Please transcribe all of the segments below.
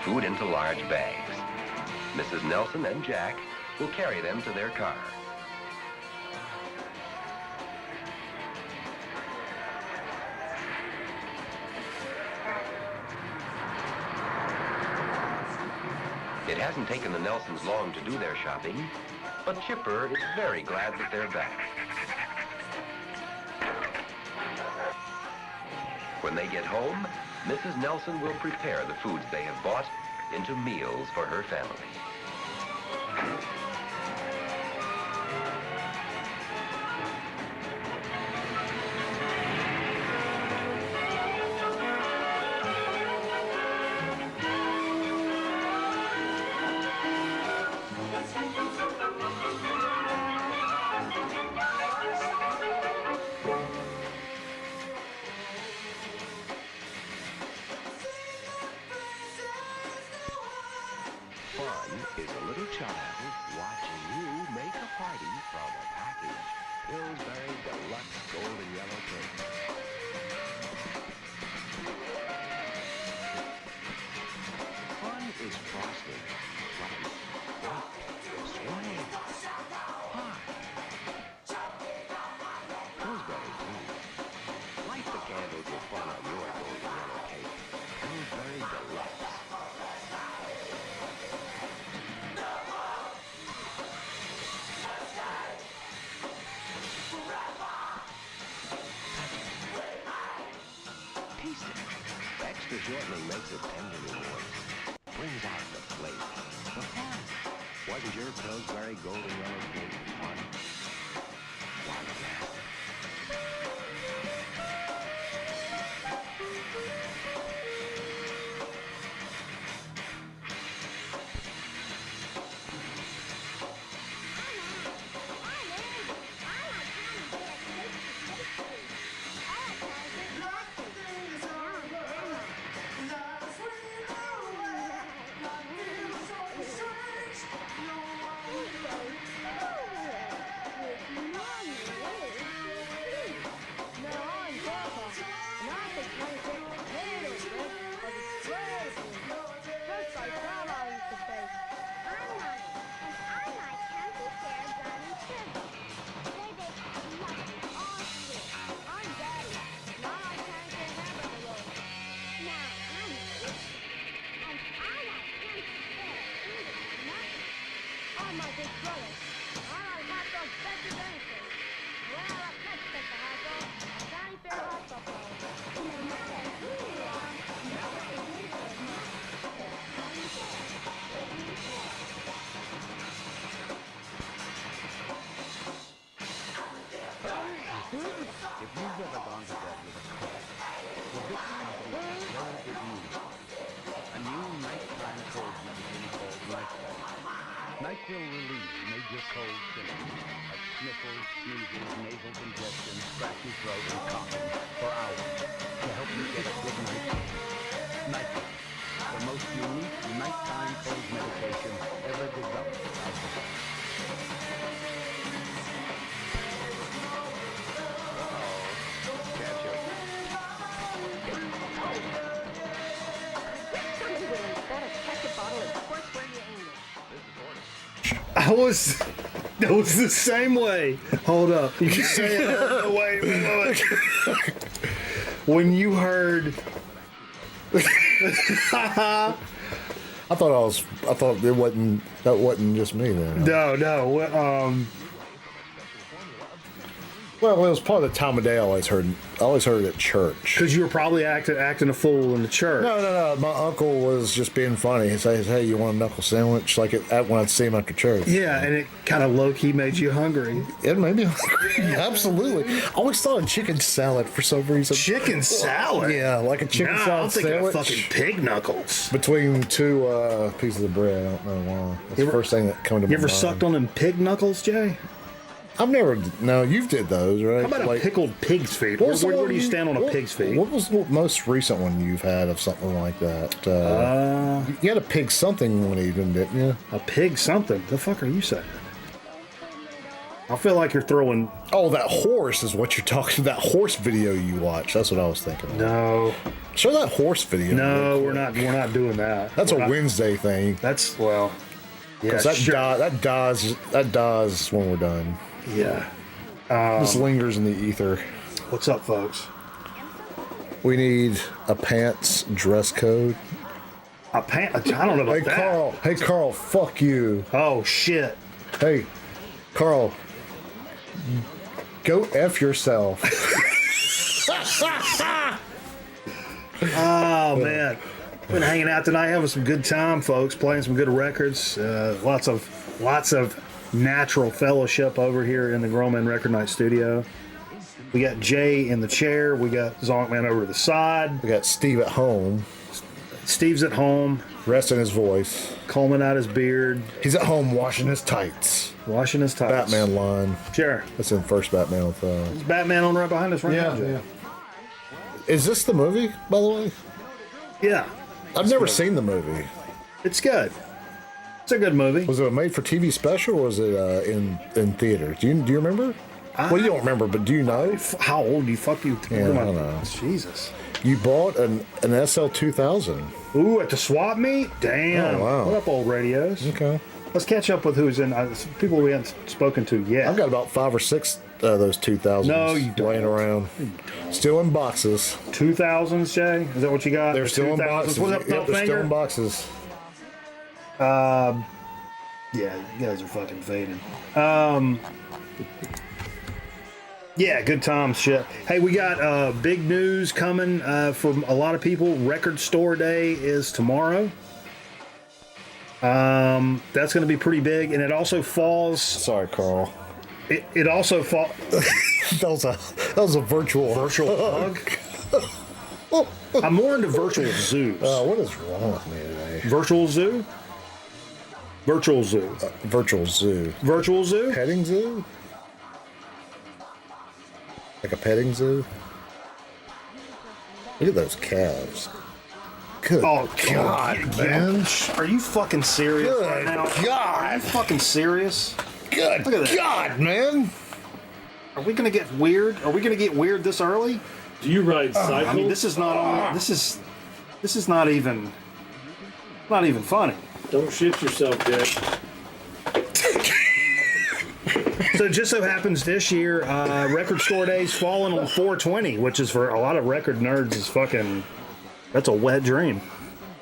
food into large bags. Mrs. Nelson and Jack will carry them to their car. It hasn't taken the Nelsons long to do their shopping, but Chipper is very glad that they're back. When they get home, Mrs. Nelson will prepare the foods they have bought into meals for her family. Fun is a little child watching you make a party from a package. Pillsbury Deluxe Golden Yellow Cake. Fun is frosting, flight, swing, pie. Pillsbury too. Light the candles with fun on your golden yellow cake. Pillsbury Deluxe. Taste it. Extra shortening makes it tenderly moist. Brings out the flavor. The fun. Wasn't your Pillsbury Golden Yellow Cake fun? Why not? If you've ever gone to bed with a cold, the big company has very good news. A new nighttime cold medicine called NyQuil. NyQuil relieves major cold symptoms like sniffles, sneezes, nasal congestion, scratchy throat, and coughing for hours to help you get a good night's sleep. NyQuil, the most unique nighttime cold medication ever developed out there. That was the same way. Hold up. You can say it. Wait. When you heard. I thought that wasn't just me then. No. Well, it was part of the time of day I always heard it at church. Because you were probably acting a fool in the church. No. My uncle was just being funny. He says, "Hey, you want a knuckle sandwich?" Like when I'd see him after church. Yeah, and it kind of low-key made you hungry. It made me hungry. Absolutely. I always thought of chicken salad for some reason. Chicken salad? Yeah, like a chicken salad I'm thinking sandwich. of fucking pig knuckles. Between two pieces of bread. I don't know why. That's the first thing that came to my mind. You ever sucked on them pig knuckles, Jay? I've never. No, you've did those, right? How about a pickled pig's feet? Where do you stand on a pig's feet? What was the most recent one you've had of something like that? You had a pig something one evening, didn't you? A pig something? The fuck are you saying? I feel like you're throwing. Oh, that horse is what you're talking. That horse video you watched. That's what I was thinking of. No, Show that horse video. no, real we're quick. not. We're not doing that. That's We're a not- Wednesday thing. That's well. Yeah, 'Cause that, sure. that dies when we're done. Yeah. Just lingers in the ether. What's up, folks? We need a pants dress code. I don't know about Hey, that. Carl. Hey, Carl. Fuck you. Oh shit. Hey, Carl. Go F yourself. Oh man, been hanging out tonight, having some good time, folks. Playing some good records. Lots of natural fellowship over here in the Grown Record Night studio. We got Jay in the chair. We got Zonkman over to the side. We got Steve at home, Steve's at home, resting his voice. combing out his beard, He's at home washing his tights. washing his tights. Batman line. Sure. That's in first Batman with. There's Batman on right behind us right now, Jay. Is this the movie, by the way? Yeah. I've never seen the movie. It's good. It's a good movie. Was it a made-for-TV special, or was it in theater? Do you remember? Well, you don't remember, but do you know? How old you fuck you? Yeah, I don't know. Jesus. You bought an SL 2000. Ooh, at the swap meet? Damn. Oh, wow. What up, old radios? Okay. Let's catch up with who's in people we haven't spoken to yet. I've got about 5 or 6 of those 2000s No, you don't. laying around. Still in boxes. 2000s, Jay? Is that what you got? They're still in 2000s? boxes. What's up, Yep, they're still in Finger? boxes. Yeah, you guys are fucking fading. Yeah, good times, shit. Hey, we got big news coming from a lot of people. Record Store Day is tomorrow. That's going to be pretty big, and it also falls. Sorry, Carl. It also falls. That was a virtual Virtual hug. I'm more into virtual zoos. What is wrong with me today? Virtual zoo. Virtual zoo. Virtual zoo. Virtual zoo. Petting zoo? Like a petting zoo? Look at those calves. Good Oh God, God, man. Are you fucking serious Good right now? Are you God. fucking serious? Good Look at that. God, man. Are we gonna get weird? Are we gonna get weird this early? Do you ride cycles? I mean, this is not only, this is not even funny. Don't shit yourself, Dick. So it just so happens this year, Record Store Day's falling on 420, which is for a lot of record nerds is fucking. That's a wet dream.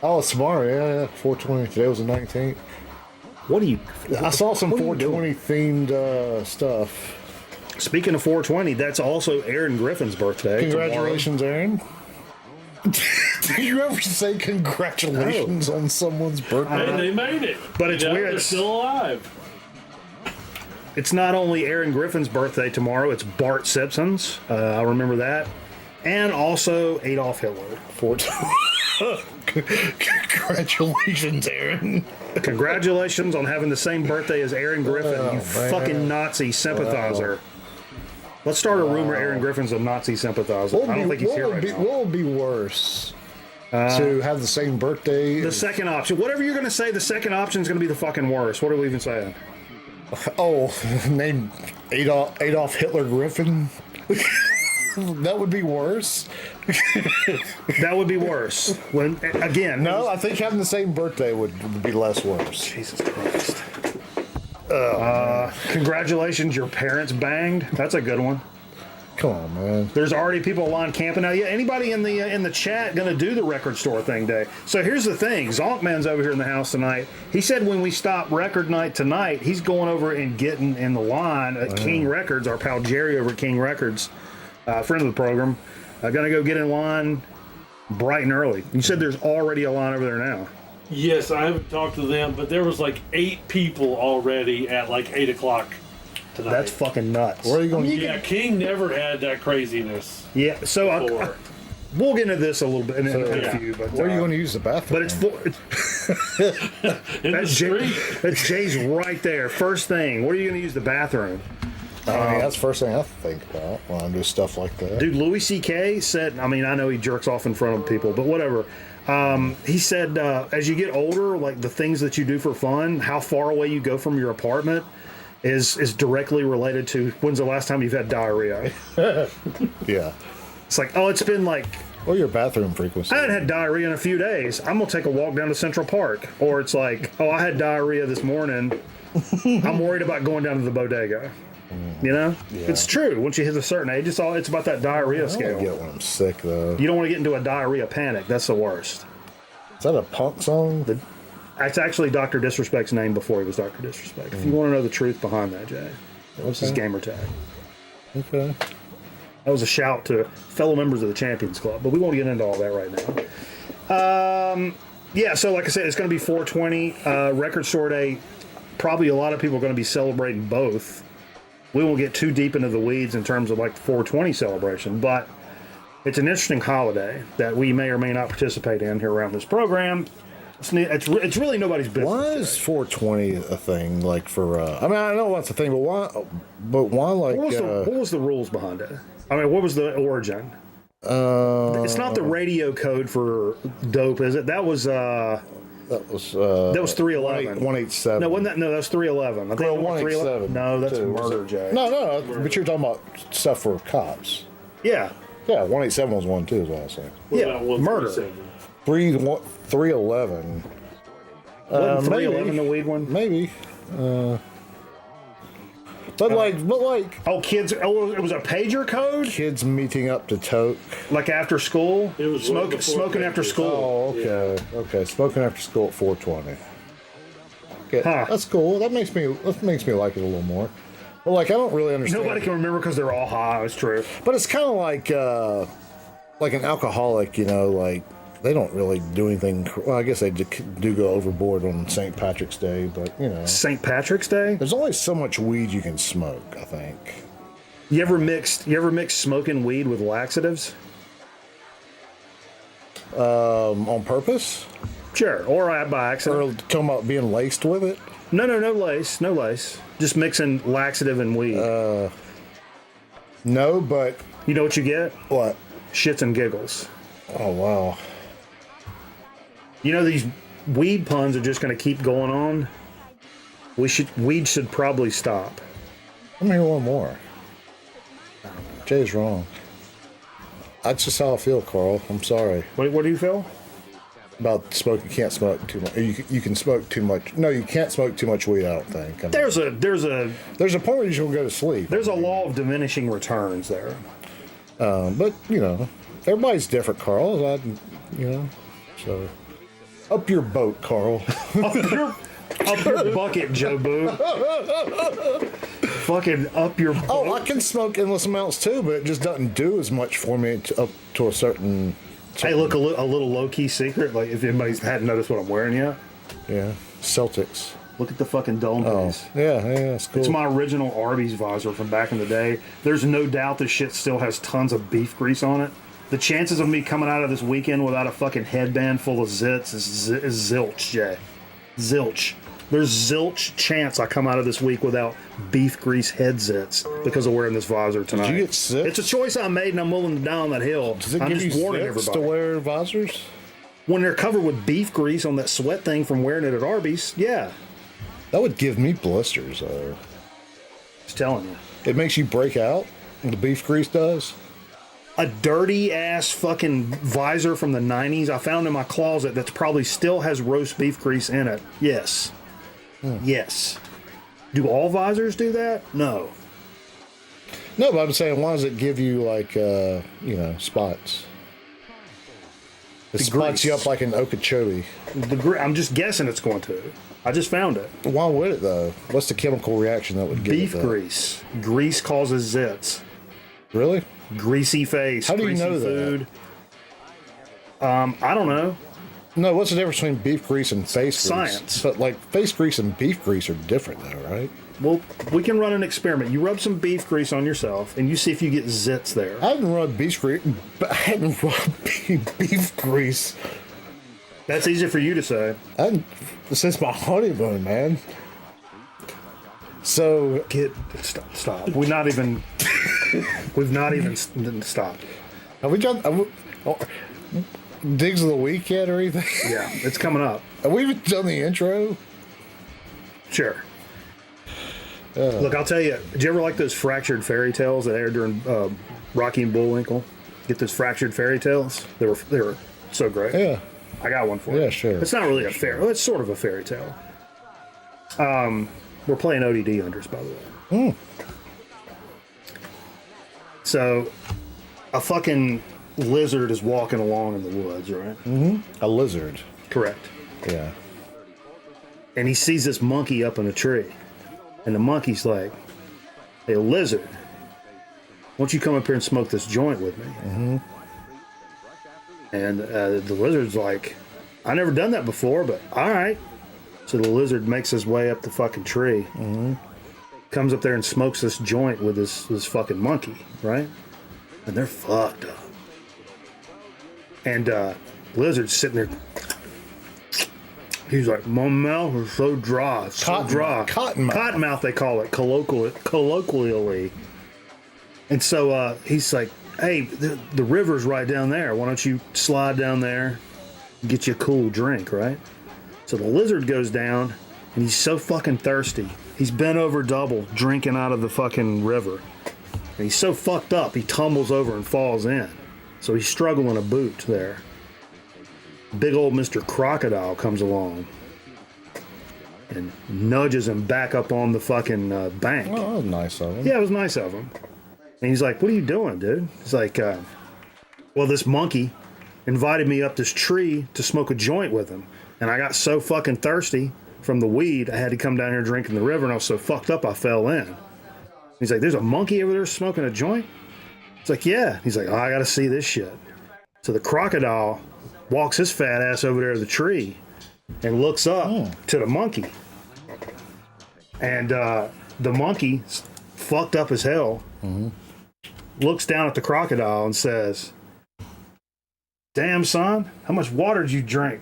Oh, it's tomorrow. Yeah. 420. Today was the 19th. What do you? I saw some what are you doing? 420 themed stuff. Speaking of 420, that's also Aaron Griffin's birthday. Congratulations, Aaron. Did you ever say congratulations on someone's birthday? Hey, they made it. But it's weird. They're still alive. It's not only Aaron Griffin's birthday tomorrow, it's Bart Simpson's. I remember that. And also Adolf Hitler. 420. Congratulations, Aaron. Congratulations on having the same birthday as Aaron Griffin, you man. fucking Nazi sympathizer. Let's start a rumor Aaron Griffin's a Nazi sympathizer. I don't think he's here right now. What would be worse? To have the same birthday? The second option. Whatever you're going to say, the second option is going to be the fucking worst. What are we even saying? Oh, name Adolf Hitler Griffin? That would be worse. That would be worse. When again, No, I think having the same birthday would be less worse. Jesus Christ. Congratulations, your parents banged. That's a good one. Come on, man. There's already people lined camping out. Yeah, anybody in the chat gonna do the record store thing day? So here's the thing: Zonkman's over here in the house tonight. He said when we stop record night tonight, he's going over and getting in the line at King Records. Our pal Jerry over at King Records, friend of the program, gonna go get in line bright and early. You said there's already a line over there now. Yes, I haven't talked to them, but there was like 8 people already at like 8 o'clock tonight. That's fucking nuts. Where are you going? Yeah, King never had that craziness Yeah, so before. we'll get into this a little bit in a yeah. few. But Where are you going to use the bathroom? But it's In the that's, street. that's Jay's right there. First thing, where are you going to use the bathroom? I mean, that's the first thing I think about when I do stuff like that. Dude, Louis C.K. said, I mean, I know he jerks off in front of people, but whatever. He said, as you get older, like the things that you do for fun, how far away you go from your apartment is directly related to when's the last time you've had diarrhea. Yeah. It's like, oh, it's been like, Or your bathroom frequency. I hadn't had diarrhea in a few days. I'm gonna take a walk down to Central Park. Or it's like, oh, I had diarrhea this morning. I'm worried about going down to the bodega. You know, it's true. Once you hit a certain age, it's about that diarrhea I scale. don't get when I'm sick though. You don't want to get into a diarrhea panic. That's the worst. Is that a punk song? That's actually Dr. Disrespect's name before he was Dr. Disrespect. If you want to know the truth behind that, Jay, what's his gamer tag? Okay. That was a shout to fellow members of the Champions Club, but we won't get into all that right now. Yeah, so like I said, it's going to be 420 Record Store Day. Probably a lot of people are going to be celebrating both. We won't get too deep into the weeds in terms of like the 420 celebration, but it's an interesting holiday that we may or may not participate in here around this program. It's really nobody's business. Why is 420 a thing? Like for, I mean, I know what's a thing, but why? But why? Like, What was the rules behind it? I mean, what was the origin? It's not the radio code for dope, is it? That was 311. 187. No, wasn't that? No, that's 311. I think Well, it was 187. No, that's too. murder, Jay. No, but you're talking about stuff for cops. Yeah, Yeah, 187 was one too, is what I was saying. What yeah, about murder. 137? 311. Wasn't 311 maybe. the weed one? Maybe. But like Oh, kids! Oh, it was a pager code, kids meeting up to toke. like after school. It was way before smoking after pagers. school. Oh, okay, okay. Smoking after school at 420. Okay, Huh. that's cool. That makes me like it a little more. But like, I don't really understand. Nobody can remember because they're all high. It's true. But it's kind of like an alcoholic, you know, like they don't really do anything. Well, I guess they do go overboard on St. Patrick's Day, but you know, St. Patrick's Day. there's only so much weed you can smoke. I think. You ever mixed smoking weed with laxatives? On purpose, Sure, or by or accident. talking about being laced with it. No lace. Just mixing laxative and weed. No, but You know what you get? what? Shits and giggles. Oh wow. You know these weed puns are just going to keep going on. Weed should probably stop. Let me hear one more. Jay's wrong. That's just how I feel, Carl. I'm sorry What do you feel? about smoking. You can't smoke too much. You can smoke too much. No, you can't smoke too much weed. I don't think. I mean, There's a there's a point where you should go to sleep. there's a law of diminishing returns there. But you know, everybody's different, Carl. You know, so up your boat, Carl. Up your bucket, Joe Boo. Fucking up your. Oh, I can smoke endless amounts too, but it just doesn't do as much for me up to a certain. Hey, look, a little low key secret. Like if anybody hadn't noticed what I'm wearing yet, Yeah, Celtics. look at the fucking dome Oh, piece. yeah, it's cool. It's my original Arby's visor from back in the day. There's no doubt this shit still has tons of beef grease on it. The chances of me coming out of this weekend without a fucking headband full of zits is zilch, Jay. Zilch. There's zilch chance I come out of this week without beef grease head zits because of wearing this visor tonight. Did you get zits? It's a choice I made, and I'm willing to die on that hill. Does it I'm give just you warning zits everybody. to wear visors? When they're covered with beef grease on that sweat thing from wearing it at Arby's, yeah. That would give me blisters. Just telling you. It makes you break out. The beef grease does. A dirty ass fucking visor from the 90s I found in my closet that probably still has roast beef grease in it. Yes. Yes. Do all visors do that? No. No, but I'm saying, why does it give you like spots? It The spots you grease. up like an Okeechobee. I'm just guessing it's going to. I just found it. Why would it though? What's the chemical reaction that would give Beef it that? grease. Grease causes zits. Really? Greasy face. How do you greasy know that? food. I don't know. No, what's the difference between beef grease and face grease? Science. But like face grease and beef grease are different though, right? Well, we can run an experiment. You rub some beef grease on yourself, and you see if you get zits there. I hadn't rubbed beef grease, but I hadn't rubbed beef grease. That's easy for you to say. Since my honeymoon, man. So Stop. We've not even stopped. have we done digs of the week yet or anything? Yeah, it's coming up. Have we even done the intro? Sure. Look, I'll tell you. Did you ever like those fractured fairy tales that aired during Rocky and Bullwinkle? Get those fractured fairy tales? They were so great. Yeah. I got one for you. Yeah, sure. It's not really a fairy. It's sort of a fairy tale. We're playing ODD unders, by the way. So, a fucking lizard is walking along in the woods, right? A lizard. Correct. Yeah. And he sees this monkey up in a tree. And the monkey's like, "Hey, lizard, why don't you come up here and smoke this joint with me?" And the lizard's like, "I never done that before, but all right." So the lizard makes his way up the fucking tree. Comes up there and smokes this joint with this fucking monkey, right? And they're fucked up. And lizard's sitting there. He's like, "My mouth is so dry, so dry." Cottonmouth. Cottonmouth, they call it colloquially. And so he's like, "Hey, the river's right down there. Why don't you slide down there, get you a cool drink, right?" So the lizard goes down, and he's so fucking thirsty. He's bent over double, drinking out of the fucking river. And he's so fucked up, he tumbles over and falls in. So he's struggling a boot there. Big old Mr. Crocodile comes along and nudges him back up on the fucking bank. Oh, that was nice of him. Yeah, it was nice of him. And he's like, "What are you doing, dude?" He's like, "Well, this monkey invited me up this tree to smoke a joint with him. And I got so fucking thirsty from the weed, I had to come down here drinking the river, and I was so fucked up I fell in." He's like, "There's a monkey over there smoking a joint?" It's like, "Yeah." He's like, "Oh, I gotta see this shit." So the crocodile walks his fat ass over there to the tree and looks up to the monkey. And the monkey, fucked up as hell, looks down at the crocodile and says, "Damn, son, how much water did you drink?"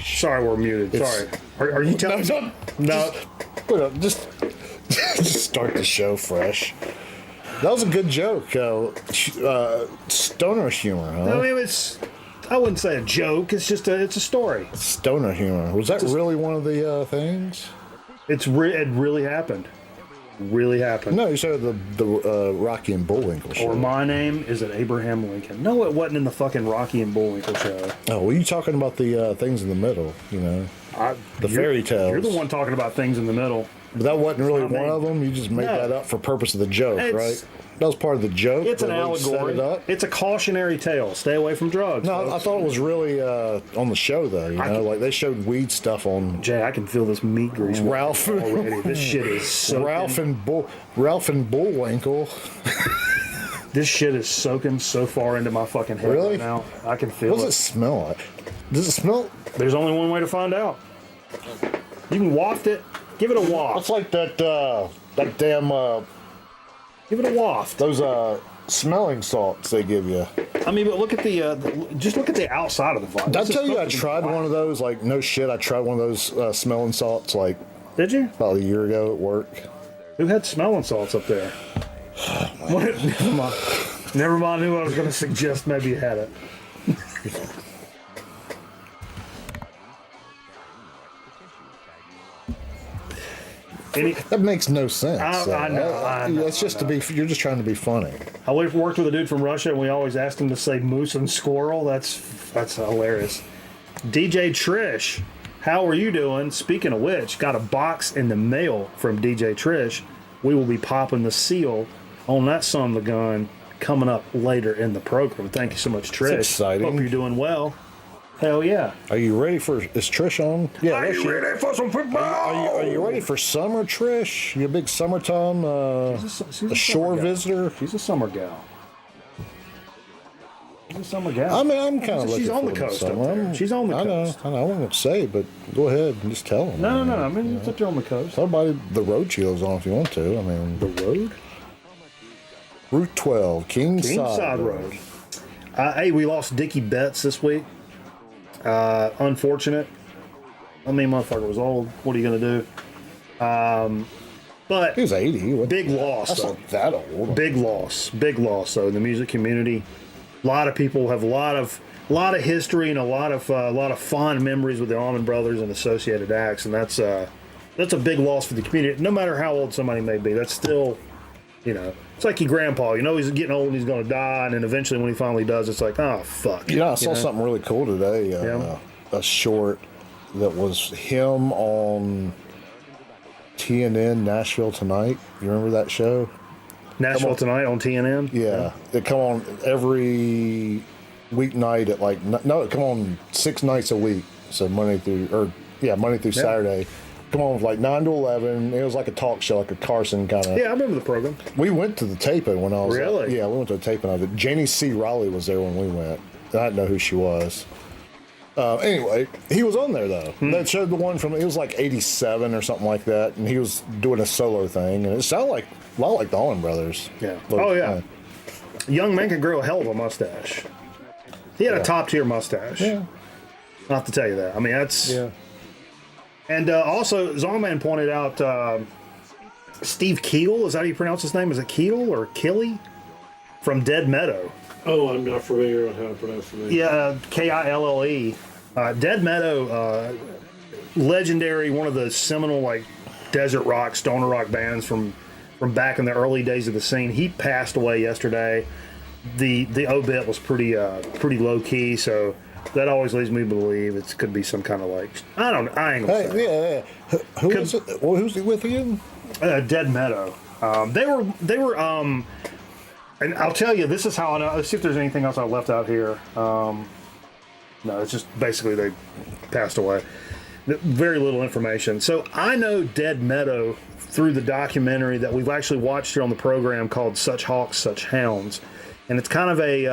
Sorry, we're muted. Sorry. Are you telling me? No. Just start the show fresh. That was a good joke. Stoner humor, huh? I mean, I wouldn't say a joke. It's just it's a story. Stoner humor. Was that really one of the things? It really happened. Really happened. No, you said the Rocky and Bullwinkle show. Or my name is Abraham Lincoln. No, it wasn't in the fucking Rocky and Bullwinkle show. Oh, were you talking about the things in the middle? You know, the fairy tales. You're the one talking about things in the middle. But that wasn't really Not me. one of them. You just made that up for purpose of the joke, right? That was part of the joke. It's an the way you set allegory. it up. It's a cautionary tale. Stay away from drugs. No, I folks. thought it was really on the show though. You know, like they showed weed stuff on Jay, I can feel this meat grease Ralph already. This shit is so Ralph and Bullwinkle. This shit is soaking so far into my fucking head Really? right now. I can feel What does it. it smell like? Does it smell? There's only one way to find out. You can waft it. Give it a waft. It's like that damn Give it a waft. those smelling salts they give you. I mean, but look at just look at the outside of the vial. Did I This is tell you I supposed to be tried black. one of those? Like, no shit, I tried one of those smelling salts like Did you? about a year ago at work. Who had smelling salts up there? What? Never mind. Never mind who I was going to suggest maybe had it. That makes no sense. I know. It's just to be. You're just trying to be funny. I worked with a dude from Russia, and we always asked him to say moose and squirrel. That's hilarious. DJ Trish, how are you doing? Speaking of which, got a box in the mail from DJ Trish. We will be popping the seal on that son of the gun coming up later in the program. Thank you so much, Trish. That's exciting. Hope you're doing well. Hell yeah. Are you ready for? Is Trish on? Yeah. Are you ready for some football? Are you ready for summer, Trish? You a big summertime She's a a shore summer gal. visitor? She's a summer gal. Summer gal. I mean, I'm kind of looking She's on the forward to coast up summer. there. She's on the coast. I know. I won't say, but go ahead and just tell them. No. I mean, it's up there on the coast. Tell everybody the road chill's on if you want to. I mean, The road? Route 12, Kingside Road. Hey, we lost Dickie Betts this week. Unfortunate. I mean, motherfucker was old. What are you going to do? But he was 80. He wasn't- big loss, That's though. not that old. Big loss, though, in the music community. A lot of people have a lot of history and a lot of fond memories with the Allman Brothers and associated acts, and that's a big loss for the community. No matter how old somebody may be, that's still, it's like your grandpa. He's getting old and he's going to die, and then eventually when he finally does, it's like, oh fuck. I saw something really cool today. A short that was him on TNN Nashville Tonight. You remember that show? Nashville Tonight on TNN. Yeah, it come on every weeknight at it come on 6 nights a week. So Monday through Saturday. Come on like 9 to 11. It was like a talk show, like a Carson kind of. Yeah, I remember the program. We went to the taping when I was. Really? Yeah, we went to the taping of it. Janie C. Raleigh was there when we went. I didn't know who she was. Anyway, he was on there though. They showed the one from it was like '87 or something like that, and he was doing a solo thing, and it sounded like a lot like the Allman Brothers. Yeah. But, Oh yeah. Young man can grow a hell of a mustache. He had a top tier mustache. Yeah. Not to tell you that. I mean, that's. Yeah. And also, Zongman pointed out Steve Keel. Is that how you pronounce his name? Is it Keel or Killy? From Dead Meadow. Oh, I'm not familiar with how to pronounce the name. Yeah, Kille. Dead Meadow, legendary, one of the seminal like desert rock, stoner rock bands from back in the early days of the scene. He passed away yesterday. The obit was pretty low key, so that always leads me to believe it could be some kind of like I ain't gonna say. Yeah. Who was it? Well, who's he with again? Dead Meadow. They were. And I'll tell you, this is how I know. Let's see if there's anything else I left out here. No, it's just basically they passed away. Very little information. So I know Dead Meadow through the documentary that we've actually watched here on the program called Such Hawks, Such Hounds. And it's kind of a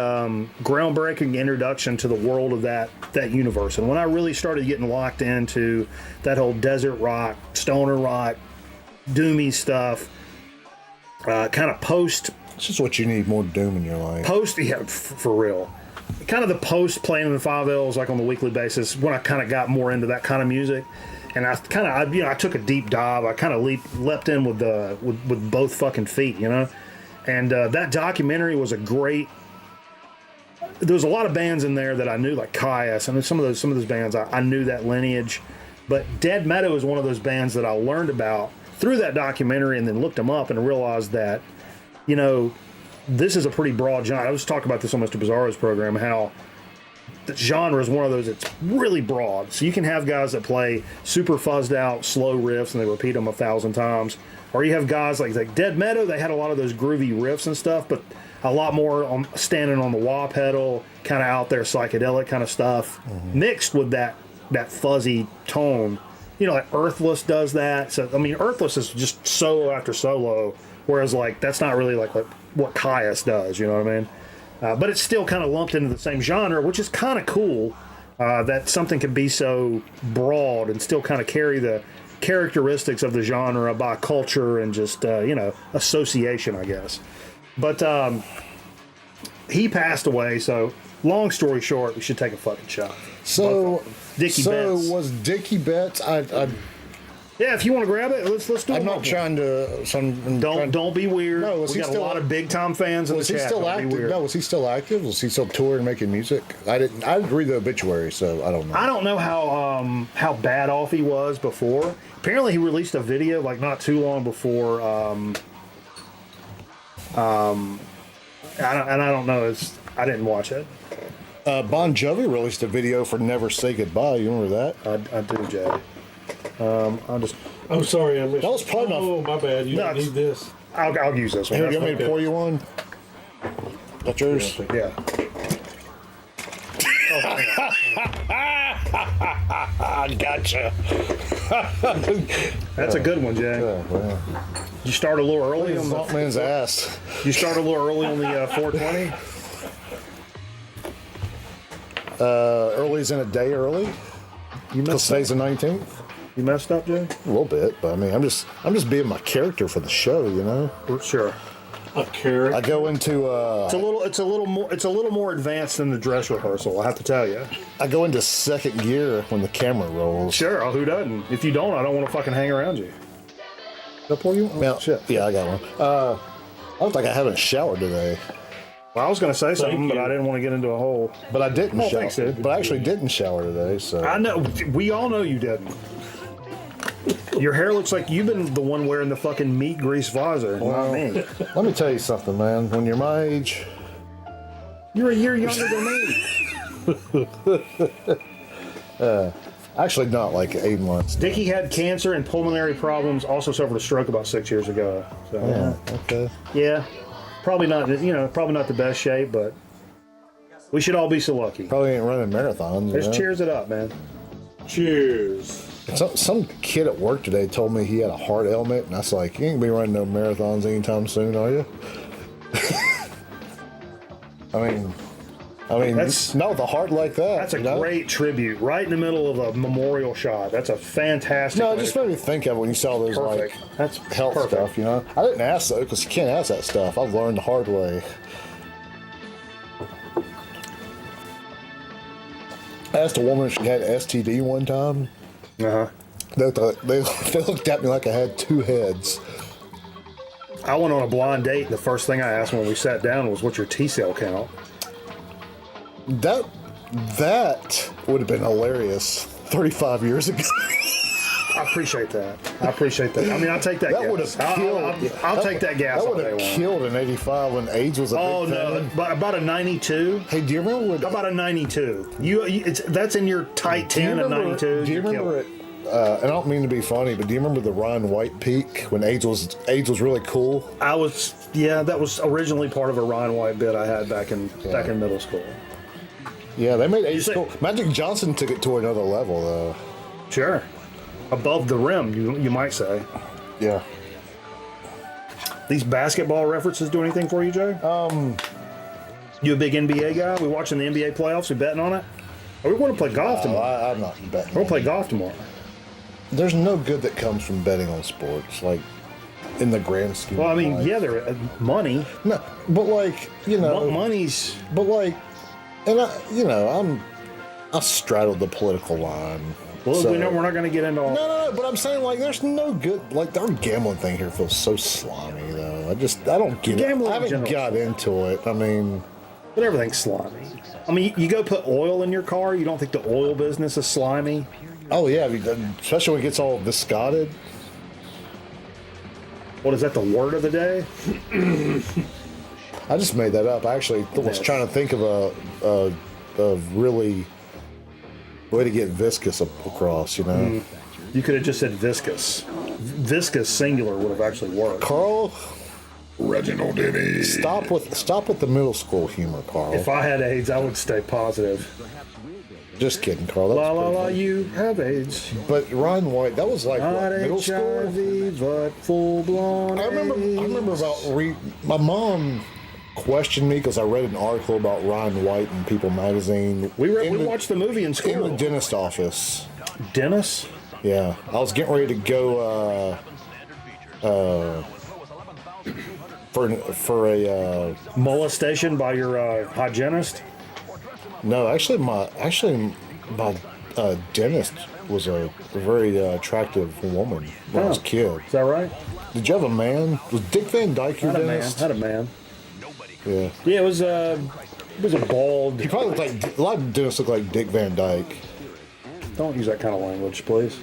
groundbreaking introduction to the world of that universe. And when I really started getting locked into that whole desert rock, stoner rock, doomy stuff, kind of post... It's just what you need, more doom in your life. For real. Kind of the post playing in the 5Ls like on the weekly basis when I kind of got more into that kind of music. And I kind of, I took a deep dive. I kind of leapt in with both fucking feet, And that documentary was a great. There was a lot of bands in there that I knew, like Caius, and some of those bands I knew that lineage. But Dead Meadow is one of those bands that I learned about through that documentary, and then looked them up and realized that, this is a pretty broad genre. I was talking about this on Mr. Bizarro's program, how the genre is one of those that's really broad. So you can have guys that play super fuzzed out, slow riffs, and they repeat them 1,000 times. Or you have guys like Dead Meadow, they had a lot of those groovy riffs and stuff, but a lot more standing on the wah pedal, kind of out there psychedelic kind of stuff, mixed with that fuzzy tone. Like Earthless does that. So, I mean, Earthless is just solo after solo, whereas, that's not really, like what Caius does, you know what I mean? But it's still kind of lumped into the same genre, which is kind of cool that something can be so broad and still kind of carry the characteristics of the genre by culture and just, association, I guess. But he passed away, so long story short, we should take a fucking shot. So Dickie Betts. was Dickie Betts? Yeah, if you want to grab it, let's do it. I'm not trying to. Don't be weird. No, we got a lot of big time fans in the Was he chat. still Don't be active? weird. No, was he still active? Was he still touring, and making music? I didn't read the obituary, so I don't know. I don't know how bad off he was before. Apparently, he released a video not too long before. I don't know. I didn't watch it. Bon Jovi released a video for "Never Say Goodbye." You remember that? I do, Jay. I'll just. Oh, sorry, I missed. That was probably not. Oh, my bad. You don't need this. I'll use this one. Here, you want me to pour you one? That's yours. Yeah. Gotcha. That's a good one, Jay. Yeah, well. You start a little early on Man's ass. You start a little early on the 420. Early's in a day early. You Because messed today's up. the 19th. You messed up, Jay? A little bit, but I mean, I'm just being my character for the show, you know. Sure. A carrot. I go into It's a little more advanced than the dress rehearsal. I have to tell you. I go into second gear when the camera rolls. Sure. Who doesn't? If you don't, I don't want to fucking hang around you. Did I pour you? Oh, Now, shit. yeah, I got one. I don't think I haven't showered today, Well, I was going to say something, but you. I didn't want to get into a whole. but I didn't Oh, shower. thanks, dude. But I actually didn't shower today, so I know. We all know you didn't. Your hair looks like you've been the one wearing the fucking meat grease visor. Not me. let me tell you something, man. When you're my age, You're a year younger than me. actually not like 8 months. Dickie had cancer and pulmonary problems. Also suffered a stroke about 6 years ago. So, Yeah, okay. yeah, probably not. Probably not the best shape, but we should all be so lucky. Probably ain't running marathons. You Just know? cheers it up, man. Cheers. Some kid at work today told me he had a heart ailment, and I was like, "You ain't gonna be running no marathons anytime soon, are you?" I mean, That's- not with a heart like that. That's a you know? great tribute, right in the middle of a memorial shot. That's a fantastic. No, it way just to- made me think of it when you saw those Perfect. like That's health perfect. stuff. You know, I didn't ask though because you can't ask that stuff. I've learned the hard way. I asked a woman if she had STD one time. Uh-huh. They looked at me like I had two heads. I went on a blind date. The first thing I asked when we sat down was, "What's your T cell count?" That would have been hilarious 35 years ago. I appreciate that. I mean, I'll take that. That gas. would have killed. I'll take that gas. That all would day have long. killed in '85 when AIDS was a Oh big no, thing. but about a 92. Hey, do you remember when? How about a 92? That's in your tight 10 and 92. Do you remember it? And I don't mean to be funny, but do you remember the Ryan White peak when AIDS was really cool? That was originally part of a Ryan White bit I had back in middle school. Yeah, they made AIDS say- cool. Magic Johnson took it to another level, though. Sure, above the rim, you might say. Yeah. These basketball references do anything for you, Joe? You a big NBA guy? We watching the NBA playoffs? We betting on it? Or we want to play golf tomorrow? I'm not betting. We're gonna play golf tomorrow. There's no good that comes from betting on sports, like in the grand scheme. Well, I of mean, life. yeah, there no, but like money's. but like, and I straddled the political line. Well, so- we know we're not going to get into all. No, but I'm saying like there's no good like our gambling thing here feels so slimy though. I don't get it. Gambling I in haven't general. got into it. I mean, But everything's slimy. I mean, you go put oil in your car. You don't think the oil business is slimy? oh yeah, especially when it gets all viscotted. What is that? The word of the day? I just made that up. I actually was trying to think of a really way to get viscous across. You know, You could have just said viscous. Viscous singular would have actually worked. Carl. Reginald Denny. Stop with the middle school humor, Carl. If I had AIDS, I would stay positive. Just kidding, Carl. That La was la pretty la, funny. you have AIDS. But Ryan White, that was like Not what, middle school. HIV, but full blown. I remember about my mom questioned me because I read an article about Ryan White in People magazine. We watched the movie in in the school. dentist office. Dennis? Yeah, I was getting ready to go for a Molestation by your hygienist? no. Actually, my dentist was a very attractive woman when I was a kid. Is that right? Did you have a man? Was Dick Van Dyke your Had a man. dentist? Had a man. Yeah. Yeah, it was a bald. He probably looked like a lot of dentists look like Dick Van Dyke. Don't use that kind of language, please.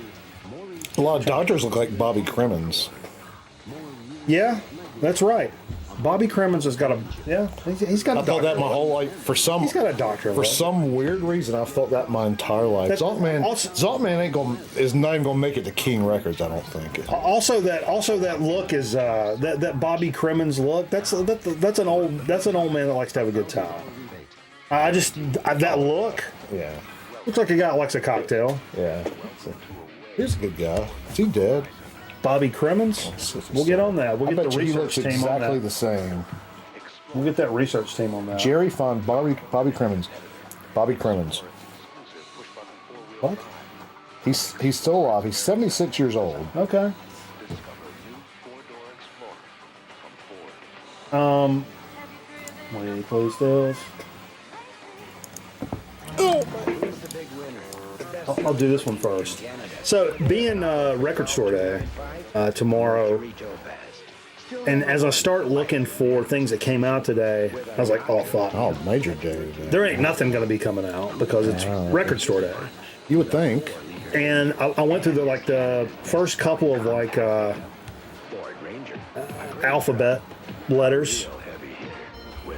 A lot of doctors look like Bobby Crimmins. Yeah, that's right. Bobby Crimmins has got a he's got a I thought that my whole life He's got a doctor. For some weird reason, I've thought that my entire life. That- Zontman also- is not even gonna make it to King Records. I don't think. Also that look is that Bobby Crimmins look. That's an old man that likes to have a good time. That look Yeah, looks like a guy that likes a cocktail. yeah. He's a good guy. Is he dead? Bobby Crimmins. We'll get on that. We'll I get bet the you he looks research team on exactly that. the same. We'll get that research team on that. Jerry found Bobby Crimmins. Bobby Crimmins. What? He's still alive. He's 76 years old. Okay. Wait, close this. I'll do this one first. So, being record store day tomorrow, and as I start looking for things that came out today, I was like, oh, fuck. Oh, major day. There ain't nothing going to be coming out because it's record store day. You would think. And I went through the first couple of alphabet letters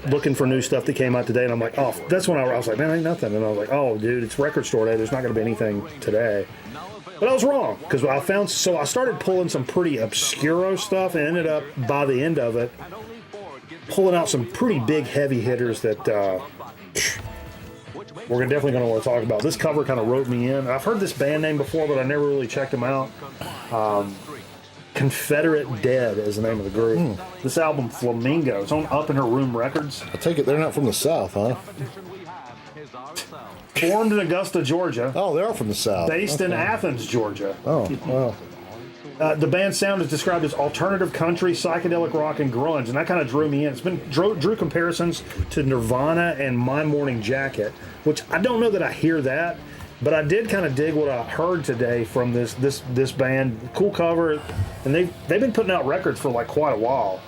looking for new stuff that came out today, and I'm like, oh, that's when I was like, man, ain't nothing. And I was like, oh, dude, it's record store day. There's not going to be anything today. But I was wrong, because I started pulling some pretty obscure stuff and ended up, by the end of it, pulling out some pretty big heavy hitters that we're definitely going to want to talk about. This cover kind of wrote me in. I've heard this band name before, but I never really checked them out. Confederate Dead is the name of the group. This album, Flamingo, it's on Up in Her Room Records. I take it they're not from the South, huh? Formed in Augusta, Georgia. Oh, they are from the South. Based in Athens, Georgia. Oh, wow. The band's sound is described as alternative country, psychedelic rock, and grunge, and that kind of drew me in. It's been drew comparisons to Nirvana and My Morning Jacket, which I don't know that I hear that, but I did kind of dig what I heard today from this band. Cool cover, and they've been putting out records for like quite a while.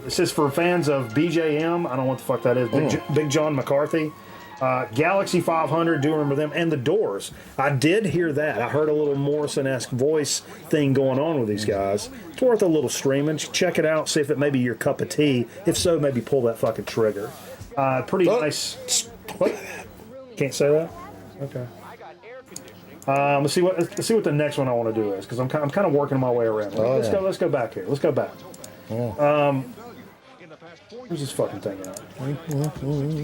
It says for fans of BJM, I don't know what the fuck that is, Big John McCarthy. Galaxy 500, do remember them, and the Doors. I did hear that. I heard a little Morrison-esque voice thing going on with these guys. It's worth a little streaming. Check it out, see if it may be your cup of tea. If so, maybe pull that fucking trigger. Pretty nice. What? Can't say that? Okay. Let's see what the next one I want to do is, because I'm kind of working my way around. Let's go back here. Let's go back. Where's this fucking thing at?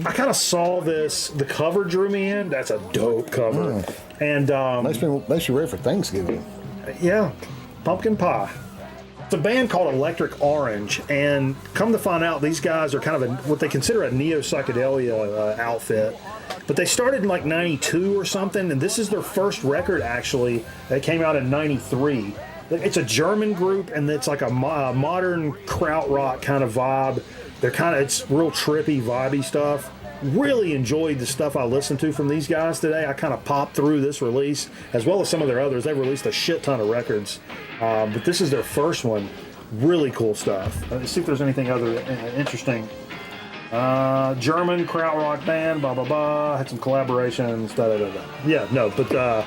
I kind of saw this. The cover drew me in. That's a dope cover. And makes you ready for Thanksgiving. Yeah, pumpkin pie. It's a band called Electric Orange, and come to find out, these guys are kind of what they consider a neo-psychedelia outfit. But they started in like 92 or something, and this is their first record, actually. That came out in 93. It's a German group, and it's like a modern krautrock kind of vibe. It's real trippy, vibey stuff. Really enjoyed the stuff I listened to from these guys today. I kind of popped through this release, as well as some of their others. They've released a shit ton of records, but this is their first one. Really cool stuff. Let's see if there's anything other interesting. German krautrock band, blah blah blah. Had some collaborations. Da da da da. Yeah, no, but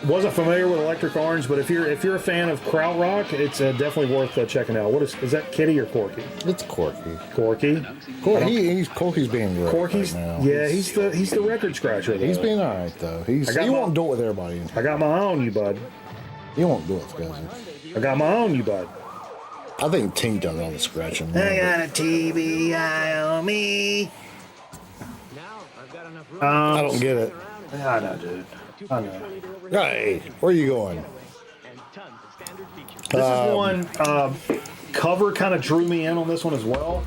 wasn't familiar with Electric Orange. But if you're a fan of krautrock, it's definitely worth checking out. What is that? Kitty or Corky? It's Corky. Corky. Corky's being good. Corky's right now. Yeah, he's the record scratcher. He's being all right though. He won't do it with everybody. I got my eye on you, bud. He won't do it with guys. I got my eye on you, bud. I think Tink done all the scratching. I got a TBI on me. I don't get it. I know, dude. I know. Hey, where are you going? This is one cover kind of drew me in on this one as well.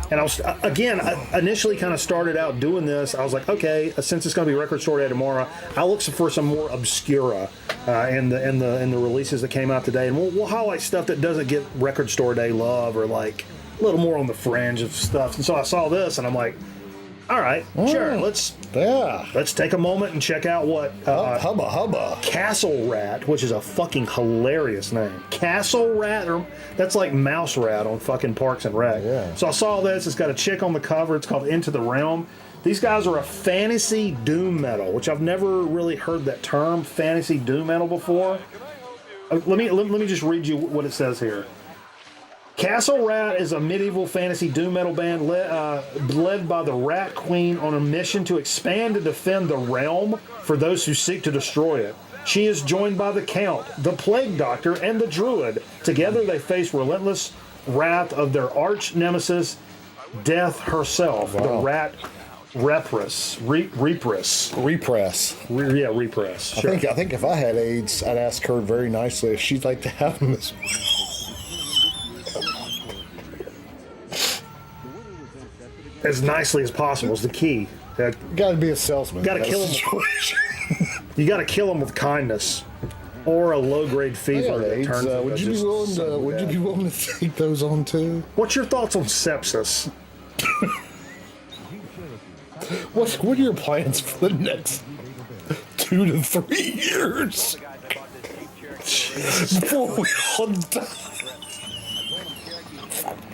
And I initially kind of started out doing this. I was like, okay, since it's going to be record store day tomorrow, I'll look for some more obscura in the releases that came out today, and we'll highlight stuff that doesn't get record store day love, or like a little more on the fringe of stuff. And so I saw this, and I'm like, all right, sure, let's take a moment and check out what Hubba Castle Rat, which is a fucking hilarious name. Castle Rat, or that's like Mouse Rat on fucking Parks and Rec. Yeah. So I saw this. It's got a chick on the cover. It's called Into the Realm. These guys are a fantasy doom metal, which I've never really heard that term, fantasy doom metal, before. Let me just read you what it says here. Castle Rat is a medieval fantasy doom metal band led by the Rat Queen on a mission to expand and defend the realm for those who seek to destroy it. She is joined by the Count, the Plague Doctor, and the Druid. Together they face relentless wrath of their arch nemesis, Death herself, the Rat Repress. Repress. Sure. I think if I had AIDS, I'd ask her very nicely if she'd like to have them as well. As nicely as possible is the key. Yeah, You got to be a salesman. Gotta in that kill 'em. situation. you got to kill them with kindness, or a low-grade fever Yeah, that AIDS, turns. into would you be just willing to? sudden Would you death. be willing to take those on too? What's your thoughts on sepsis? What are your plans for the next 2 to 3 years? Before we all die.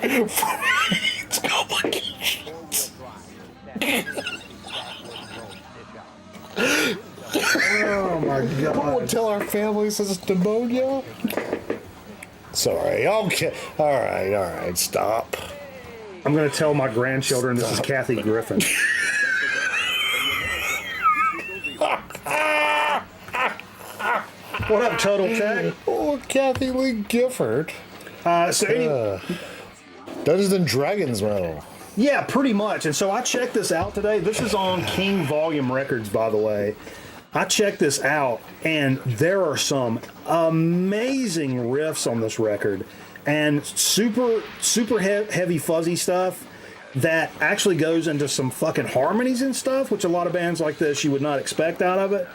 It's complications. Oh my We'll god! tell our families it's pneumonia. Sorry. Okay. All right. Stop. I'm gonna tell my grandchildren this is Kathy Griffin. What up, Total Tech? Oh, Kathy Lee Gifford. So anyway, Dungeons and Dragons medal. yeah, pretty much. And so I checked this out today. This is on King Volume Records, by the way. I checked this out, and there are some amazing riffs on this record, and super heavy fuzzy stuff that actually goes into some fucking harmonies and stuff, which a lot of bands like this you would not expect out of it.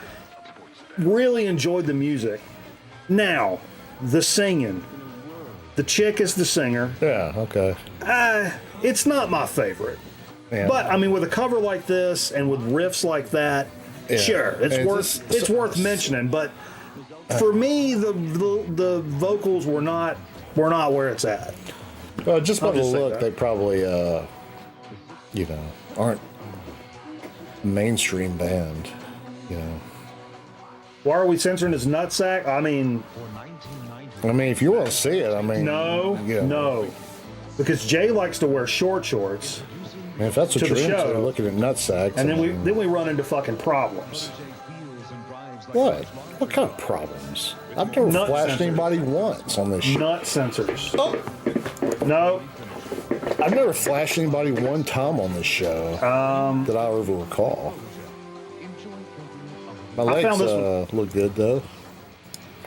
Really enjoyed the music. Now, the singing. The chick is the singer. Yeah. Okay. It's not my favorite. Yeah. But I mean, with a cover like this and with riffs like that, Yeah. sure, it's And worth mentioning. But for me, the vocals were not where it's at. Just by I'll the just say look, that. they probably aren't mainstream band. Why are we censoring his nutsack? I mean, If you want to see it, no, because Jay likes to wear shorts, If that's what To the you're into, show. looking at nutsacks. and then we run into fucking problems. What? What kind of problems? I've never Nut flashed sensors. anybody once on this shit. Nut censors. Oh, No, I've never flashed anybody one time on this show that I ever recall. My legs found this look good though.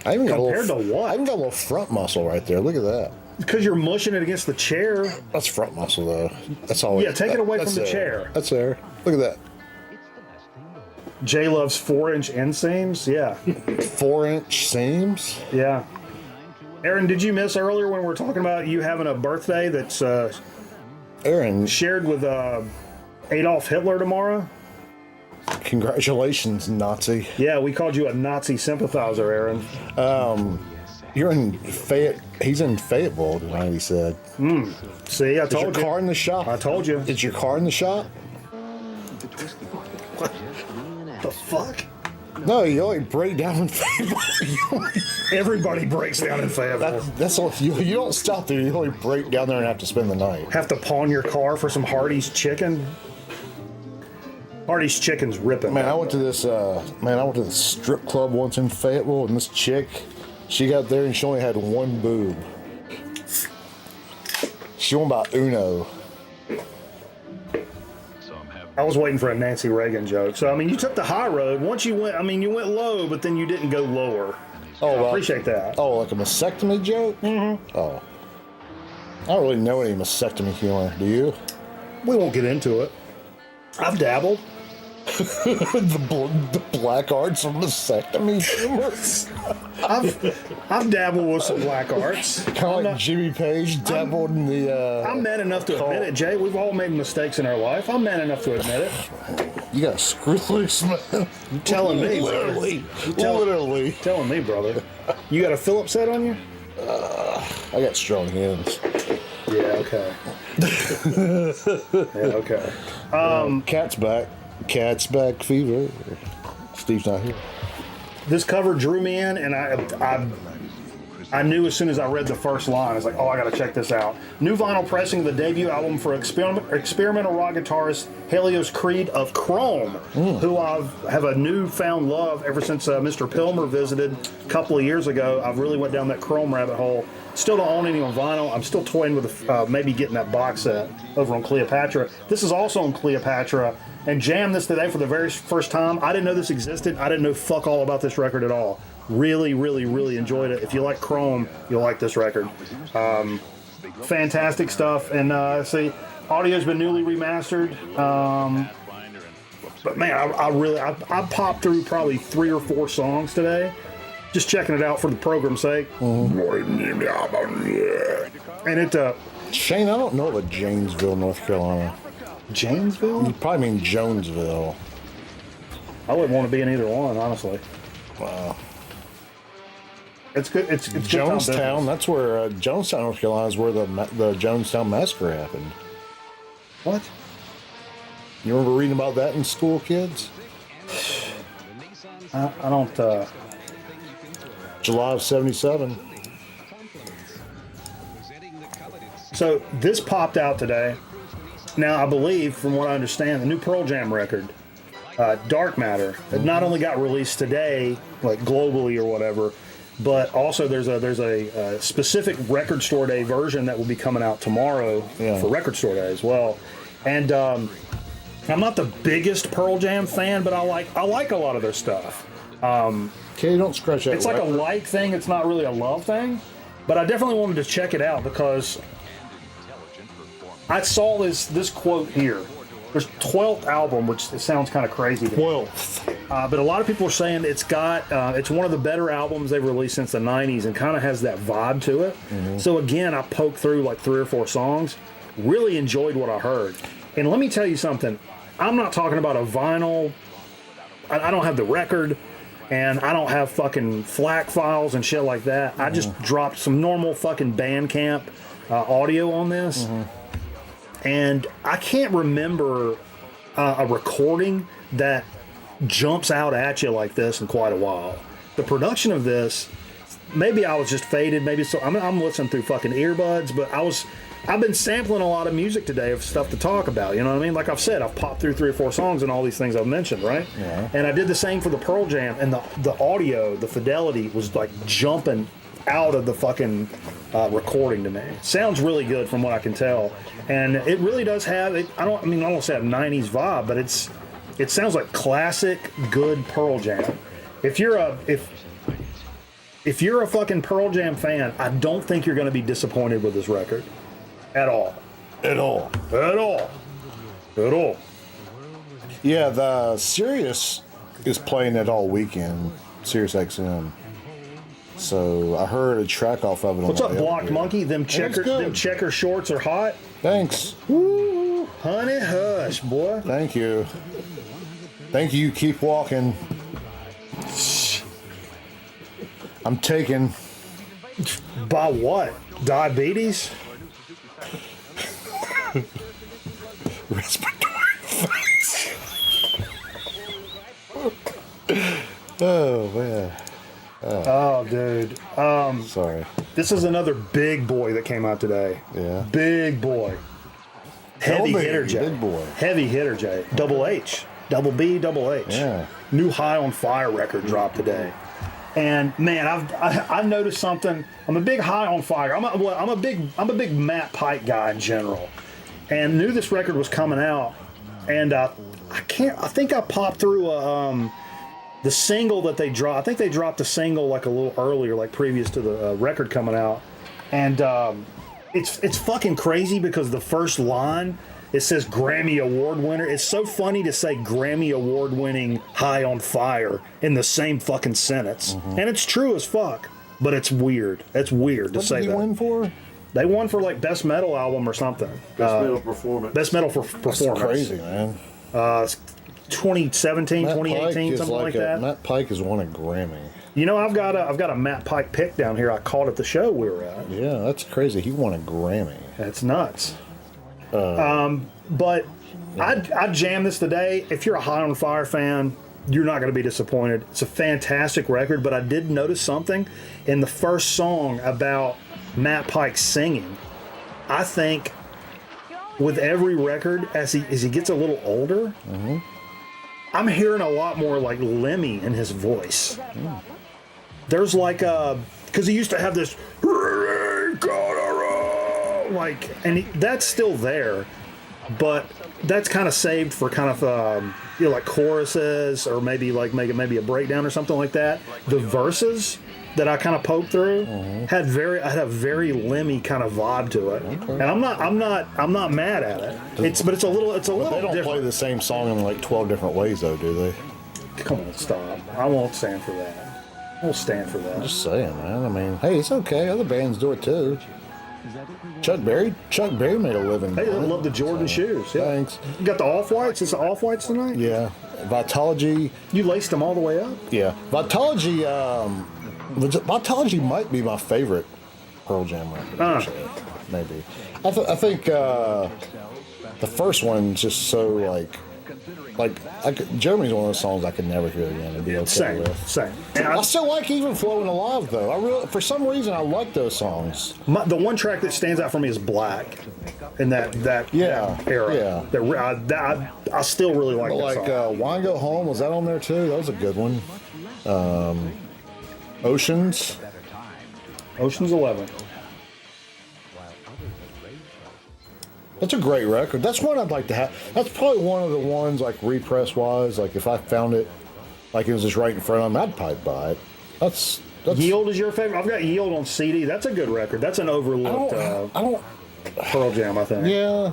I even got Compared a little, to what? I even got a little front muscle right there. Look at that. because you're mushing it against the chair. That's front muscle though. That's all. Yeah, take it away that's from the there. chair. That's there. Look at that. Jay loves 4-inch inseams. Yeah, 4-inch seams. yeah. Aaron, did you miss earlier when we were talking about you having a birthday that's Aaron, shared with Adolf Hitler tomorrow? congratulations, Nazi. Yeah, we called you a Nazi sympathizer, Aaron. You're in Fayette. He's in Fayetteville tonight. He said. See, I Is your told you. car in the shop? I told you. Is your car in the shop? The fuck? No, you only break down in Fayetteville. Everybody breaks down in Fayetteville. That's all. You don't stop there. You only break down there and have to spend the night. Have to pawn your car for some Hardee's chicken? Hardee's chicken's ripping. Man, I went to this. I went to the strip club once in Fayetteville, and this chick, she got there and she only had one boob. She went by Uno. I was waiting for a Nancy Reagan joke. So, I mean, you took the high road. Once you went, you went low, but then you didn't go lower. Oh, I appreciate that. Oh, like a mastectomy joke? Mm-hmm. Oh. I don't really know any mastectomy humor. Do you? We won't get into it. I've dabbled. the black arts of mastectomy humor? I've dabbled with some black arts. Kind of like Jimmy Page dabbled in the... I'm man enough to admit it, Jay. We've all made mistakes in our life. I'm man enough to admit it. You got screw loose, man. You're telling me, Literally. Tell- Literally. telling me, brother. You got a Phillips head on you? I got strong hands. Yeah, okay. Yeah, okay. Cat's back. Cat's back fever. Steve's not here. This cover drew me in, and I knew as soon as I read the first line, I was like, oh, I got to check this out. New vinyl pressing of the debut album for experimental rock guitarist Helios Creed of Chrome, who I have a newfound love ever since Mr. Pilmer visited a couple of years ago. I've really went down that Chrome rabbit hole. Still don't own any on vinyl. I'm still toying with maybe getting that box set over on Cleopatra. This is also on Cleopatra, and jammed this today for the very first time. I didn't know this existed. I didn't know fuck all about this record at all. Really, really, really enjoyed it. If you like Chrome, you'll like this record. Fantastic stuff. And see, audio's been newly remastered. But man, I popped through probably 3 or 4 songs today, just checking it out for the program's sake. And it, Shane, I don't know about Janesville, North Carolina. Janesville? You probably mean Jonesville. I wouldn't want to be in either one, honestly. Wow. It's good. It's good time Jonestown. business. That's where Jonestown, North Carolina, is where the Jonestown massacre happened. What? You remember reading about that in school, kids? I don't. July of '77. So this popped out today. Now I believe, from what I understand, the new Pearl Jam record, Dark Matter, it not only got released today, like globally or whatever, but also there's a specific Record Store Day version that will be coming out tomorrow for Record Store Day as well. And I'm not the biggest Pearl Jam fan, but I like a lot of their stuff. Okay, don't scratch that. It's like a like thing. It's not really a love thing, but I definitely wanted to check it out because I saw this quote here. There's 12th album, which sounds kind of crazy to me. 12th. But a lot of people are saying it's one of the better albums they've released since the 90s and kind of has that vibe to it. Mm-hmm. So again, I poked through like 3 or 4 songs, really enjoyed what I heard. And let me tell you something, I'm not talking about a vinyl. I don't have the record, and I don't have fucking FLAC files and shit like that. Mm-hmm. I just dropped some normal fucking Bandcamp audio on this. Mm-hmm. And I can't remember a recording that jumps out at you like this in quite a while. The production of this, maybe I was just faded. Maybe so. I'm listening through fucking earbuds, but I've been sampling a lot of music today of stuff to talk about. You know what I mean? Like I've said, I've popped through 3 or 4 songs and all these things I've mentioned, right? Yeah. And I did the same for the Pearl Jam, and the audio, the fidelity was like jumping out of the fucking recording to me. Sounds really good from what I can tell, and it really does have. I don't say a '90s vibe, but it sounds like classic good Pearl Jam. If you're a fucking Pearl Jam fan, I don't think you're going to be disappointed with this record at all. At all. At all. At all. Yeah, the Sirius is playing it all weekend. Sirius XM. So I heard a track off of it. What's up, Blocked Monkey? Them checker shorts are hot. Thanks. Woo, honey hush, boy. Thank you. Thank you. Keep walking. I'm taken. By what? Diabetes? Respiratory infection. Oh man. Oh, dude. Sorry. This is another big boy that came out today. Yeah. Big boy. Heavy hitter J. Big boy. Heavy hitter J. Double H. Double B, double H. Yeah. New High on Fire record dropped today. And man, I've noticed something. I'm a big High on Fire. I'm a big Matt Pike guy in general. And knew this record was coming out. And I think I popped through the single that they dropped. I think they dropped a single like a little earlier, like previous to the record coming out. And it's fucking crazy because the first line, it says Grammy Award winner. It's so funny to say Grammy Award winning High on Fire in the same fucking sentence. Mm-hmm. And it's true as fuck, but it's weird. It's weird to say that. What did he win for? They won for like Best Metal Album or something. Best Metal Performance. Best Metal for Performance. That's crazy, man. 2017, 2018, something like that. Matt Pike has won a Grammy. You know, I've got a Matt Pike pick down here. I called at the show we were at. Yeah, that's crazy. He won a Grammy. That's nuts. But I jammed this today. If you're a High on Fire fan, you're not going to be disappointed. It's a fantastic record, but I did notice something in the first song about Matt Pike singing. I think with every record, as he gets a little older, mm-hmm. I'm hearing a lot more like Lemmy in his voice. Mm. There's like because he used to have this like, and that's still there, but that's kind of saved for kind of like choruses or maybe like maybe a breakdown or something like that. The verses that I kind of poked through had a very lemmy kind of vibe to it, and I'm not mad at it. It's a little They don't different. play the same song in like 12 different ways, though, do they? Come on, stop! I won't stand for that. I won't stand for that. Just saying, man. I mean, hey, it's okay. Other bands do it too. Chuck Berry made a living. Hey, I doing it. love the Jordan shoes. Yeah. Thanks. You got the off-whites? It's the off-whites tonight? Yeah, Vitology. You laced them all the way up? Yeah, Vitology. Vitology might be my favorite Pearl Jam record. Actually. Maybe. I think the first one's just so Germany's one of those songs I could never hear again and be okay with. Same. And I still like Even Flowing Alive though. For some reason I like those songs. the one track that stands out for me is Black, in that era. Yeah. I still really like But that song. Wine Go Home, was that on there too? That was a good one. Oceans. Ocean's 11. That's a great record. That's one I'd like to have. That's probably one of the ones like repress wise. Like if I found it, like it was just right in front of me, I'd probably buy it. That's Yield is your favorite? I've got Yield on CD. That's a good record. That's an overlooked I don't. Pearl Jam, I think. Yeah.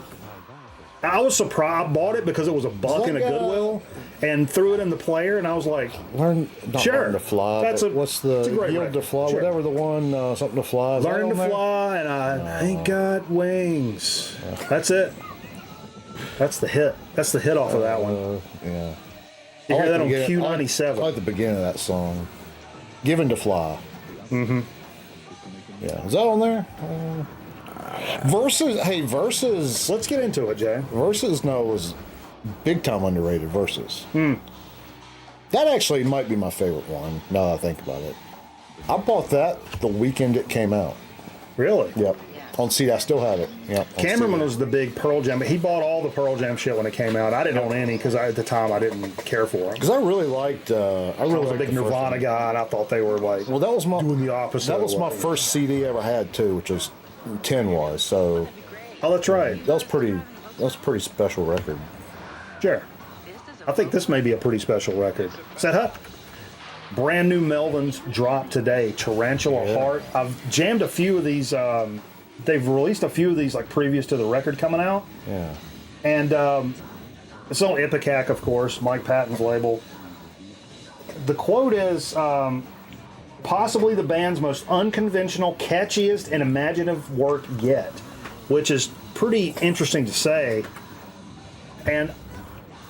I was surprised. I bought it because it was a buck in a Goodwill and threw it in the player, and I was like, Learn to fly. That's What's the it's a great Yield record. to Fly? Sure. Whatever the one, something to fly. Is that Learn on to there? fly, and I ain't got wings. That's it. That's the hit. That's the hit off of that one. Yeah. You I hear like that on the beginning- Q97. I like the beginning of that song. Given to Fly. Mm-hmm. Yeah. Is that on there? Versus. Let's get into it, Jay. Versus was big time underrated. Versus. That actually might be my favorite one. Now that I think about it, I bought that the weekend it came out. Really? Yep. On CD, I still have it. Yep. on Cameraman CD. was the big Pearl Jam. He bought all the Pearl Jam shit when it came out. I didn't own any because at the time I didn't care for them. Because I really liked. I I was a big Nirvana guy, and I thought they were like Well, that was my doing the opposite. That of was my what- first CD I ever had too, which was 10 was. So Oh, that's right. that was a pretty special record. Sure. I think this may be a pretty special record. Set up. Brand new Melvins dropped today. Tarantula Heart. I've jammed a few of these. They've released a few of these like previous to the record coming out. Yeah. And it's on Ipecac, of course, Mike Patton's label. The quote is possibly the band's most unconventional, catchiest, and imaginative work yet, which is pretty interesting to say. And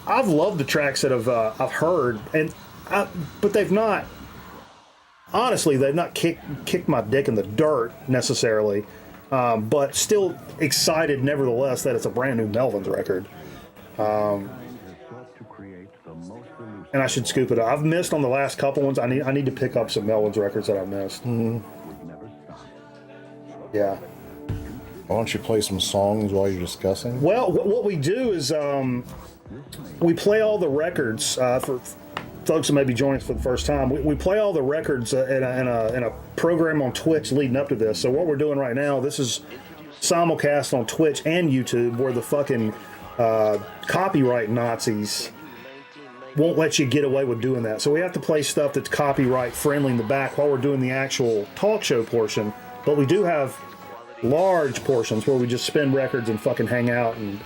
I've loved the tracks that I've heard, but they've not. Honestly, they've not kicked my dick in the dirt necessarily, but still excited nevertheless that it's a brand new Melvins record. And I should scoop it up. I've missed on the last couple ones. I need to pick up some Melvins records that I missed. Mm-hmm. Yeah. Why don't you play some songs while you're discussing? Well, what we do is we play all the records for folks who may be joining us for the first time. We play all the records in a program on Twitch leading up to this. So what we're doing right now, this is simulcast on Twitch and YouTube, where the fucking copyright Nazis won't let you get away with doing that. So we have to play stuff that's copyright friendly in the back while we're doing the actual talk show portion. But we do have large portions where we just spin records and fucking hang out and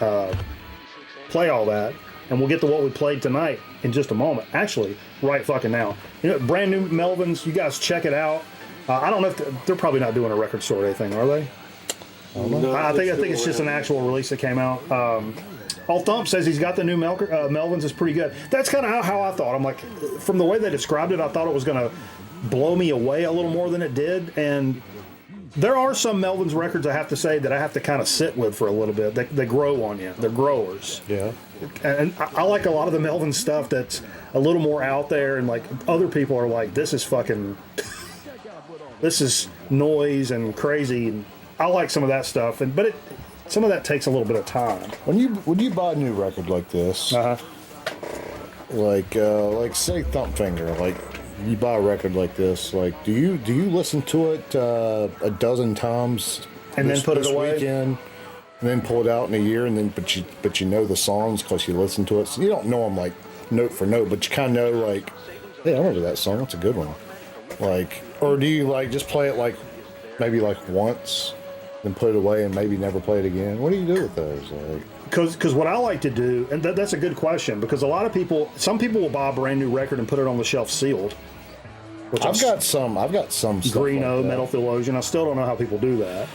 play all that. And we'll get to what we played tonight in just a moment. Actually, right fucking now. You know, brand new Melvins. You guys check it out. I don't know if they're probably not doing a record store or anything, are they? No, I think it's just an actual release that came out. All Thump says he's got the new Melvins. Is pretty good. That's kind of how I thought. I'm like, from the way they described it, I thought it was going to blow me away a little more than it did. And there are some Melvins records, I have to say, that I have to kind of sit with for a little bit. They grow on you. They're growers. Yeah. And I like a lot of the Melvin stuff that's a little more out there, and like other people are like, this is fucking, this is noise and crazy. And I like some of that stuff, but some of that takes a little bit of time. When you buy a new record like this, like say Thump Finger, like you buy a record like this, like do you listen to it a dozen times And then put it this away? weekend, and then pull it out in a year, and then but you know the songs because you listen to it. So you don't know them like note for note, but you kind of know like, hey, I remember that song. That's a good one. Like, or do you like just play it like maybe like once, then put it away and maybe never play it again? What do you do with those? Like, Because what I like to do, and that's a good question, because a lot of people, some people will buy a brand new record and put it on the shelf sealed. Which I've got some stuff Greeno, like that. Metal Theologian. I still don't know how people do that.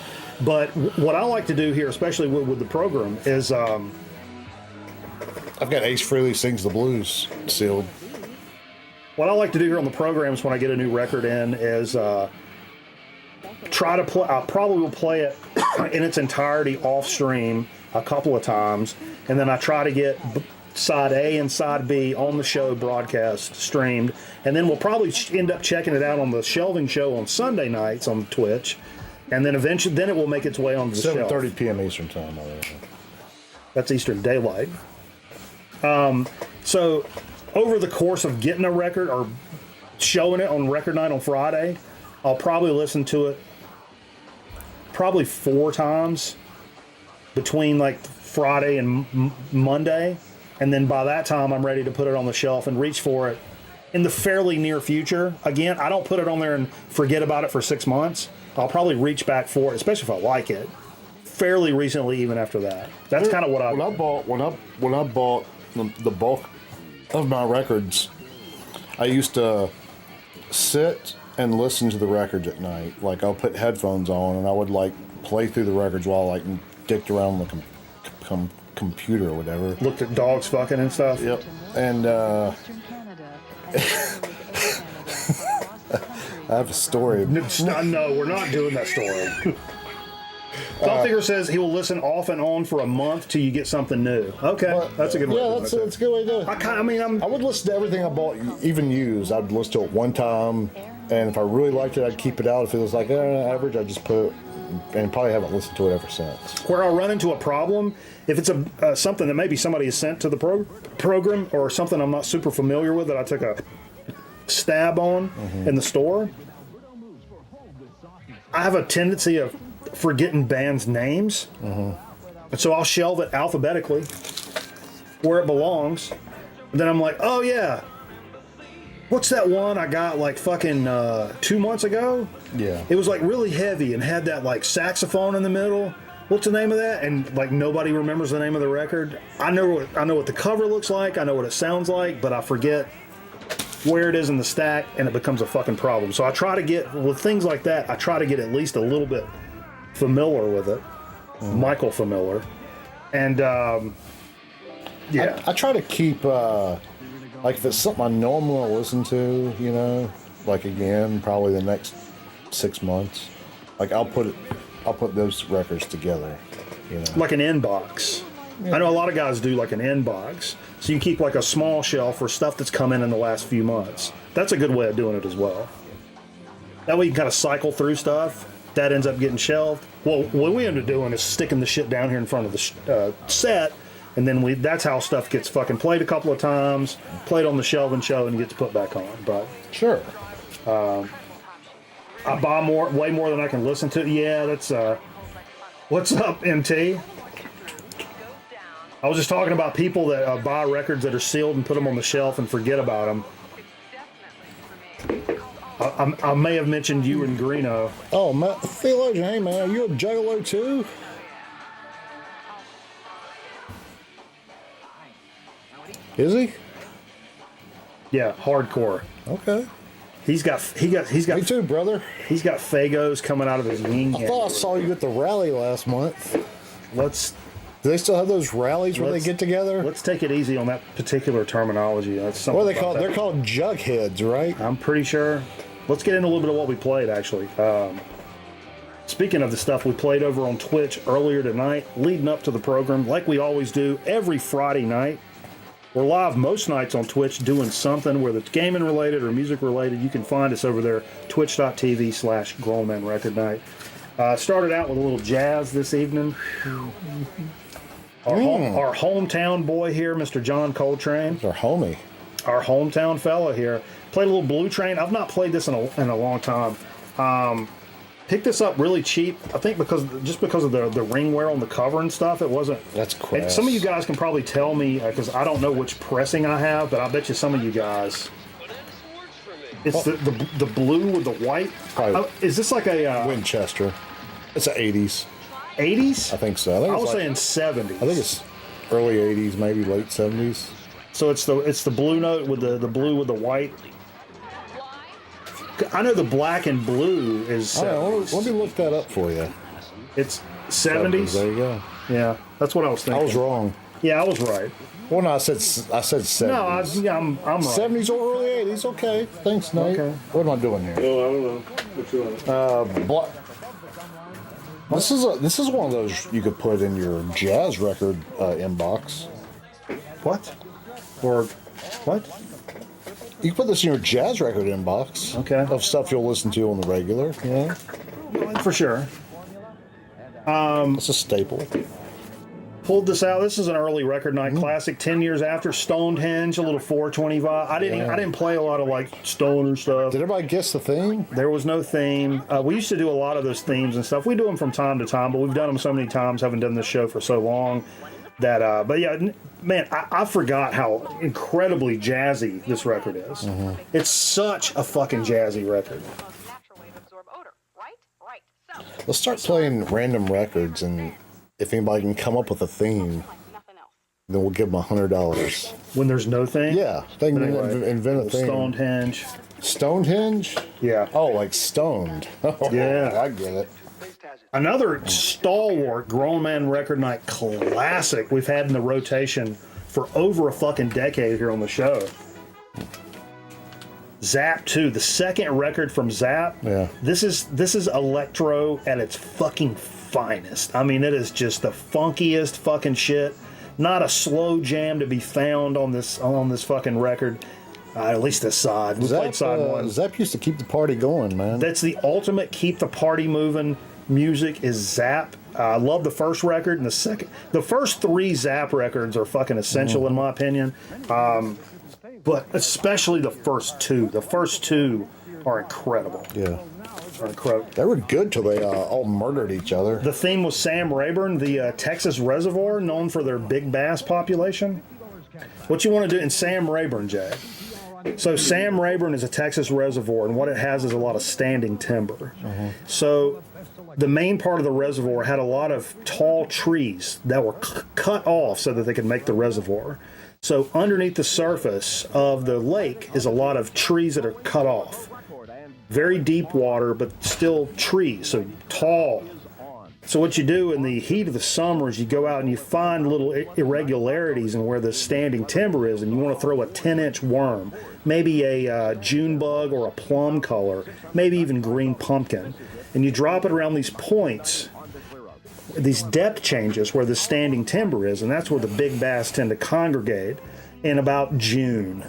But what I like to do here, especially with the program, is I've got Ace Frehley Sings the Blues sealed. what I like to do here on the programs when I get a new record in is try to play. I probably will play it in its entirety off stream a couple of times, and then I try to get side A and side B on the show broadcast streamed, and then we'll probably end up checking it out on the shelving show on Sunday nights on Twitch, and then eventually then it will make its way onto the shelf. 7:30 p.m. Eastern time. That's Eastern Daylight. So over the course of getting a record or showing it on record night on Friday, I'll probably listen to it probably 4 times between like Friday and Monday. And then by that time, I'm ready to put it on the shelf and reach for it in the fairly near future. Again, I don't put it on there and forget about it for 6 months. I'll probably reach back for it, especially if I like it, fairly recently even after that. That's kind of what I... When I bought the bulk of my records, I used to sit and listen to the records at night. Like, I'll put headphones on and I would like play through the records while I like dicked around the computer or whatever. Looked at dogs fucking and stuff. Yep. And I have a story. No, we're not doing that story. Thought Figure says he will listen off and on for a month till you get something new. Okay, that's a good way. Yeah, that's a good way to do it. I would listen to everything I bought, even used. I'd listen to it one time, and if I really liked it, I'd keep it out. If it was like average, I'd just put it, and probably haven't listened to it ever since. Where I'll run into a problem, if it's something that maybe somebody has sent to the program or something I'm not super familiar with that I took a stab on in the store, I have a tendency of forgetting bands' names. And so I'll shelve it alphabetically where it belongs. And then I'm like, oh yeah, what's that one I got like fucking 2 months ago? Yeah. It was like really heavy and had that like saxophone in the middle. What's the name of that? And like nobody remembers the name of the record. I know what the cover looks like. I know what it sounds like, but I forget where it is in the stack, and it becomes a fucking problem. So I try to get, with things like that, I try to get at least a little bit familiar with it. Michael familiar. And yeah. I try to keep like if it's something I normally listen to, you know, like again, probably the next 6 months, like I'll put those records together, you know. Like an inbox. Yeah. I know a lot of guys do like an inbox. So you keep like a small shelf for stuff that's come in the last few months. That's a good way of doing it as well. That way you can kind of cycle through stuff. That ends up getting shelved. Well, what we end up doing is sticking the shit down here in front of the set, and then that's how stuff gets fucking played a couple of times, played on the shelving show, and gets put back on. But sure. I buy way more than I can listen to. Yeah, that's what's up, MT? I was just talking about people that buy records that are sealed and put them on the shelf and forget about them. I may have mentioned you and Greeno. Oh, Theologian, hey man, are you a juggalo too? Is he? Yeah, hardcore. Okay. He's got. Me too, brother. He's got Fagos coming out of his wing. I thought I saw you at the rally last month. Do they still have those rallies where they get together? Let's take it easy on that particular terminology. That's what are they called? They're called jugheads, right? I'm pretty sure. Let's get into a little bit of what we played, actually. Speaking of the stuff we played over on Twitch earlier tonight, leading up to the program, like we always do every Friday night. We're live most nights on Twitch doing something, whether it's gaming related or music related. You can find us over there, twitch.tv/Grown Man Record Night. Started out with a little jazz this evening. Our hometown boy here, Mr. John Coltrane. Our homie. Our hometown fella here. Played a little Blue Train. I've not played this in a long time. picked this up really cheap. I think because of the ring wear on the cover and stuff. It wasn't. That's and crass. some of you guys can probably tell me because I don't know which pressing I have, but I bet you some of you guys. It's the blue with the white. Probably. Is this like a Winchester. It's the 80s. 80s? I think so. I was it's saying 70s. I think it's early 80s, maybe late 70s. So it's the blue note with the blue with the white. I know the black and blue is. I don't know, let me look that up for you. It's 70s. There you go. Yeah, that's what I was thinking. I was wrong. Yeah, I was right. Well, no, I said 70s. No, I'm right. 70s or early 80s. Okay. Thanks, Nate. Okay. What am I doing here? Oh, I don't know. What you want? This is one of those you could put in your jazz record inbox. What? Or what? You can put this in your jazz record inbox. Okay. Of stuff you'll listen to on the regular. Yeah. For sure. It's a staple. Pulled this out. This is an early record night classic. 10 years after Stonehenge, a little 425. I didn't play a lot of like stoner stuff. Did everybody guess the theme? There was no theme. We used to do a lot of those themes and stuff. We do them from time to time, but we've done them so many times. Haven't done this show for so long that. But yeah, man, I forgot how incredibly jazzy this record is. It's such a fucking jazzy record. Let's start playing random records, and if anybody can come up with a theme, then we'll give them $100. When there's no theme? Yeah, they can Anyway, invent a theme. Stonehenge. Stonehenge? Yeah. Oh, like stoned. Yeah. I get it. Another stalwart grown man record night classic we've had in the rotation for over a fucking decade here on the show. Zap 2, the second record from Zap. Yeah. This is electro at its fucking finest. I mean, it is just the funkiest fucking shit. Not a slow jam to be found on this fucking record. At least this side. We played side one. Zap used to keep the party going, man. That's the ultimate keep the party moving music is Zap. I love the first record and the second. The first three Zap records are fucking essential in my opinion. But especially the first two. The first two are incredible. Yeah. Are incredible. They were good till they all murdered each other. The theme was Sam Rayburn, the Texas Reservoir, known for their big bass population. What you want to do in Sam Rayburn, Jay? So Sam Rayburn is a Texas reservoir, and what it has is a lot of standing timber. So the main part of the reservoir had a lot of tall trees that were cut off so that they could make the reservoir. So underneath the surface of the lake is a lot of trees that are cut off. Very deep water, but still trees, so tall. So what you do in the heat of the summer is you go out and you find little irregularities in where the standing timber is, and you want to throw a 10-inch worm, maybe a June bug or a plum color, maybe even green pumpkin. And you drop it around these points, these depth changes where the standing timber is, and that's where the big bass tend to congregate in about June.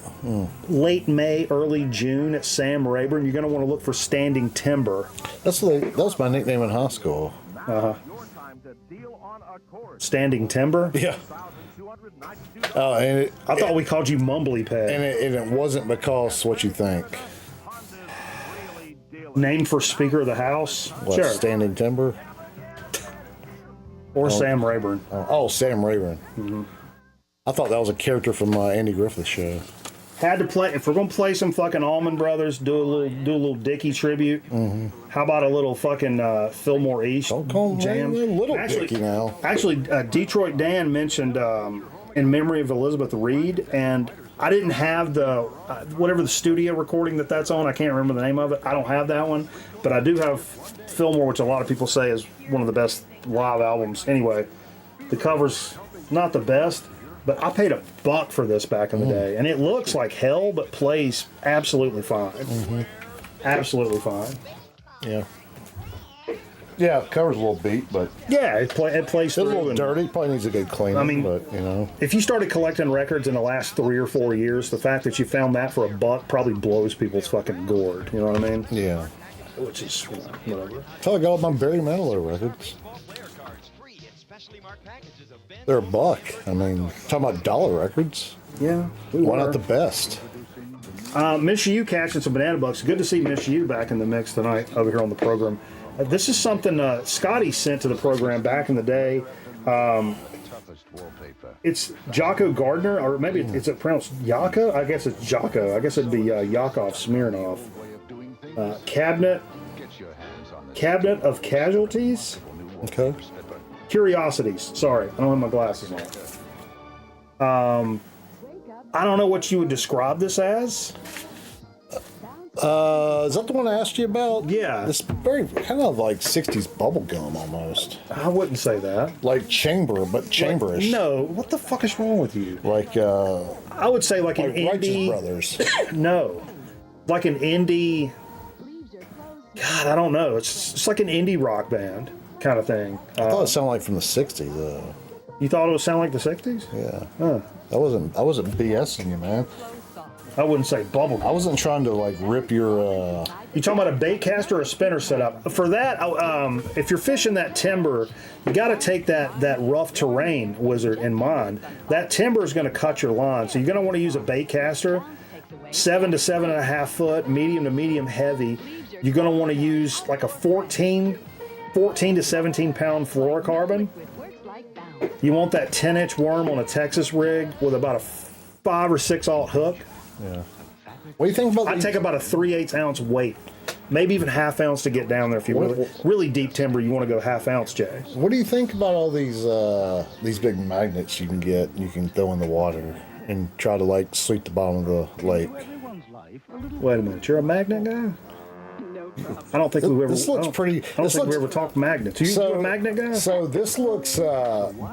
Late May, early June at Sam Rayburn, you're going to want to look for standing timber. That was my nickname in high school. Standing timber? Yeah. And I thought we called you Mumbly Peg. and it wasn't because what you think. Name for Speaker of the House? What, Sure. Standing Timber? Or Sam Rayburn. Oh, Sam Rayburn. I thought that was a character from Andy Griffith's show. Had to play. If we're gonna play some fucking Allman Brothers, do a little Dickie tribute. How about a little fucking Fillmore East Don't call jam? him Little Dickie now. Actually, Detroit Dan mentioned in memory of Elizabeth Reed, and I didn't have the whatever the studio recording that's on. I can't remember the name of it. I don't have that one, but I do have Fillmore, which a lot of people say is one of the best live albums. Anyway, the cover's not the best. But I paid $1 for this back in the day, and it looks like hell, but plays absolutely fine. Absolutely fine. Yeah. Yeah, cover's a little beat, but Yeah, it plays it's a through. little and dirty. Probably needs a good cleaning. I mean- but If you started collecting records in the last 3 or 4 years, the fact that you found that for $1 probably blows people's fucking gourd. You know what I mean? yeah. Which is whatever. That's how I got all my Barry Manilow records. They're $1. I mean, talking about dollar records. Yeah. Why not the best? Miss You catching some banana bucks. Good to see Miss You back in the mix tonight over here on the program. This is something Scotty sent to the program back in the day. Toughest wallpaper. It's Jocko Gardner, or maybe it's pronounced Yaka? I guess it's Jocko. I guess it'd be Yakov Smirnov. Way of doing things. Cabinet Get your hands on this. Cabinet of Casualties? Okay. Slipper. Curiosities. Sorry, I don't have my glasses on. I don't know what you would describe this as. Is that the one I asked you about? Yeah. It's very kind of like 60s bubblegum almost. I wouldn't say that. Like chamber, but chamberish. No, what the fuck is wrong with you? Like I would say like an Righteous indie. Brothers. No, like an indie. God, I don't know. It's like an indie rock band kind of thing. I thought it sounded like from the 60s though. You thought it would sound like the '60s? Yeah. Huh. I wasn't BSing you, man. I wouldn't say bubble. I wasn't trying to like rip your You talking about a bait caster or a spinner setup? For that, if you're fishing that timber, you got to take that rough terrain, Wizard, in mind. That timber is going to cut your line, so you're going to want to use a bait caster, 7 to 7.5 foot, medium to medium heavy. You're going to want to use like a 14 to 17 pound fluorocarbon. You want that 10-inch worm on a Texas rig with about a 5 or 6 aught hook. yeah. What do you think about I'd these? take about a 3/8 ounce weight, maybe even half ounce to get down there. If you really deep timber, you want to go half ounce, Jay. What do you think about all these big magnets you can get? You can throw in the water and try to like sweep the bottom of the lake. Wait a minute, you're a magnet guy? I don't think we've ever. This looks pretty. I don't This think we looks, ever talked magnets. You a magnet guy? So this looks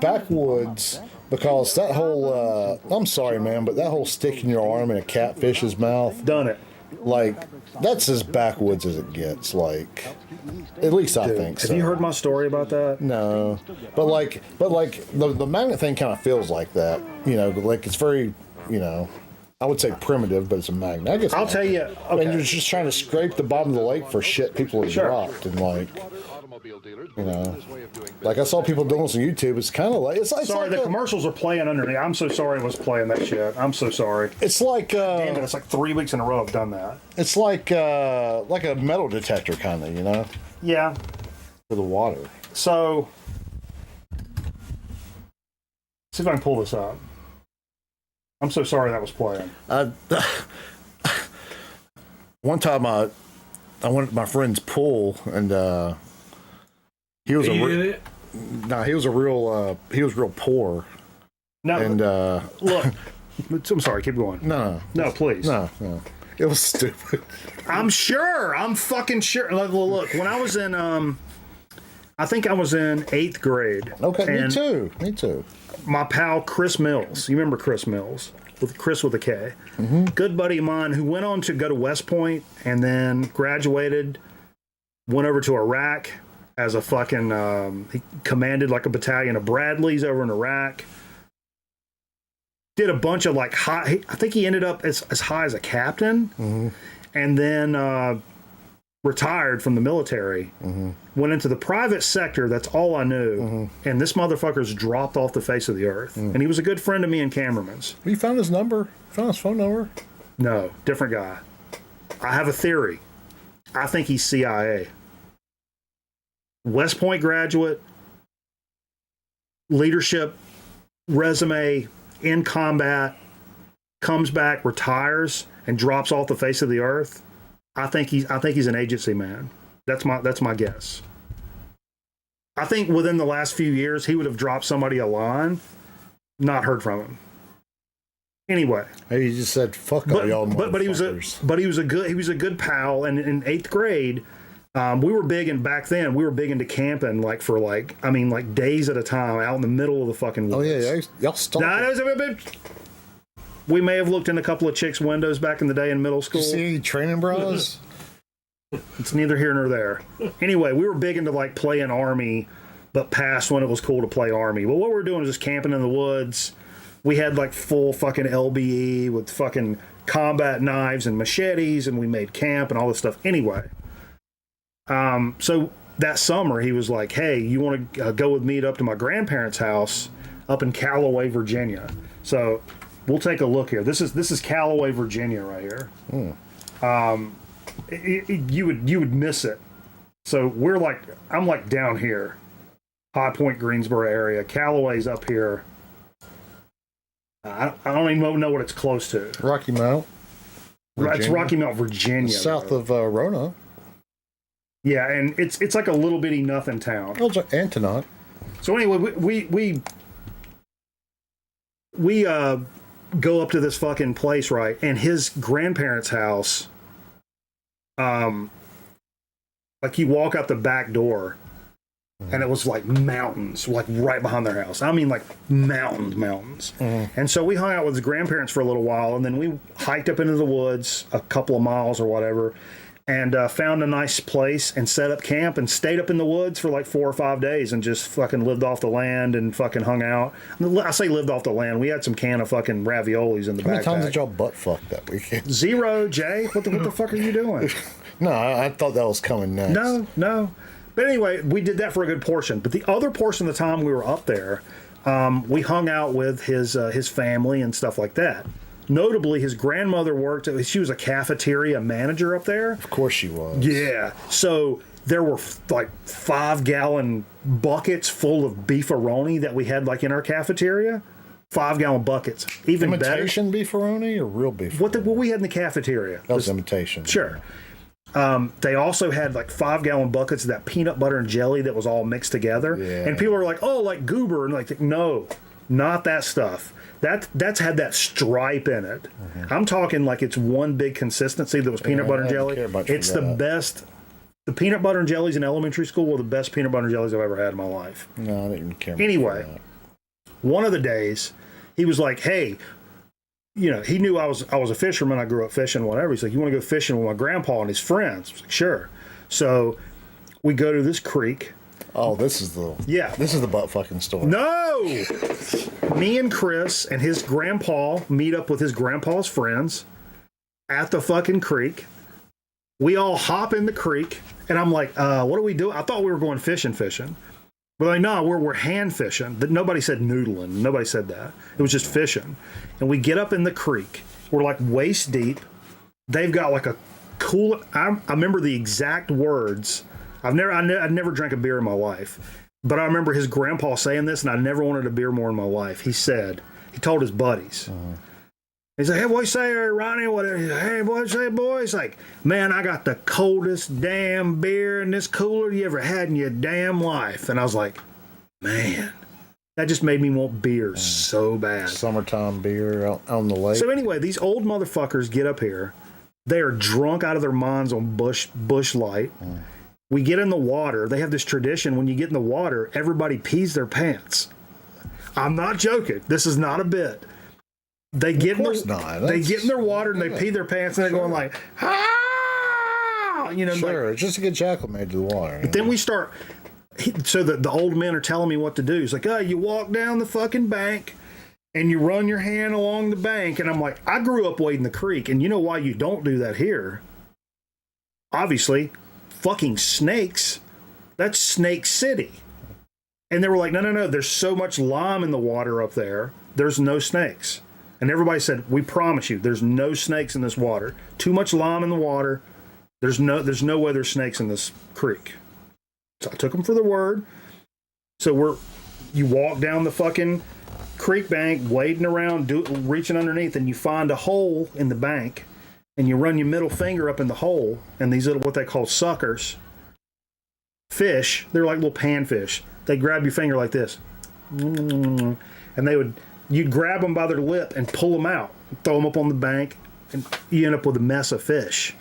backwoods because that whole. I'm sorry, man, but that whole stick in your arm in a catfish's mouth, Done it. like that's as backwoods as it gets. Like, at least I think so. Have you heard my story about that? No, but the magnet thing kind of feels like that. You know, like it's very, you know, I would say primitive, but it's a magnet. I guess I'll tell you. And you're Okay. just trying to scrape the bottom of the lake for shit people have Sure. dropped, and like, Automobile dealers. you know, This way of doing like I saw people doing this on YouTube. It's kind of like it's like Sorry, the commercials are playing underneath. I'm so sorry I was playing that shit. I'm so sorry. It's like Damn it, it's like 3 weeks in a row I've done that. it's like a metal detector kind of, you know, Yeah. for the water. So, see if I can pull this up. I'm so sorry that was playing. One time I went to my friend's pool and he was You a did it? he was real poor No, and look. I'm sorry. Keep going. no Please. no it was stupid. I'm sure. I'm fucking sure. Look, when I was in, I think I was in 8th grade. Okay, and me too. My pal Chris Mills. You remember Chris Mills? With Chris with a K. Mm-hmm. Good buddy of mine who went on to go to West Point and then graduated, went over to Iraq as a fucking, he commanded like a battalion of Bradleys over in Iraq. Did a bunch of like high, I think he ended up as high as a captain, and then retired from the military, went into the private sector. That's all I knew. And this motherfucker's dropped off the face of the earth. And he was a good friend of me and Cameraman's. You found his number? Found his phone number? No, different guy. I have a theory. I think he's CIA. West Point graduate, leadership resume, in combat, comes back, retires, and drops off the face of the earth. I think he's an agency man. That's my guess. I think within the last few years he would have dropped somebody a line, not heard from him. Anyway, Maybe he just said fuck all y'all but he was a good pal. And in 8th grade, we were big, and back then we were big into camping, like for days at a time, out in the middle of the fucking woods. Oh yeah, y'all stopped. We may have looked in a couple of chicks' windows back in the day in middle school. Did you see any training bras? It's neither here nor there. Anyway, we were big into like playing Army, but past when it was cool to play Army. But what we were doing was just camping in the woods. We had like full fucking LBE with fucking combat knives and machetes, and we made camp and all this stuff. Anyway, so that summer he was like, "Hey, you want to go with me up to my grandparents' house up in Callaway, Virginia?" So we'll take a look here. This is Callaway, Virginia, right here. You would miss it. So I'm like down here, High Point, Greensboro area. Callaway's up here. I don't even know what it's close to. Rocky Mount. It's Rocky Mount, Virginia. South of Rona. Yeah, and it's like a little bitty nothing town. Oh, it's Antoinette. So anyway, we go up to this fucking place, right? And his grandparents' house, like you walk out the back door, and it was like mountains, like right behind their house. I mean, like mountains. And so we hung out with his grandparents for a little while, and then we hiked up into the woods a couple of miles or whatever, and found a nice place and set up camp and stayed up in the woods for like 4 or 5 days and just fucking lived off the land and fucking hung out. I say lived off the land. We had some can of fucking raviolis in the backpack. How many times did y'all butt fuck that weekend? 0, Jay. What the fuck are you doing? No, I thought that was coming next. No. But anyway, we did that for a good portion. But the other portion of the time we were up there, we hung out with his family and stuff like that. Notably, his grandmother she was a cafeteria manager up there. Of course she was. Yeah. So there were like 5-gallon buckets full of beefaroni that we had like in our cafeteria. 5-gallon buckets. Even imitation beefaroni or real beefaroni? What we had in the cafeteria. That was imitation. Sure. They also had like 5-gallon buckets of that peanut butter and jelly that was all mixed together. Yeah. And people are like, oh, like goober. And like, no, not that stuff. That's had that stripe in it. I'm talking like it's one big consistency that was peanut butter and jelly. It's the best. The peanut butter and jellies in elementary school were the best peanut butter and jellies I've ever had in my life. No, I didn't care. Anyway, one of the days, he was like, hey, you know, he knew I was a fisherman. I grew up fishing, whatever. He's like, you want to go fishing with my grandpa and his friends? I was like, sure. So we go to this creek. Oh, this is the butt fucking story. No! Me and Chris and his grandpa meet up with his grandpa's friends at the fucking creek. We all hop in the creek, and I'm like, what do we do? I thought we were going fishing. But like, no, we're hand fishing. Nobody said noodling. Nobody said that. It was just fishing. And we get up in the creek. We're like waist deep. They've got like a cool. I remember the exact words. I've never drank a beer in my life, but I remember his grandpa saying this, and I never wanted a beer more in my life. He told his buddies. He's like, hey, what you say, Ronnie? Hey, what you say, boy? He's like, man, I got the coldest damn beer in this cooler you ever had in your damn life. And I was like, man, that just made me want beer so bad. Summertime beer out on the lake. So anyway, these old motherfuckers get up here. They are drunk out of their minds on Bush Light. We get in the water. They have this tradition. When you get in the water, everybody pees their pants. I'm not joking. This is not a bit. They get in their water and they pee their pants and they're going like, ah, you know. Sure, just to get acclimated to the water. But then we start. So the old men are telling me what to do. He's like, you walk down the fucking bank and you run your hand along the bank. And I'm like, I grew up wading the creek, and you know why you don't do that here? Obviously. Fucking snakes. That's Snake City. And they were like, no, there's so much lime in the water up there, there's no snakes. And everybody said, we promise you, there's no snakes in this water. Too much lime in the water. There's no way there's snakes in this creek. So I took them for their word. So you walk down the fucking creek bank, wading around, reaching underneath, and you find a hole in the bank. And you run your middle finger up in the hole, and these little, what they call suckers, fish, they're like little panfish. They grab your finger like this. And you'd grab them by their lip and pull them out, throw them up on the bank, and you end up with a mess of fish.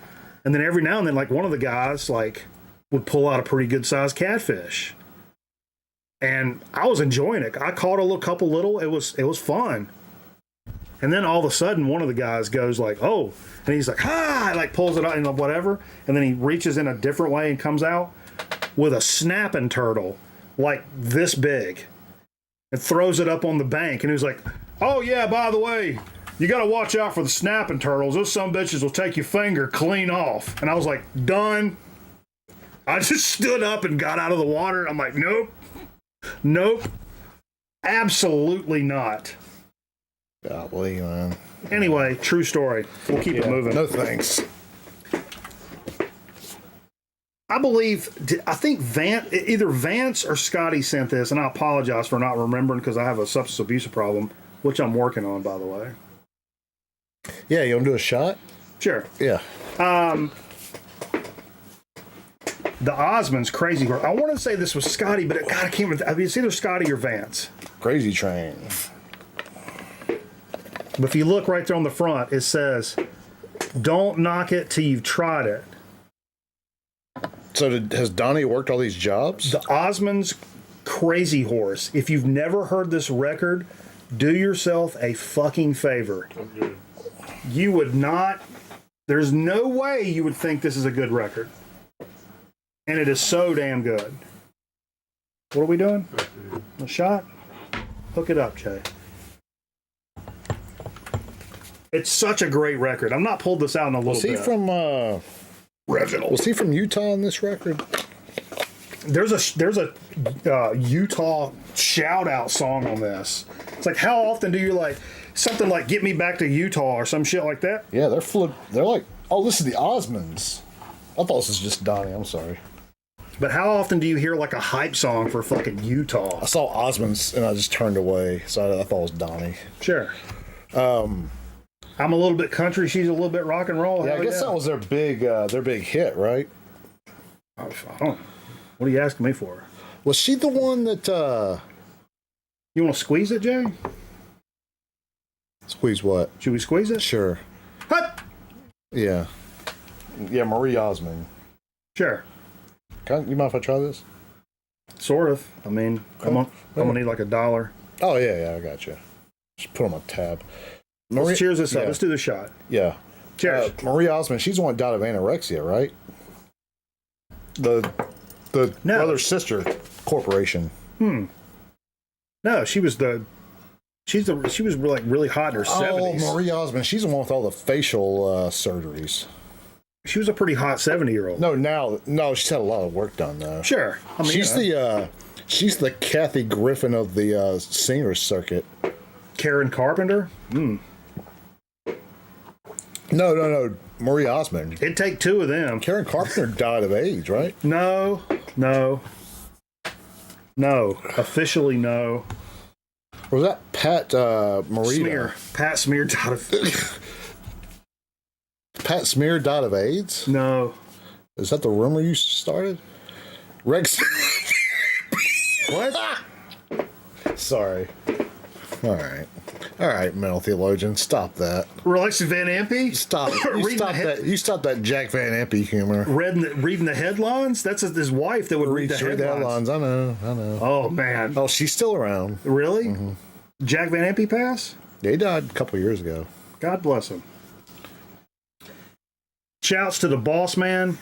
And then every now and then, like one of the guys, like, would pull out a pretty good sized catfish. And I was enjoying it. I caught a couple little, it was fun. And then all of a sudden, one of the guys goes like, oh, and he's like, like pulls it out and whatever. And then he reaches in a different way and comes out with a snapping turtle like this big and throws it up on the bank. And he was like, oh, yeah, by the way, you got to watch out for the snapping turtles. Those some bitches will take your finger clean off. And I was like, done. I just stood up and got out of the water. I'm like, nope, absolutely not. Golly, man. Anyway, true story. We'll keep it moving. No thanks. I believe, I think either Vance or Scotty sent this, and I apologize for not remembering because I have a substance abuse problem, which I'm working on, by the way. Yeah, you want to do a shot? Sure. Yeah. The Osmonds, Crazy Horse. I want to say this was Scotty, but God, I can't remember. I mean, it's either Scotty or Vance. Crazy Train. But if you look right there on the front, it says, "Don't knock it till you've tried it." So has Donnie worked all these jobs? The Osmonds, Crazy Horse. If you've never heard this record, do yourself a fucking favor. You would not. There's no way you would think this is a good record. And it is so damn good. What are we doing? A shot? Hook it up, Jay. It's such a great record. I'm not pulled this out in a little Was he bit. from Reginald. Was he from Utah on this record? There's a Utah shout out song on this. It's like, how often do you like something like "Get Me Back to Utah" or some shit like that? Yeah, they're like, oh, this is the Osmonds. I thought this was just Donnie. I'm sorry. But how often do you hear like a hype song for fucking Utah? I saw Osmonds and I just turned away, so I thought it was Donnie. Sure. I'm a little bit country. She's a little bit rock and roll. Yeah, I guess that was their big hit, right? I don't. What are you asking me for? Was she the one that You want to squeeze it, Jay? squeeze what? Should we squeeze it? Sure. Hut! Yeah. Yeah, Marie Osmond. Sure. You mind if I try this? Sort of. I mean, I'm gonna need like $1. Oh yeah, I got you. Just put on my tab. Let's cheers this up. Yeah. Let's do the shot. Yeah. Cheers. Marie Osmond, she's the one that died of anorexia, right? The No. brother sister corporation. No, she was like really hot in her 70s. Oh, Marie Osmond, she's the one with all the facial surgeries. She was a pretty hot 70-year-old. No, she's had a lot of work done though. Sure. I mean, she's the Kathy Griffin of the singers circuit. Karen Carpenter. No, Marie Osmond. It'd take two of them. Karen Carpenter died of AIDS, right? No. Officially, no. Or was that Pat Morita? Smear. Pat Smear died of. Pat Smear died of AIDS? No. Is that the rumor you started? Rex. What? Sorry. All right, mental theologian, stop that. Alexis Van Ampe? Stop. You stop that Jack Van Ampe humor. Reading the headlines? That's his wife that would read the headlines. I know. Oh, man. Oh, she's still around. Really? Mm-hmm. Jack Van Ampe pass? They died a couple years ago. God bless him. Shouts to the Boss Man.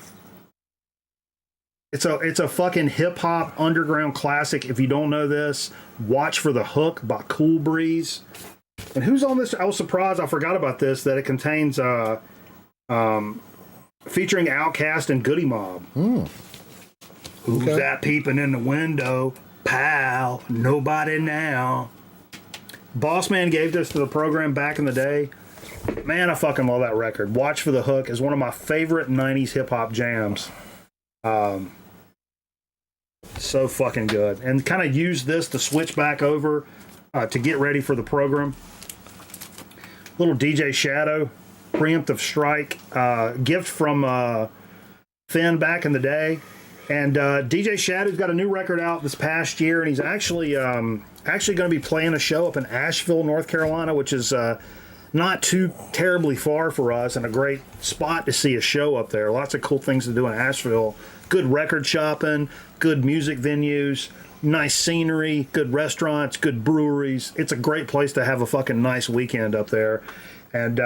It's a fucking hip hop underground classic. If you don't know this, watch for the Hook by Cool Breeze. And who's on this? I was surprised. I forgot about this. That it contains featuring Outkast and Goody Mob. Who's that peeping in the window? Pal, nobody now. Boss Man gave this to the program back in the day. Man, I fucking love that record. Watch for the Hook is one of my favorite 90s hip-hop jams. So fucking good. And kind of use this to switch back over to get ready for the program. Little DJ Shadow, Preemptive Strike, gift from Finn back in the day. And DJ Shadow's got a new record out this past year, and he's actually going to be playing a show up in Asheville, North Carolina, which is not too terribly far for us and a great spot to see a show up there. Lots of cool things to do in Asheville. Good record shopping, good music venues, nice scenery, good restaurants, good breweries. It's a great place to have a fucking nice weekend up there. And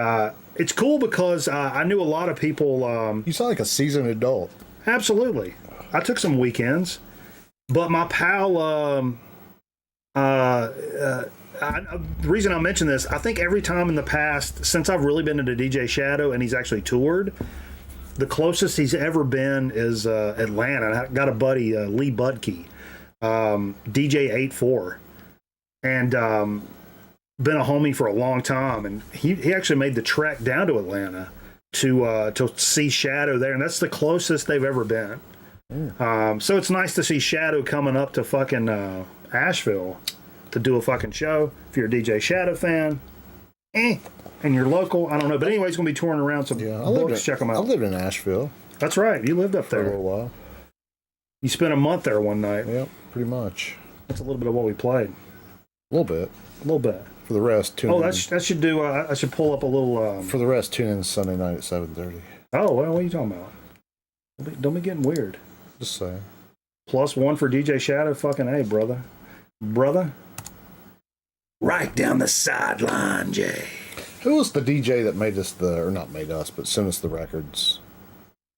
it's cool because I knew a lot of people... You sound like a seasoned adult. Absolutely. I took some weekends. But my pal... the reason I mention this, I think every time in the past, since I've really been into DJ Shadow and he's actually toured, the closest he's ever been is Atlanta. I got a buddy, Lee Budke, DJ 84, and been a homie for a long time. And he actually made the trek down to Atlanta to see Shadow there, and that's the closest they've ever been. So it's nice to see Shadow coming up to fucking Asheville to do a fucking show. If you're a DJ Shadow fan, and you're local, I don't know. But anyway, he's going to be touring around some books. Check them out. I lived in Asheville That's right. You lived up for a there. little while. You spent a month there one night. Yep, pretty much. That's a little bit of what we played. A little bit. A little bit. For the rest, tune in. That should do. I should pull up a little. For the rest, tune in Sunday night at 7:30. Oh, well, what are you talking about? Don't be getting weird. Just saying. +1 for DJ Shadow. Fucking A, brother. Brother. Right down the sideline, Jay. Who was the DJ that made us or not made us, but sent us the records?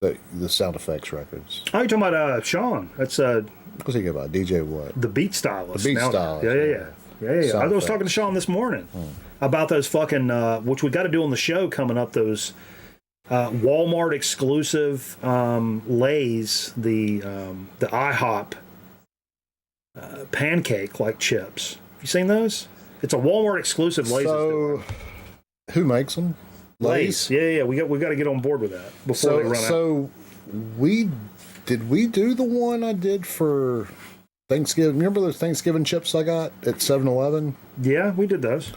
The sound effects records. Oh, you're talking about Sean. That's What's he go by? DJ what? the beat stylist. The beat Now- stylist, Yeah. Sound I was talking to effects. Sean this morning about those fucking, which we got to do on the show coming up, those Walmart exclusive Lay's, the IHOP pancake like chips. Have you seen those? It's a Walmart exclusive Lay's. So, who makes them? Lay's. Yeah. We got to get on board with that before they run out. So, did we do the one I did for Thanksgiving? Remember those Thanksgiving chips I got at 7-Eleven? Yeah, we did those.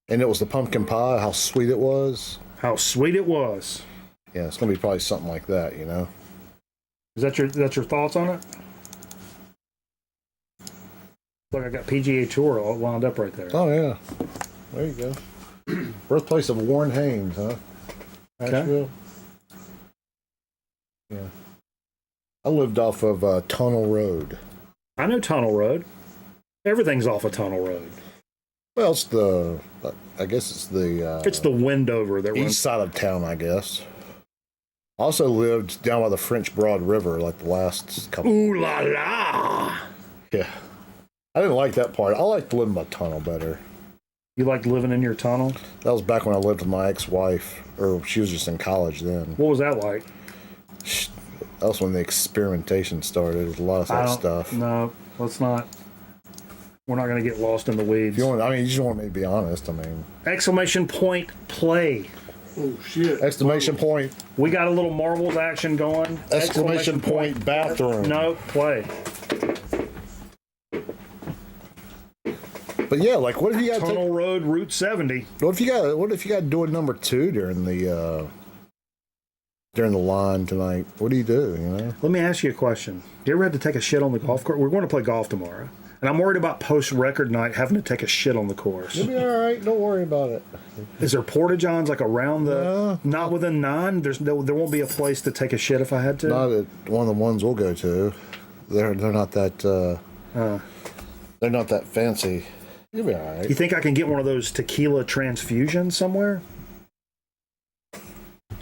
And it was the pumpkin pie, how sweet it was. How sweet it was. Yeah, it's going to be probably something like that, you know? Is that your thoughts on it? Look, I got PGA Tour all wound up right there. Oh, yeah. There you go. Birthplace of Warren Haynes, huh? Okay. Asheville? Yeah. I lived off of Tunnel Road. I know Tunnel Road. Everything's off of Tunnel Road. Well, I guess it's the It's the Wendover that runs. east side of town, I guess. Also lived down by the French Broad River, like the last couple. Ooh la la! Yeah. I didn't like that part. I liked living by tunnel better. You like living in your tunnel? That was back when I lived with my ex-wife, or she was just in college then. What was that like? That was when the experimentation started with a lot of that stuff. No, let's not. We're not going to get lost in the weeds. You just want me to be honest. I mean, Exclamation point play. Oh shit! exclamation point, We got a little marbles action going. exclamation point, bathroom. No, play. But yeah, like what if you got Tunnel Road, Route 70. what if you got doing number 2 during the line tonight? What do? You know? Let me ask you a question. You ever had to take a shit on the golf course? We're going to play golf tomorrow. And I'm worried about post-record night having to take a shit on the course. You'll be all right. Don't worry about it. Is there porta-johns like around the... Not within 9? There won't be a place to take a shit if I had to? Not at one of the ones we'll go to. They're not that they're not that fancy. You'll be all right. You think I can get one of those tequila transfusions somewhere?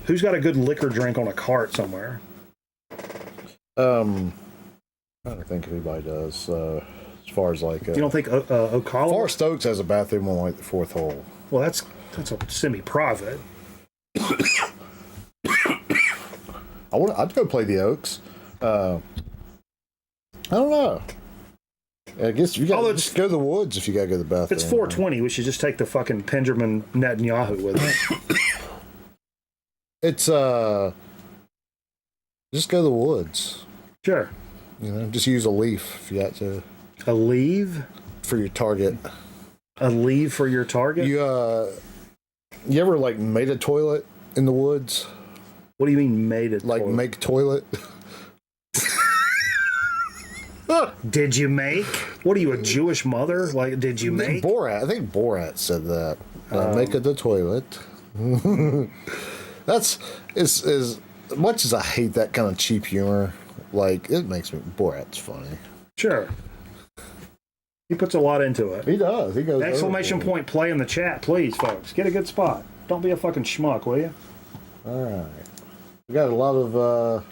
Who's got a good liquor drink on a cart somewhere? I don't think anybody does. As far as like, You don't think Ocala? Forest Oaks has a bathroom on like the 4th hole. Well, that's a semi-private. I'd go play the Oaks. I don't know. I guess you got to just go to the woods if you got to go to the bathroom. It's 420. We should just take the fucking Benjamin Netanyahu with us. It's just go to the woods. Sure. You know, just use a leaf if you got to. A leave? For your target. A leave for your target? You ever like made a toilet in the woods? What do you mean made it? Like make toilet? Did you make? What are you, a Jewish mother? Like, did you make? I think Borat said that. Make it the toilet. That's as much as I hate that kind of cheap humor. Like it makes me Borat's funny. Sure. He puts a lot into it. He does. He goes. Exclamation overboard. point play in the chat, please, folks. Get a good spot. Don't be a fucking schmuck, will you? All right. We got a lot of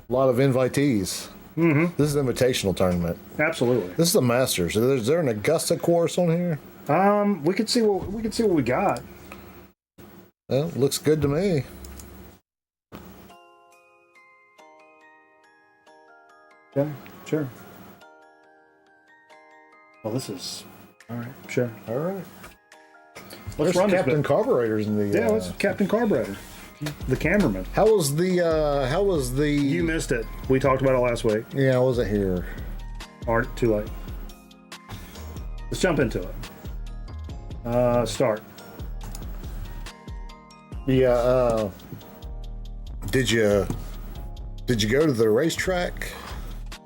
invitees. Mm-hmm. This is an invitational tournament. Absolutely. This is the Masters. Is there an Augusta course on here? We could see what we got. Well, looks good to me. Yeah, sure. Well, this is all right. Sure. All right. Let's There's run Captain this bit. Carburetors in the. Yeah, let's Captain Carburetor. the cameraman. How was the? You missed it. We talked about it last week. Yeah, I wasn't here. All right, too late. Let's jump into it. Start. Yeah. Did you go to the racetrack?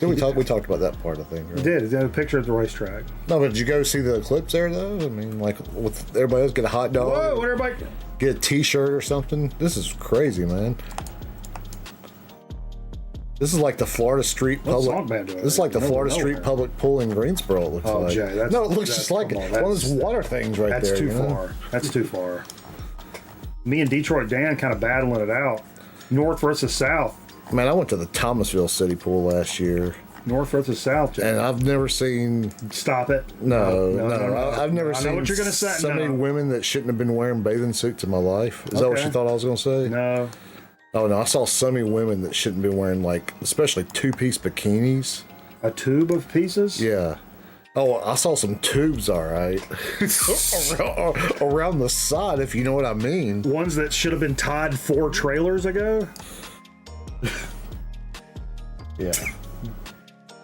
We talked about that part of thing. Right? We did. It had a picture at the racetrack. No, but did you go see the eclipse there though? I mean, like with everybody else, get a hot dog. Whoa! What everybody? Get a T-shirt or something. This is crazy, man. This is like the Florida Street What's Public. song band doing? This is like the Nowhere, Florida Street nowhere. Public Pool in Greensboro. It looks Oh, like. Jay, No, it looks just like it. come on, One of those water things right That's there. too you know? far. That's too far. Me and Detroit Dan kind of battling it out. North versus South. Man, I went to the Thomasville City Pool last year, North versus South. Jay. and I've never seen. Stop it. No. I've never I know seen what you're gonna say. so many No. women that shouldn't have been wearing bathing suits in my life. Is that what Okay. you thought I was going to say? No. Oh no, I saw so many women that shouldn't be wearing, like, especially two-piece bikinis. A tube of pieces? Yeah. Oh, I saw some tubes, all right. around the side, if you know what I mean. Ones that should have been tied 4 trailers ago? Yeah.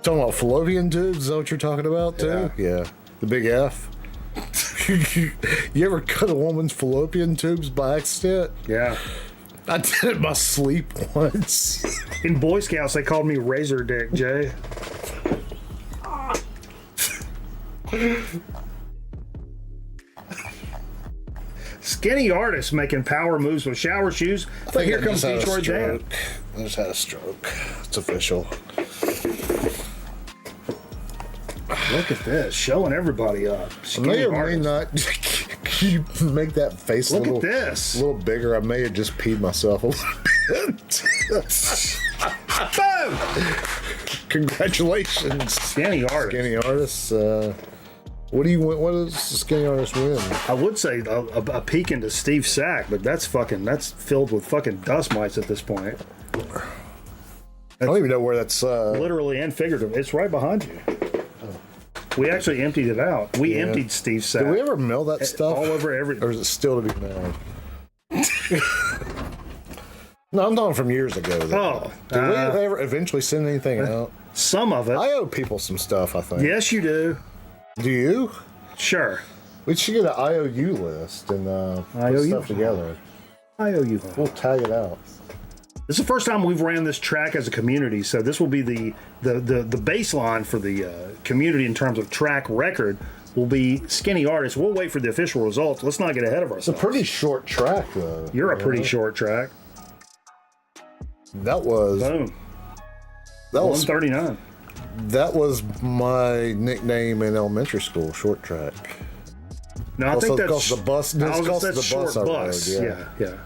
Talking about fallopian tubes, is that what you're talking about, too? Yeah. The big F. You ever cut a woman's fallopian tubes by accident? Yeah. I did it in my sleep once. In Boy Scouts, they called me Razor Dick, Jay. Skinny artist making power moves with shower shoes. But here comes Detroit Dan. I just had a stroke. It's official. Look at this, showing everybody up. I Skinny may or may artist. not. Can you make that face Look a little, at this. a little bigger? I may have just peed myself a little bit. Boom! Congratulations, Skinny artist. skinny artists. What do you win? What does the skinny artist win? I would say a peek into Steve Sack, but that's filled with fucking dust mites at this point. I don't even know where that's. Literally and figuratively. It's right behind you. We actually emptied it out. We emptied Steve's sack. Did we ever mail that stuff? all over everything. Or is it still to be mailed? No, I'm talking from years ago. Though. Oh, Did we ever eventually send anything out? some of it. I owe people some stuff, I think. Yes, you do. Do you? Sure. We should get an IOU list and put IOU? stuff together. I owe you. We'll tag it out. This is the first time we've ran this track as a community, so this will be the baseline for the community in terms of track record. Will be skinny artists. We'll wait for the official results. Let's not get ahead of ourselves. It's a pretty short track, though. You're a pretty short track. That was Boom. that was 139. that was my nickname in elementary school. Short track. No, I Also, think that's the bus. I was Because that's the short bus I bus. rode. Yeah.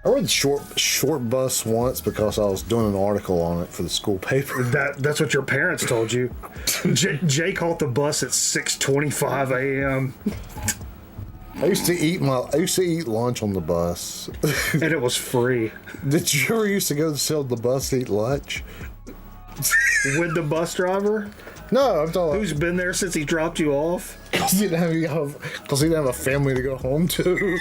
I rode short bus once because I was doing an article on it for the school paper. That's what your parents told you. Jay caught the bus at 6:25 a.m. I used to eat lunch on the bus. and it was free Did you ever used to go to the bus to eat lunch? with the bus driver No, I'm talking who's been there since he dropped you off. because he didn't have a family to go home to.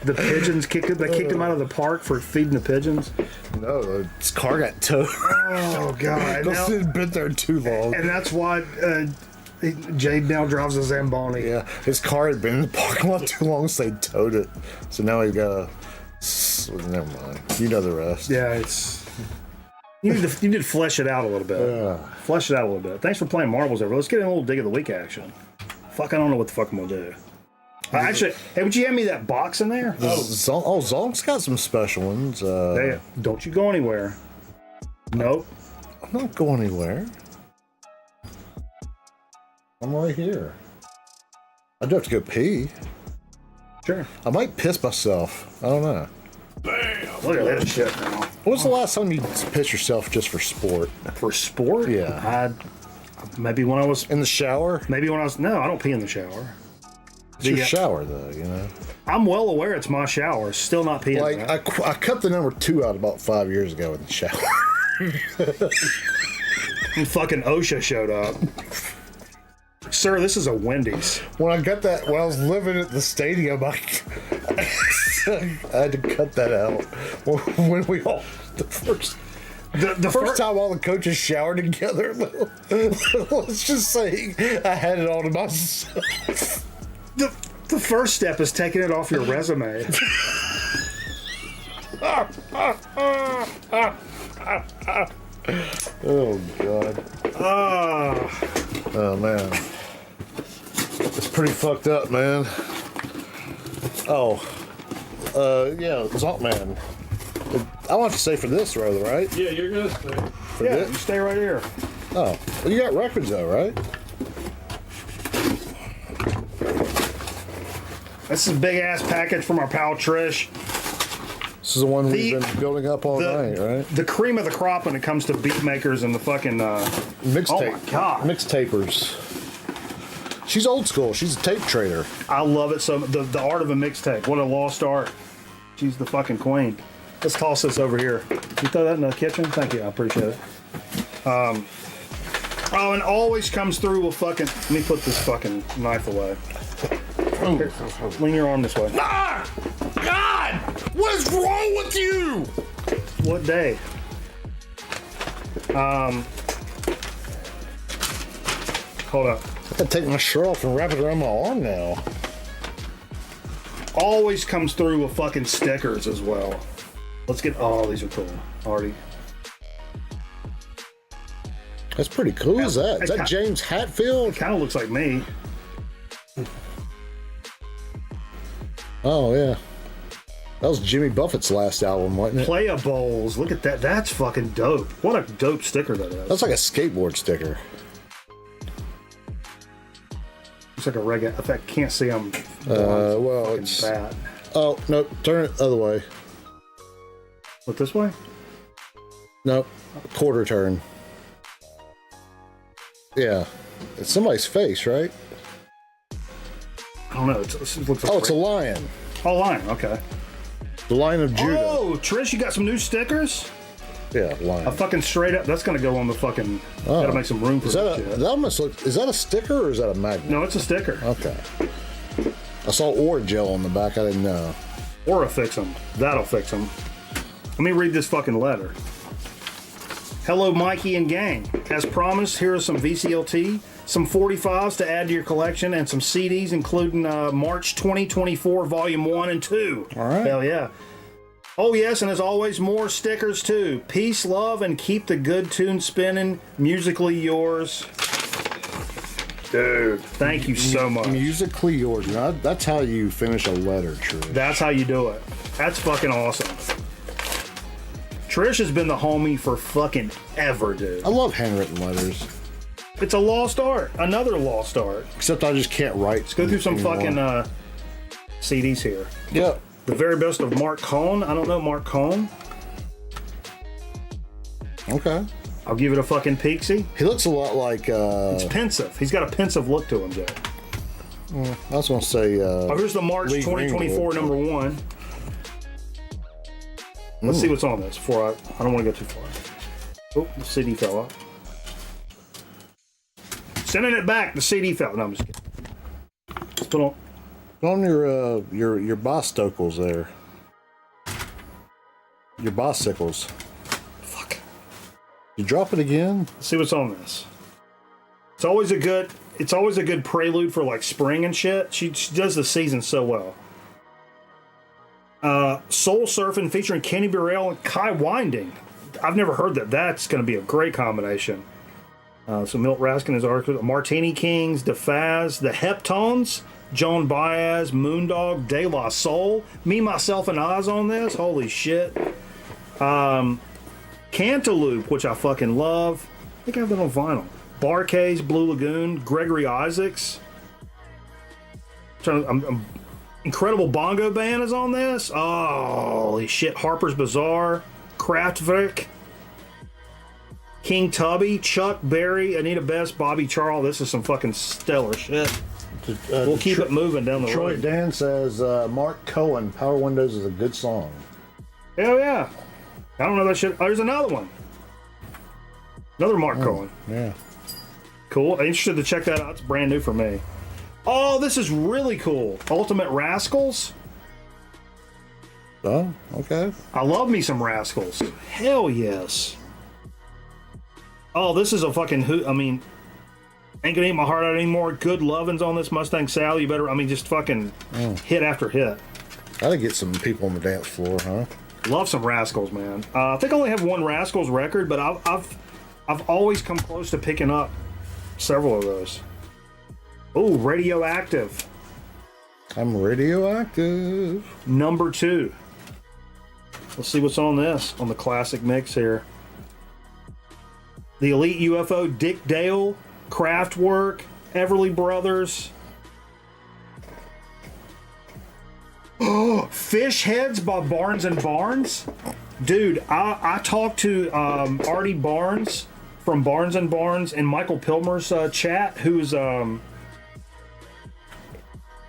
The pigeons kicked him out of the park for feeding the pigeons. No, his car got towed. Oh God! Because he'd been there too long. And that's why Jade now drives a Zamboni. Yeah, his car had been in the parking lot too long, so they towed it. So now he's got a. Never mind. You know the rest. Yeah, it's. You need to flesh it out a little bit. Flesh it out a little bit. Thanks for playing marbles over. Let's get in a little dig of the week action. Fuck, I don't know what the fuck I'm gonna do. Actually, hey, would you hand me that box in there? Zonk's got some special ones. Hey, don't you go anywhere. Nope. I'm not going anywhere. I'm right here. I do have to go pee. Sure. I might piss myself. I don't know. Look at that shit now. When was the last time you pissed yourself just for sport? For sport? Yeah. Maybe when I was. In the shower? No, I don't pee in the shower. It's your shower, though, you know? I'm well aware it's my shower. Still not peeing. Like, Right? I cut the number 2 out about 5 years ago in the shower. And fucking OSHA showed up. Sir, this is a Wendy's. When I got that, when I was living at the stadium, I had to cut that out. When we all, the first time all the coaches showered together, let's just say I had it all to myself. The first step is taking it off your resume. Oh, God. Oh, man. It's pretty fucked up, man. Oh. Yeah, Zonk Man. I want to say for this, rather, right? Yeah, you're gonna stay. For Yeah, this? you stay right here. Oh. Well, you got records, though, right? This is a big ass package from our pal Trish. This is the one we've been building up all night, right? The cream of the crop when it comes to beat makers and the fucking Mixtape. Oh my God. Mixtapers. She's old school. She's a tape trader. I love it so the art of a mixtape. What a lost art. She's the fucking queen. Let's toss this over here. You throw that in the kitchen? Thank you. I appreciate it. Oh, and always comes through with fucking. Let me put this fucking knife away. Here, lean your arm this way. Ah! God! What is wrong with you? What day? Hold up. I gotta take my shirt off and wrap it around my arm now. Always comes through with fucking stickers as well. Let's get. Oh, these are cool. Already. That's pretty cool. Who's that? Is that James Hatfield? Kind of looks like me. Oh, yeah. That was Jimmy Buffett's last album, wasn't it? Playables. Look at that. That's fucking dope. What a dope sticker that is. That's like a skateboard sticker. Looks like a reggae. If I can't see, I'm Well, fucking it's... bad. Oh, no. Turn it the other way. Look this way? No. Quarter turn. Yeah. It's somebody's face, right? I don't know. It looks like Oh, it's a lion. Oh, lion. Okay. The Lion of Judah. Oh, Trish, you got some new stickers? Yeah, lion. A fucking straight up. That's gonna go on the fucking. Oh. Gotta make some room for Is that that a, shit. that almost look, is that a sticker or is that a magnet? No, it's a sticker. Okay. I saw Oragel on the back. I didn't know. Or a fix them. That'll fix them. Let me read this fucking letter. Hello, Mikey and gang. As promised, here are some VCLT, some 45s to add to your collection, and some CDs, including March 2024 Volume 1 and 2. All right. Hell yeah. Oh, yes, and as always, more stickers, too. Peace, love, and keep the good tune spinning. Musically yours. Dude, thank you so much. Musically yours. Now, that's how you finish a letter, Trish. That's how you do it. That's fucking awesome. Trish has been the homie for fucking ever, dude. I love handwritten letters. It's a lost art. Another lost art. Except I just can't write. Let's go through some fucking CDs here. Yeah. The very best of Mark Cohn. I don't know Mark Cohn. Okay. I'll give it a fucking peek-see. He looks a lot like. It's pensive. He's got a pensive look to him, Jay. I was gonna say. Oh, here's the March Lee 2024 Greenwood. number 1. Let's see what's on this before I don't want to go too far. Oh, the CD fell out. Sending it back. The CD fell. No, I'm just kidding. Let's put on. On your bicycles there. Your bicycles. Fuck. You drop it again? Let's see what's on this. It's always a good prelude for like spring and shit. She does the season so well. Soul Surfing featuring Kenny Burrell and Kai Winding. I've never heard that. That's going to be a great combination. So Milt Raskin is artist. Martini Kings, DeFaz, the Heptones, Joan Baez, Moondog, De La Soul. Me, Myself, and Oz on this. Holy shit. Cantaloupe, which I fucking love. I think I have that on vinyl. Barcase, Blue Lagoon, Gregory Isaacs. Incredible Bongo Band is on this. Oh, holy shit. Harper's Bazaar, Kraftwerk, King Tubby, Chuck Berry, Anita Best, Bobby Charles. This is some fucking stellar shit. We'll keep it moving down the Detroit road. Dan says Mark Cohen, Power Windows is a good song. Hell yeah. I don't know that shit. Oh, there's another one. Another Mark Cohen. Yeah. Cool. I'm interested to check that out. It's brand new for me. Oh, this is really cool. Ultimate Rascals. Oh, okay. I love me some Rascals. Hell yes. Oh, this is a fucking I mean, ain't gonna eat my heart out anymore. Good lovin's on this Mustang Sally. You better, I mean, just fucking hit after hit. Gotta get some people on the dance floor, huh? Love some Rascals, man. I think I only have one Rascals record, but I've always come close to picking up several of those. Oh, Radioactive. I'm radioactive. Number 2. Let's see what's on this, on the classic mix here. The Elite UFO, Dick Dale, Kraftwerk, Everly Brothers. Oh, Fish Heads by Barnes and Barnes. Dude, I talked to Artie Barnes from Barnes and Barnes and Michael Pilmer's chat, who's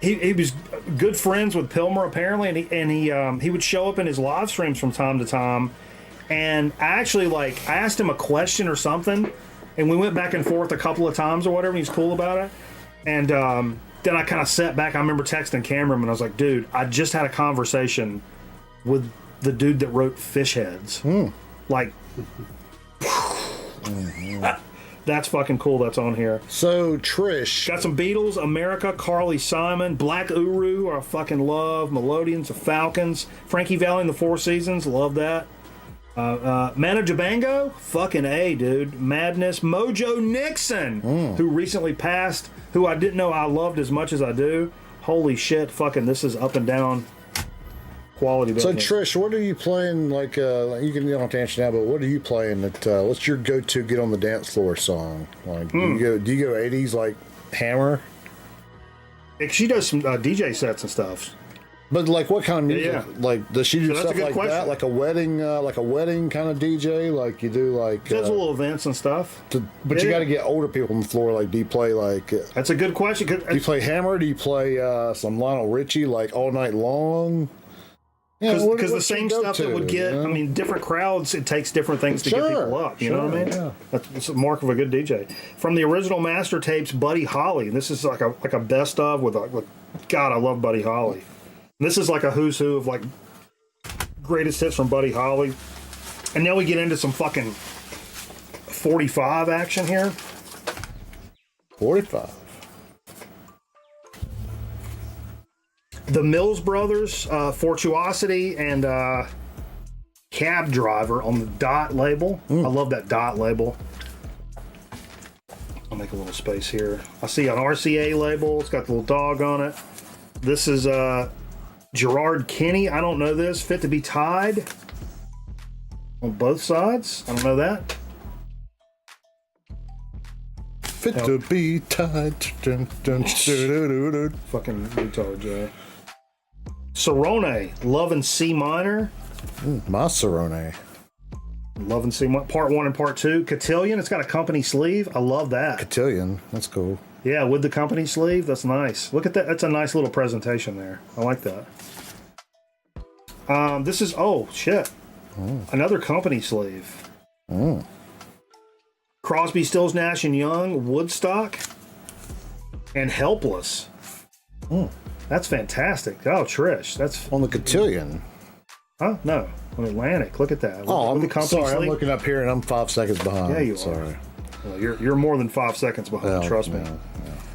he was good friends with Pilmer apparently, and he would show up in his live streams from time to time. And I actually I asked him a question or something, and we went back and forth a couple of times or whatever. And he's cool about it. And then I kind of sat back. I remember texting Cameron, and I was like, "Dude, I just had a conversation with the dude that wrote Fish Heads. Like, that's fucking cool. That's on here. So Trish Got some Beatles, America, Carly Simon, Black Uru, I fucking love. Melodians, the Falcons, Frankie Valli and the Four Seasons, love that. Manu Dibango, fucking A, dude. Madness, Mojo Nixon, who recently passed, who I didn't know I loved as much as I do. Holy shit, fucking, this is up and down quality. So business. Trish, what are you playing? You don't have to answer now, but what are you playing? What's your go-to get on the dance floor song? Like, do you go 80s like Hammer? She does some DJ sets and stuff. But like, what kind of music? Yeah. Like, does she do that's a stuff good like question. that? Like a wedding kind of DJ? Like you do like? She does little events and stuff. But you got to get older people on the floor. Like, do you play like? That's a good question. Do you play Hammer? Do you play some Lionel Richie like all night long? Because the same stuff that would get, I mean, different crowds, it takes different things to get people up. You know what I mean? Yeah. That's a mark of a good DJ. From the original master tapes, Buddy Holly. This is like a best of with God, I love Buddy Holly. This is like a who's who of like greatest hits from Buddy Holly. And now we get into some fucking 45 action here. 45. The Mills Brothers, Fortuosity, and Cab Driver on the Dot label. I love that Dot label. I'll make a little space here. I see an RCA label. It's got the little dog on it. This is Gerard Kinney. I don't know this. Fit to be Tied on both sides. I don't know that. Fit to be tied. Dun, dun, dun, Fucking retard, Jay. Cerrone, Love in C minor. My Cerrone. Love and See Part 1 and Part 2. Cotillion, it's got a company sleeve. I love that. Cotillion. That's cool. Yeah, with the company sleeve. That's nice. Look at that. That's a nice little presentation there. I like that. This is, oh, shit. Another company sleeve. Crosby, Stills, Nash & Young, Woodstock, and Helpless. That's fantastic. Oh, Trish. That's... On the Cotillion. Huh? No. On Atlantic. Look at that. Oh, With I'm the company sorry. I'm sleeve. looking up here and I'm 5 seconds behind. Yeah, you sorry. are. Well, you're more than 5 seconds behind, trust me.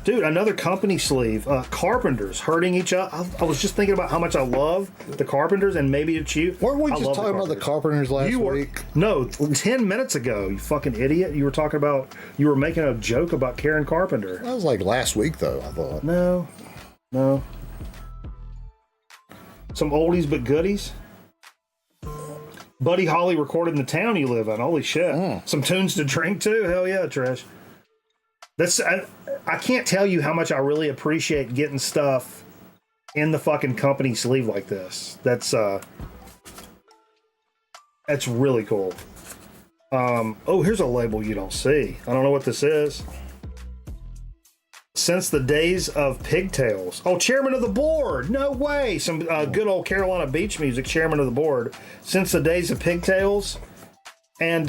Dude, another company sleeve. Carpenters hurting each other. I was just thinking about how much I love the Carpenters, and maybe it's you. Weren't we I just love talking about the Carpenters last week? No, 10 minutes ago, you fucking idiot. You were talking about, you were making a joke about Karen Carpenter. That was like last week, though, I thought. No. Some oldies but goodies. Buddy Holly recorded in the town you live in. Holy shit. Some tunes to drink too. Hell yeah, Trish. I can't tell you how much I really appreciate getting stuff in the fucking company sleeve like this. That's really cool. Oh, here's a label you don't see. I don't know what this is. Since the days of Pigtails. Oh, chairman of the board. No way. Some good old Carolina Beach music, chairman of the board. Since the days of Pigtails. And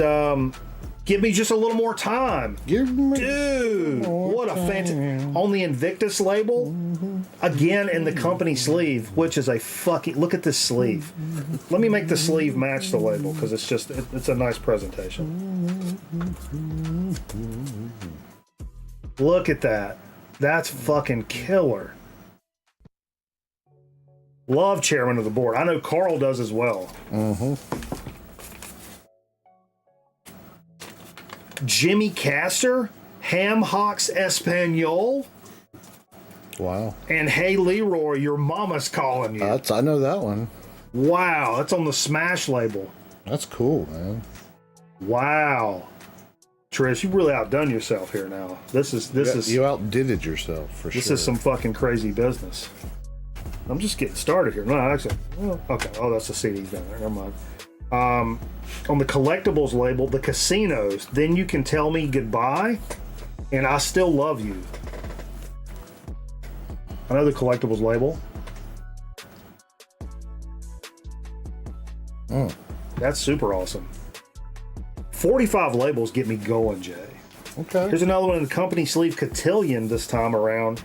Give me just a little more time. Give me Dude, what a fantastic. On the Invictus label, again in the company sleeve, which is a fucking. Look at this sleeve. Let me make the sleeve match the label because it's a nice presentation. Look at that. That's fucking killer. Love chairman of the board. I know Carl does as well. Jimmy Castor, Ham Hocks Espanol, Wow. and Hey Leroy, your mama's calling you. I know that one. Wow, that's on the Smash label. That's cool, man. Wow. Trish, you've really outdone yourself here now. This is You outdid it yourself, for sure. this is some fucking crazy business. I'm just getting started here. No, actually, okay. Oh, that's the CDs down there. Never mind. On the collectibles label, the casinos, then you can tell me goodbye, and I still love you. I know the collectibles label. That's super awesome. 45 labels get me going, Jay. Okay. Here's another one in the company sleeve cotillion this time around.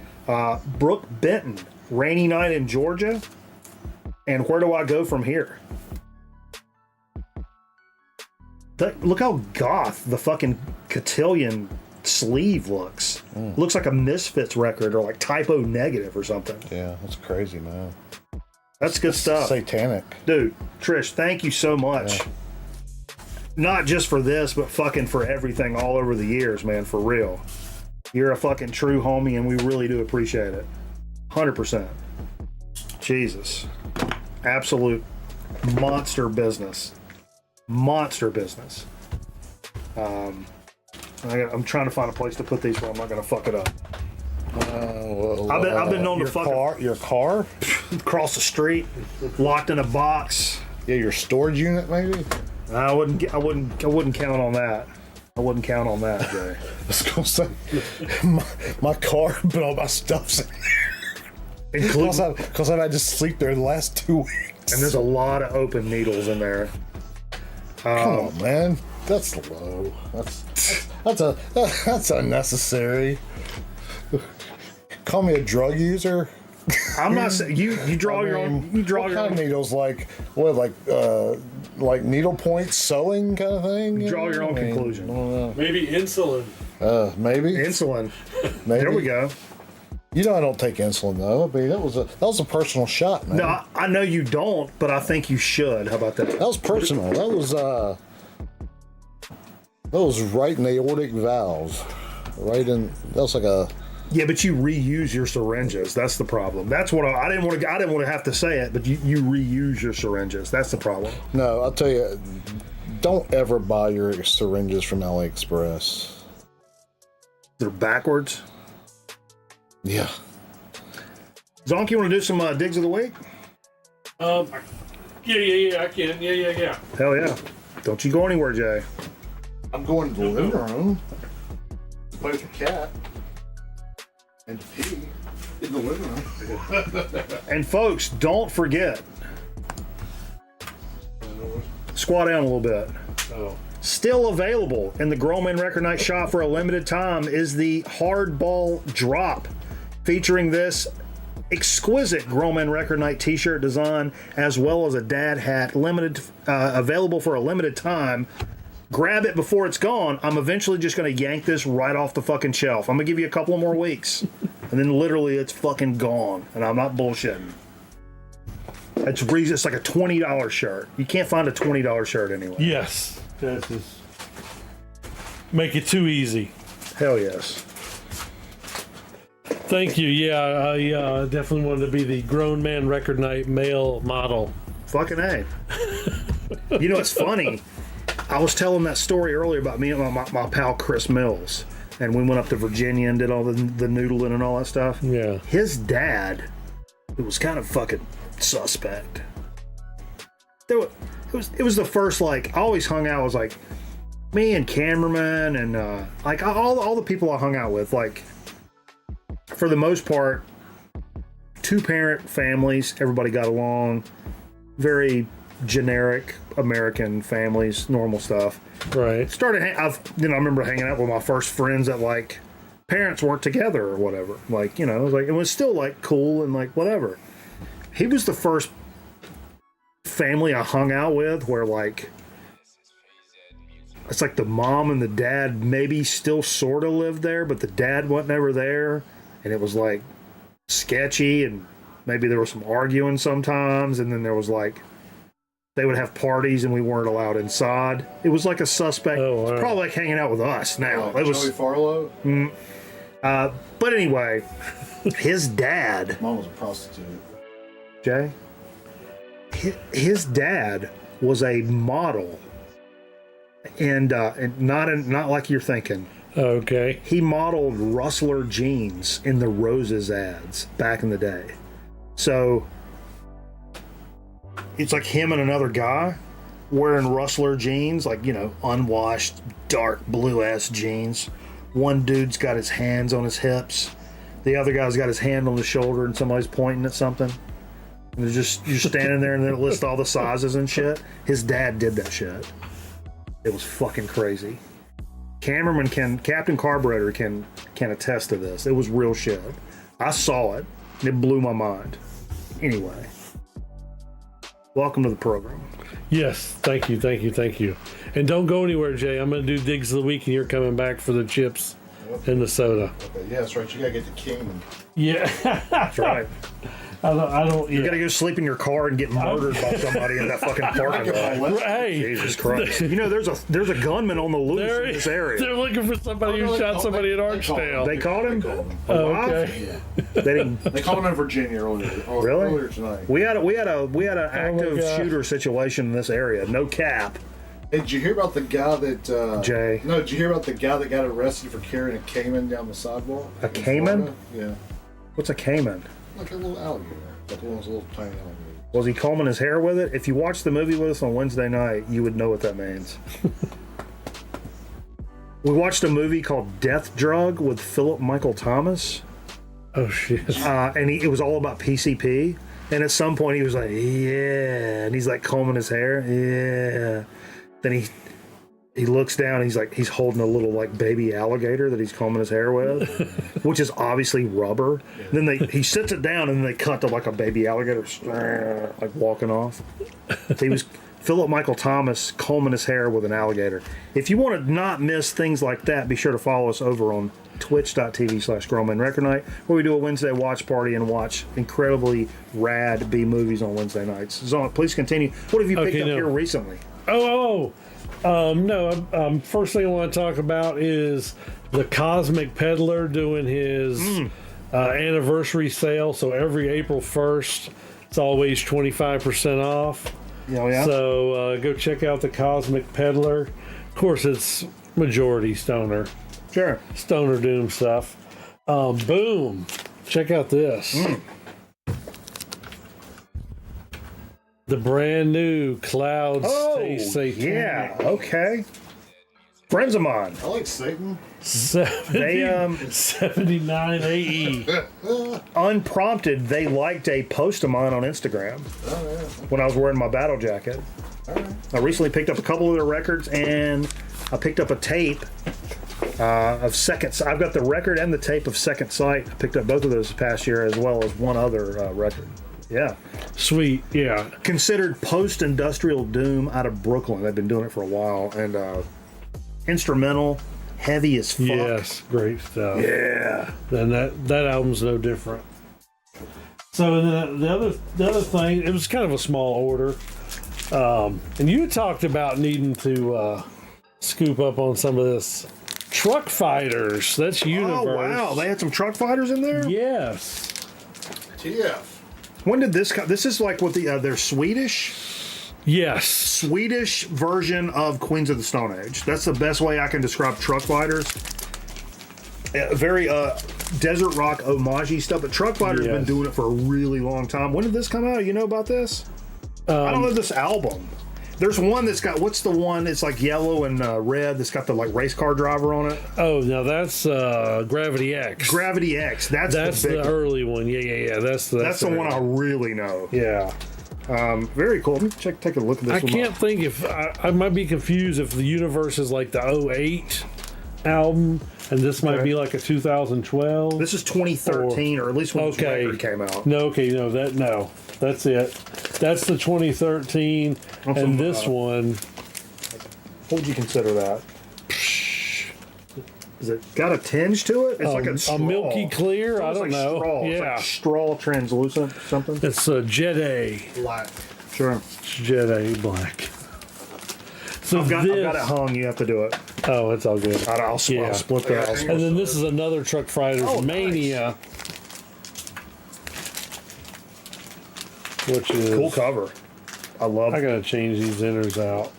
Brooke Benton, Rainy Night in Georgia. And Where Do I Go From Here? Look how goth the fucking cotillion sleeve looks. Looks like a Misfits record or like Typo Negative or something. Yeah, that's crazy, man. That's good stuff. Satanic. Dude, Trish, thank you so much. Yeah. Not just for this, but fucking for everything all over the years, man, for real. You're a fucking true homie, and we really do appreciate it. 100%. Jesus. Absolute monster business. Monster business. I'm trying to find a place to put these where I'm not going to fuck it up. I've been known to fuck Your car? across the street, locked in a box. Yeah, your storage unit, maybe? I wouldn't count on that. I wouldn't count on that, Jay. I was gonna say, my car, but all my stuff's in there. Because I've had to sleep there the last 2 weeks. And there's a lot of open needles in there. Come on, man. That's low. That's unnecessary. Call me a drug user. I'm not saying you draw your own. You draw what your kind own. of needles? Like what? Like needle point sewing kind of thing. Draw your own conclusion. Maybe insulin. Maybe Insulin. Maybe. There we go. You know I don't take insulin though. I mean that was a personal shot, man. No, I know you don't, but I think you should. How about that? That was personal. That was right in the aortic valve. Right in. That was like a. Yeah, but you reuse your syringes. That's the problem. That's what I didn't want to have to say it, but you reuse your syringes. That's the problem. No, I'll tell you. Don't ever buy your syringes from AliExpress. They're backwards. Yeah. Zonk, you want to do some digs of the week? Yeah, I can. Yeah. Hell yeah. Don't you go anywhere, Jay. I'm going to the living room to play with the cat and to pee in the living room. And folks, don't forget. Squat down a little bit. Oh. Still available in the Grown Man Record Night shop for a limited time is the Hardball Drop, featuring this exquisite Grown Man Record Night t-shirt design, as well as a dad hat, available for a limited time. Grab it before it's gone. I'm eventually just going to yank this right off the fucking shelf. I'm going to give you a couple of more weeks, and then literally it's fucking gone, and I'm not bullshitting. It's like a $20 shirt. You can't find a $20 shirt anywhere. Yes. That is. Make it too easy. Hell yes. Thank you. Yeah, I definitely wanted to be the Grown Man Record Night male model. Fucking A. You know, it's funny. I was telling that story earlier about me and my pal Chris Mills. And we went up to Virginia and did all the noodling and all that stuff. Yeah. His dad, it was kind of fucking suspect. It was the first, like, I always hung out, was like me and cameraman and like all the people I hung out with, like, for the most part, 2-parent families, everybody got along, very generic American families, normal stuff. Right. I remember hanging out with my first friends that like parents weren't together or whatever. Like, it was like, it was still like cool and like whatever. He was the first family I hung out with where like it's like the mom and the dad maybe still sort of lived there, but the dad wasn't ever there, and it was like sketchy, and maybe there was some arguing sometimes, and then there was like they would have parties and we weren't allowed inside. It was like a suspect. Oh, wow. It's probably like hanging out with us now. Like It was, Joey Farlow? but anyway, his dad, Mom was a prostitute. Jay, his dad was a model, and not like you're thinking. Okay. He modeled Rustler jeans in the Roses ads back in the day. So it's like him and another guy wearing Rustler jeans, like, unwashed, dark blue ass jeans. One dude's got his hands on his hips. The other guy's got his hand on his shoulder and somebody's pointing at something. And you're standing there and they list all the sizes and shit. His dad did that shit. It was fucking crazy. Captain Carburetor can attest to this. It was real shit. I saw it. It blew my mind. Anyway, welcome to the program. Yes, thank you. And don't go anywhere, Jay. I'm going to do Digs of the Week, and you're coming back for the chips and the soda. Okay, yeah, that's right. You gotta get the king. Yeah. That's right. I don't. You Yeah. gotta go sleep in your car and get murdered by somebody in that fucking parking lot. Hey, Jesus Christ! There's a gunman on the loose in this area. they're looking for somebody who shot somebody in Archdale. They caught him. Oh, Alive? okay. They didn't. They called him in Virginia Really? earlier tonight. We had an active God. shooter situation in this area. No cap. Hey, did you hear about the guy that Jay. No, did you hear about the guy that got arrested for carrying a caiman down the sidewalk? A in caiman? Florida? Yeah, What's a caiman? like a little alligator, like one of those little tiny alligators. Was he combing his hair with it? If you watched the movie with us on Wednesday night, you would know what that means. We watched a movie called Death Drug with Philip Michael Thomas. Oh shit. And it was all about PCP. And at some point he was like, yeah. And he's like combing his hair. Yeah. Then he looks down and he's holding a little like baby alligator that he's combing his hair with, which is obviously rubber. Yeah. Then he sits it down and then they cut to like a baby alligator like walking off. So he was Philip Michael Thomas combing his hair with an alligator. If you want to not miss things like that, be sure to follow us over on twitch.tv/Grown Record Night, where we do a Wednesday watch party and watch incredibly rad B movies on Wednesday nights. Zon, please continue. What have you picked up here recently? First thing I want to talk about is the Cosmic Peddler doing his anniversary sale. So every April 1st, it's always 25% off. Oh, yeah. So go check out the Cosmic Peddler. Of course, it's majority stoner. Sure. Stoner Doom stuff. Boom. Check out this. The brand new Clouds Taste Satanic. Yeah, okay. Friends of mine. I like Satan. 79 AE. Unprompted, they liked a post of mine on Instagram when I was wearing my battle jacket. I recently picked up a couple of their records, and I picked up a tape of Second. I've got the record and the tape of Second Sight. I picked up both of those this past year, as well as one other record. Yeah. Sweet, yeah. Considered post-industrial doom out of Brooklyn. They've been doing it for a while. And instrumental, heavy as fuck. Yes, great stuff. Yeah. And that album's no different. So the other thing, it was kind of a small order. And you talked about needing to scoop up on some of this. Truck Fighters. That's Universe. Oh, wow. They had some Truck Fighters in there? Yes. TF. When did this come? This is like what they're Swedish? Yes. Swedish version of Queens of the Stone Age. That's the best way I can describe Truck Fighters. Very desert rock homage stuff, but Truck Fighters have been doing it for a really long time. When did this come out? You know about this? I don't know this album. There's one that's got, what's the one? It's like yellow and red that's got the like race car driver on it. Oh, no, that's Gravity X. Gravity X. That's the early one. Yeah. That's the one I really know. Yeah. Very cool. Let me take a look at this. I can't think if I might be confused if the Universe is like the '08 album, and this might be like a 2012. This is 2013, or at least when this record came out. No, that's it. That's the 2013, and this one. What would you consider that? Is it got a tinge to it? It's like a straw. A milky clear. I don't know. Straw. Yeah, it's like straw translucent something. It's a Jet A. Black. Sure. It's Jet A black. So I've got it hung. You have to do it. Oh, it's all good. I'll split that. And then this is another Truck Fighters Mania, which is cool cover. I love. I gotta change these inners out.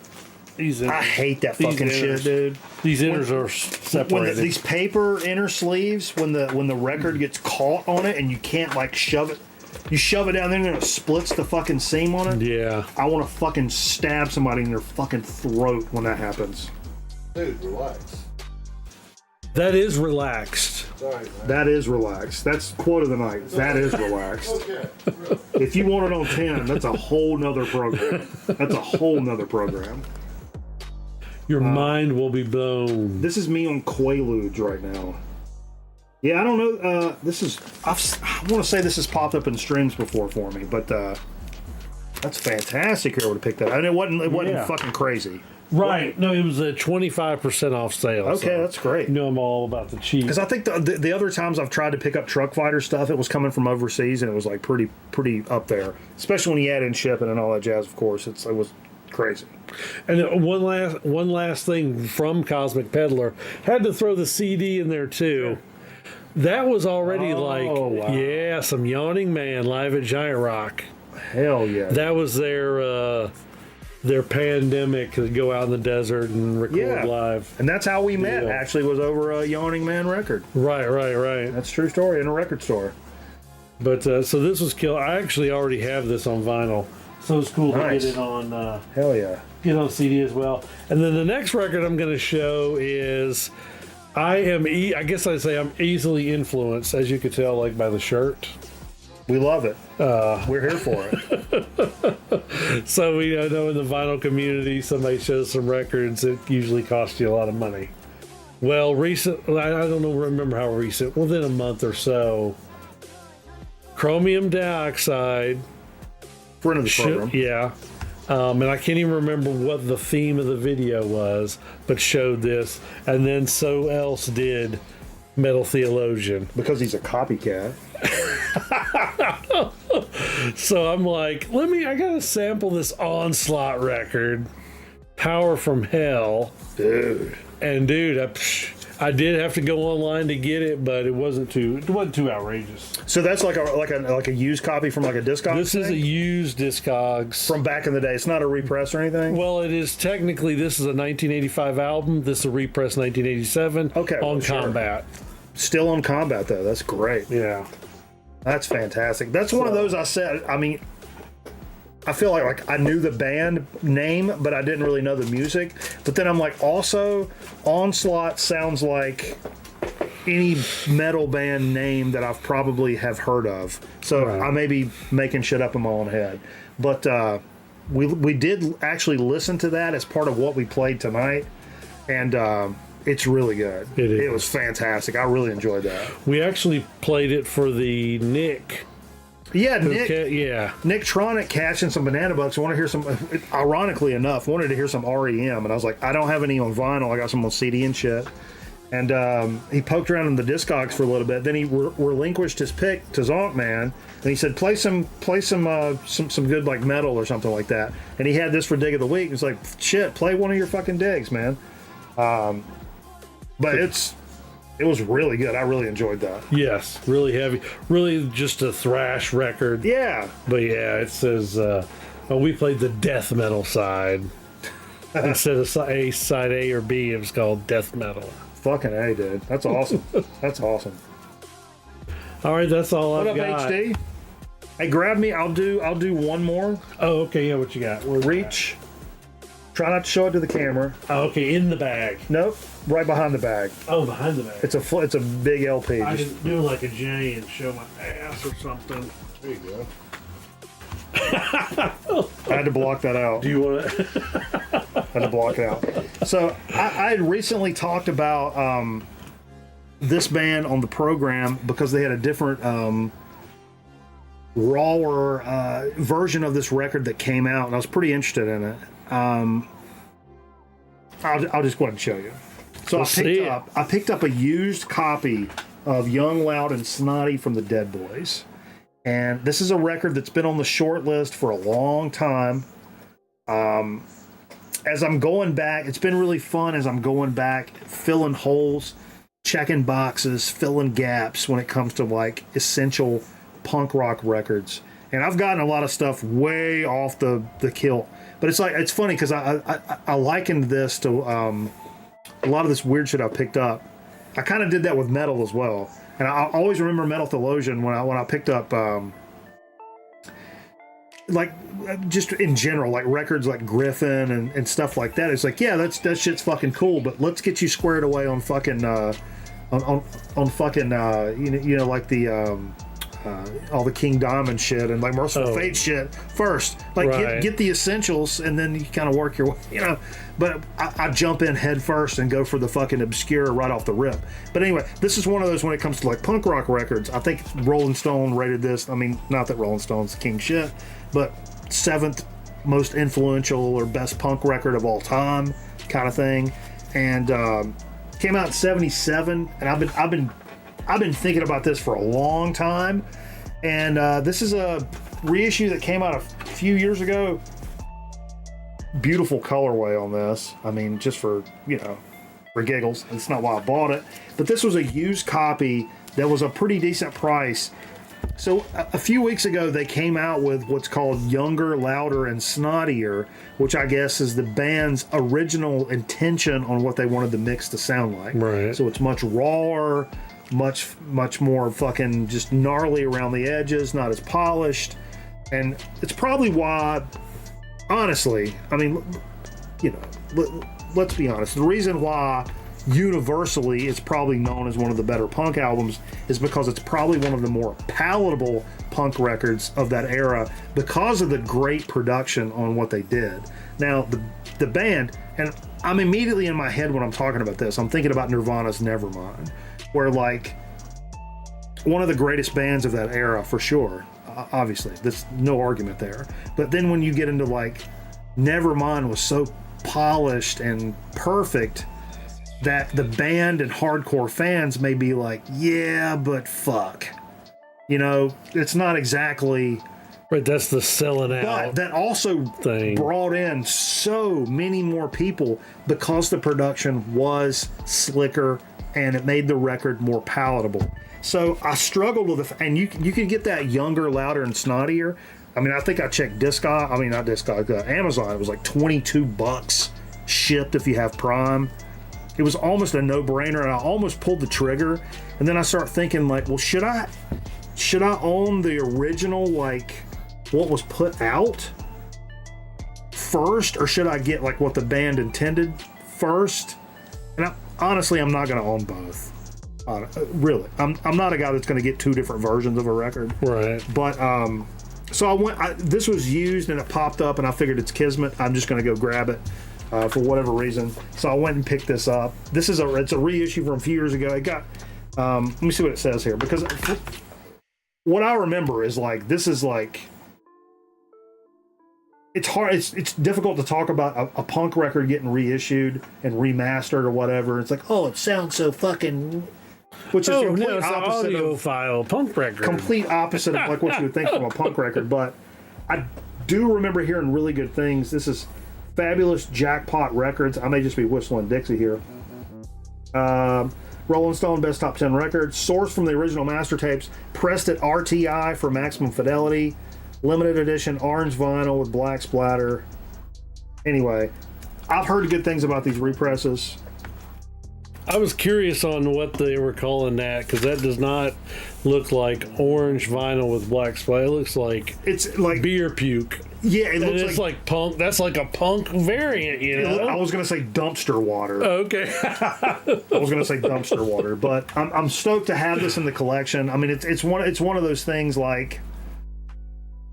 I hate that fucking shit, dude. These inners are separated. These paper inner sleeves, when the record gets caught on it and you can't like shove it, you shove it down there and it splits the fucking seam on it. Yeah. I want to fucking stab somebody in their fucking throat when that happens. Dude, relax. That is relaxed. Sorry, man. That is relaxed. That's quote of the night. That is relaxed. Okay. If you want it on 10, that's a whole nother program. That's a whole nother program. Your mind will be blown. This is me on Quaaludes right now. Yeah, I don't know. This is. I want to say this has popped up in streams before for me, but that's fantastic. You're able to pick that. I mean, it wasn't fucking crazy. Right. No, it was a 25% off sale. Okay, so that's great. You know I'm all about the cheap. Because I think the other times I've tried to pick up Truck Fighter stuff, it was coming from overseas and it was like pretty up there. Especially when you add in shipping and all that jazz. Of course, it was crazy. And one last thing from Cosmic Peddler, had to throw the CD in there too. That was already wow. Some Yawning Man live at Giant Rock. Hell yeah. That was their pandemic to go out in the desert and record live. And that's how we met, actually, was over a Yawning Man record. Right. That's a true story, in a record store. But so this was killer. I actually already have this on vinyl. So it's cool to get it on. Hell yeah. Get on CD as well. And then the next record I'm going to show is, I guess I'd say I'm easily influenced, as you could tell, like by the shirt. We love it. We're here for it. So we know in the vinyl community, somebody shows some records, it usually costs you a lot of money. Well, I don't remember how recent, within a month or so, chromium dioxide. Friend of the program. Yeah. And I can't even remember what the theme of the video was, but showed this. And then so else did Metal Theologian. Because he's a copycat. So I'm like, I gotta sample this Onslaught record, Power from Hell. Dude. And I did have to go online to get it, but it wasn't too outrageous. So that's like a used copy from like a Discogs. This is a used Discogs from back in the day. It's not a repress or anything. Well, it is technically. This is a 1985 album. This is a repress 1987. Okay, on Combat. Still on Combat though. That's great. Yeah, that's fantastic. That's one of those I said. I mean, I feel like I knew the band name, but I didn't really know the music. But then I'm like, also, Onslaught sounds like any metal band name that I've probably have heard of. So I may be making shit up in my own head. But we did actually listen to that as part of what we played tonight. And it's really good. It was fantastic. I really enjoyed that. We actually played it for the Nick. Yeah, Nick Tronic catching some Banana Bucks. I want to hear some, ironically enough, wanted to hear some REM. And I was like, I don't have any on vinyl. I got some on CD and shit. And he poked around in the Discogs for a little bit. Then he relinquished his pick to Zonk Man. And he said, play some good like metal or something like that. And he had this for Dig of the Week. It's like, shit, play one of your fucking digs, man. But it was really good. I really enjoyed that. Yes, really heavy. Really just a thrash record. Yeah. But yeah, it says, we played the death metal side. Instead of side A or B, it was called death metal. Fucking A, dude. That's awesome. That's awesome. All right, that's all I've got. What up, HD? Hey, grab me. I'll do one more. Oh, okay. Yeah, what you got? Reach. Try not to show it to the camera. Oh, okay, in the bag. Nope, right behind the bag. Oh, behind the bag. It's a big LP. I can do like a J and show my ass or something. There you go. I had to block that out. Do you want to? Had to block it out. So I had recently talked about this band on the program because they had a different rawer version of this record that came out, and I was pretty interested in it. I'll just go ahead and show you. So I picked up a used copy of Young, Loud, and Snotty from the Dead Boys. And this is a record that's been on the short list for a long time. As I'm going back, it's been really fun as I'm going back, filling holes, checking boxes, filling gaps when it comes to like essential punk rock records. And I've gotten a lot of stuff way off the kilt. But it's funny because I likened this to a lot of this weird shit I picked up. I kind of did that with metal as well. And I always remember Metal Theologian when I picked up, like, just in general, like records like Griffin and stuff like that. It's like, yeah, that shit's fucking cool, but let's get you squared away on fucking, on fucking, you know, like the, all the King Diamond shit and like Merciful Fate shit first. Like, get the essentials and then you kind of work your way, you know. But I jump in head first and go for the fucking obscure right off the rip. But anyway, this is one of those when it comes to like punk rock records. I think Rolling Stone rated this. I mean, not that Rolling Stone's king shit, but 7th most influential or best punk record of all time, kind of thing. And came out in '77, and I've been thinking about this for a long time. And this is a reissue that came out a few years ago. Beautiful colorway on this. I mean, just for, you know, for giggles. It's not why I bought it. But this was a used copy that was a pretty decent price. So a few weeks ago, they came out with what's called Younger, Louder, and Snottier, which I guess is the band's original intention on what they wanted the mix to sound like. Right. So it's much rawer, much more fucking just gnarly around the edges, not as polished. And it's probably why, honestly, I mean, you know, let's be honest. The reason why universally it's probably known as one of the better punk albums is because it's probably one of the more palatable punk records of that era because of the great production on what they did. Now, the band, and I'm immediately in my head when I'm talking about this, I'm thinking about Nirvana's Nevermind, where like one of the greatest bands of that era for sure. Obviously, there's no argument there. But then when you get into like Nevermind was so polished and perfect that the band and hardcore fans may be like, yeah, but fuck. You know, it's not exactly... Right, that's the selling out. But that also brought in so many more people because the production was slicker and it made the record more palatable. So I struggled with it, and you could get that Younger, Louder, and Snottier. I mean, I think I checked Amazon. It was like $22 shipped if you have Prime. It was almost a no-brainer, and I almost pulled the trigger. And then I start thinking, like, well, should I own the original, like, what was put out first, or should I get like what the band intended first? And honestly, I'm not going to own both. Really, I'm not a guy that's going to get two different versions of a record. Right. But so this was used and it popped up, and I figured it's kismet. I'm just going to go grab it for whatever reason. So I went and picked this up. It's a reissue from a few years ago. It got let me see what it says here, because what I remember is like this is like. It's hard. It's difficult to talk about a punk record getting reissued and remastered or whatever. It's like, oh, it sounds so fucking. Which is the complete opposite of audiophile punk record. Complete opposite of like what you would think from a punk record. But I do remember hearing really good things. This is Fabulous Jackpot Records. I may just be whistling Dixie here. Rolling Stone Best Top 10 Records. Sourced from the original master tapes. Pressed at RTI for maximum fidelity. Limited edition orange vinyl with black splatter. Anyway, I've heard good things about these represses. I was curious on what they were calling that, because that does not look like orange vinyl with black splatter. It looks like it's like beer puke. Yeah, it looks it's like punk. That's like a punk variant, you know. I was gonna say dumpster water. Okay. I was gonna say dumpster water, but I'm stoked to have this in the collection. I mean, it's one of those things like.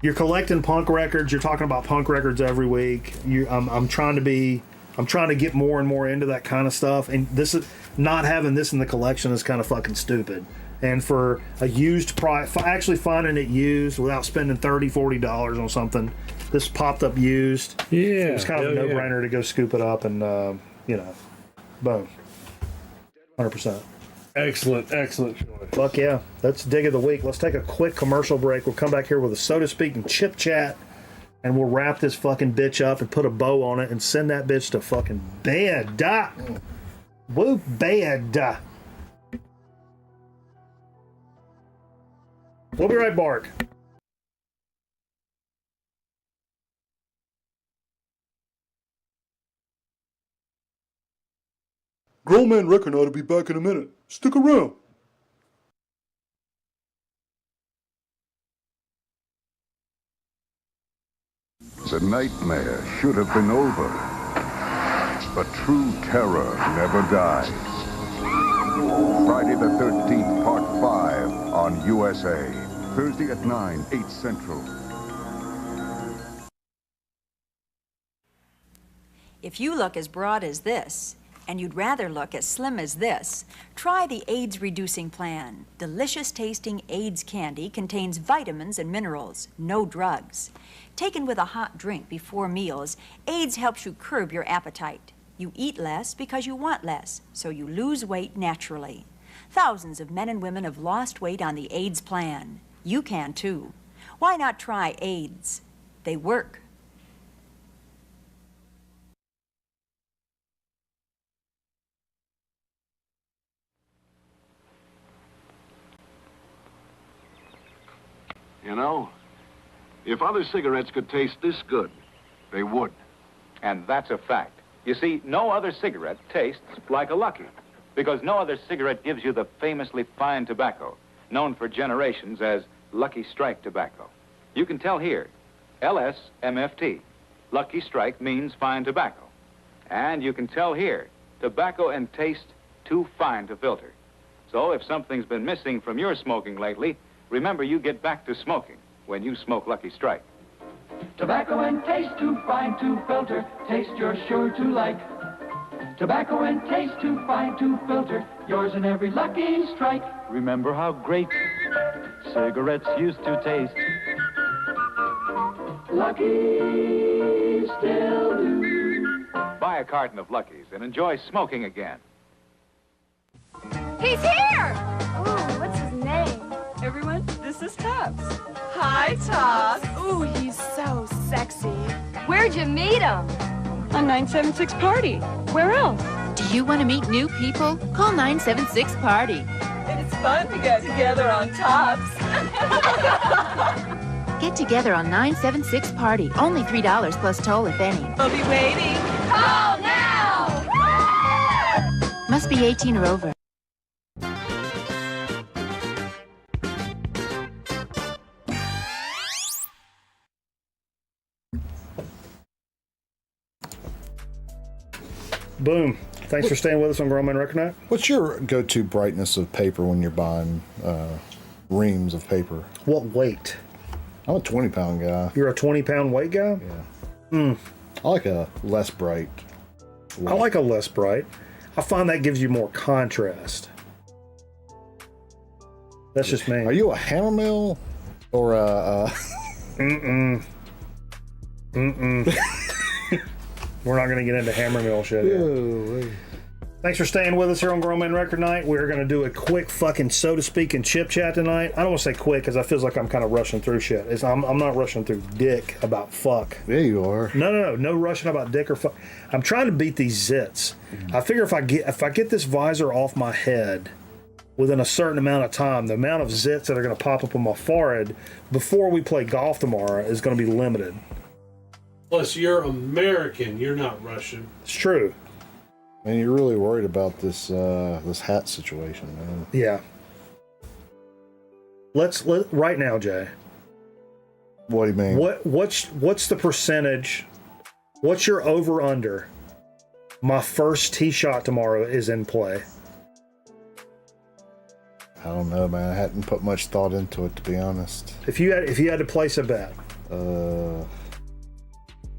You're collecting punk records. You're talking about punk records every week. I'm trying to get more and more into that kind of stuff. And this is not having this in the collection is kind of fucking stupid. And for a used price, actually finding it used without spending $30-$40 on something, this popped up used. Yeah, it was kind of a no-brainer to go scoop it up and boom, 100%. Excellent choice. Fuck yeah. That's dig of the week. Let's take a quick commercial break. We'll come back here with a So to Speak and Chip Chat, and we'll wrap this fucking bitch up and put a bow on it and send that bitch to fucking bed. Woo, bed. We'll be right back. Grown Man Record ought to be back in a minute. Stick around. The nightmare should have been over, but true terror never dies. Friday the 13th, Part 5 on USA. Thursday at 9, 8 Central. If you look as broad as this, and you'd rather look as slim as this, try the AIDS Reducing Plan. Delicious tasting AIDS candy contains vitamins and minerals, no drugs. Taken with a hot drink before meals, AIDS helps you curb your appetite. You eat less because you want less, so you lose weight naturally. Thousands of men and women have lost weight on the AIDS plan. You can too. Why not try AIDS? They work. You know, if other cigarettes could taste this good, they would. And that's a fact. You see, no other cigarette tastes like a Lucky, because no other cigarette gives you the famously fine tobacco, known for generations as Lucky Strike tobacco. You can tell here, LSMFT. Lucky Strike means fine tobacco. And you can tell here, tobacco and taste too fine to filter. So if something's been missing from your smoking lately, remember you get back to smoking when you smoke Lucky Strike. Tobacco and taste too fine to filter, taste you're sure to like. Tobacco and taste too fine to filter, yours in every Lucky Strike. Remember how great cigarettes used to taste. Lucky still do. Buy a carton of Luckies and enjoy smoking again. He's here! Ooh, what's his name? Everyone, this is Tops. Hi, Tops. Ooh, he's so sexy. Where'd you meet him? On 976 Party. Where else? Do you want to meet new people? Call 976 Party. And it's fun to get together on Tops. Get together on 976 Party. Only $3 plus toll, if any. I'll be waiting. Call now! Must be 18 or over. Boom. Thanks for staying with us on Grown Man Record Night. What's your go-to brightness of paper when you're buying reams of paper? What weight? I'm a 20-pound guy. You're a 20-pound weight guy? Yeah. I like a less bright weight. I like a less bright. I find that gives you more contrast. That's just me. Are you a hammermill or a... We're not going to get into hammer mill shit here. Thanks for staying with us here on Grown Man Record Night. We're going to do a quick fucking So to Speak and Chip Chat tonight. I don't want to say quick because I feels like I'm kind of rushing through shit. I'm not rushing through dick about fuck. Yeah, you are. No rushing about dick or fuck. I'm trying to beat these zits. I figure if I get this visor off my head within a certain amount of time, the amount of zits that are going to pop up on my forehead before we play golf tomorrow is going to be limited. Plus, you're American. You're not Russian. It's true. And you're really worried about this this hat situation, man. Yeah. Let's right now, Jay. What do you mean? What's the percentage? What's your over under? My first tee shot tomorrow is in play. I don't know, man. I hadn't put much thought into it, to be honest. If you had to place a bet,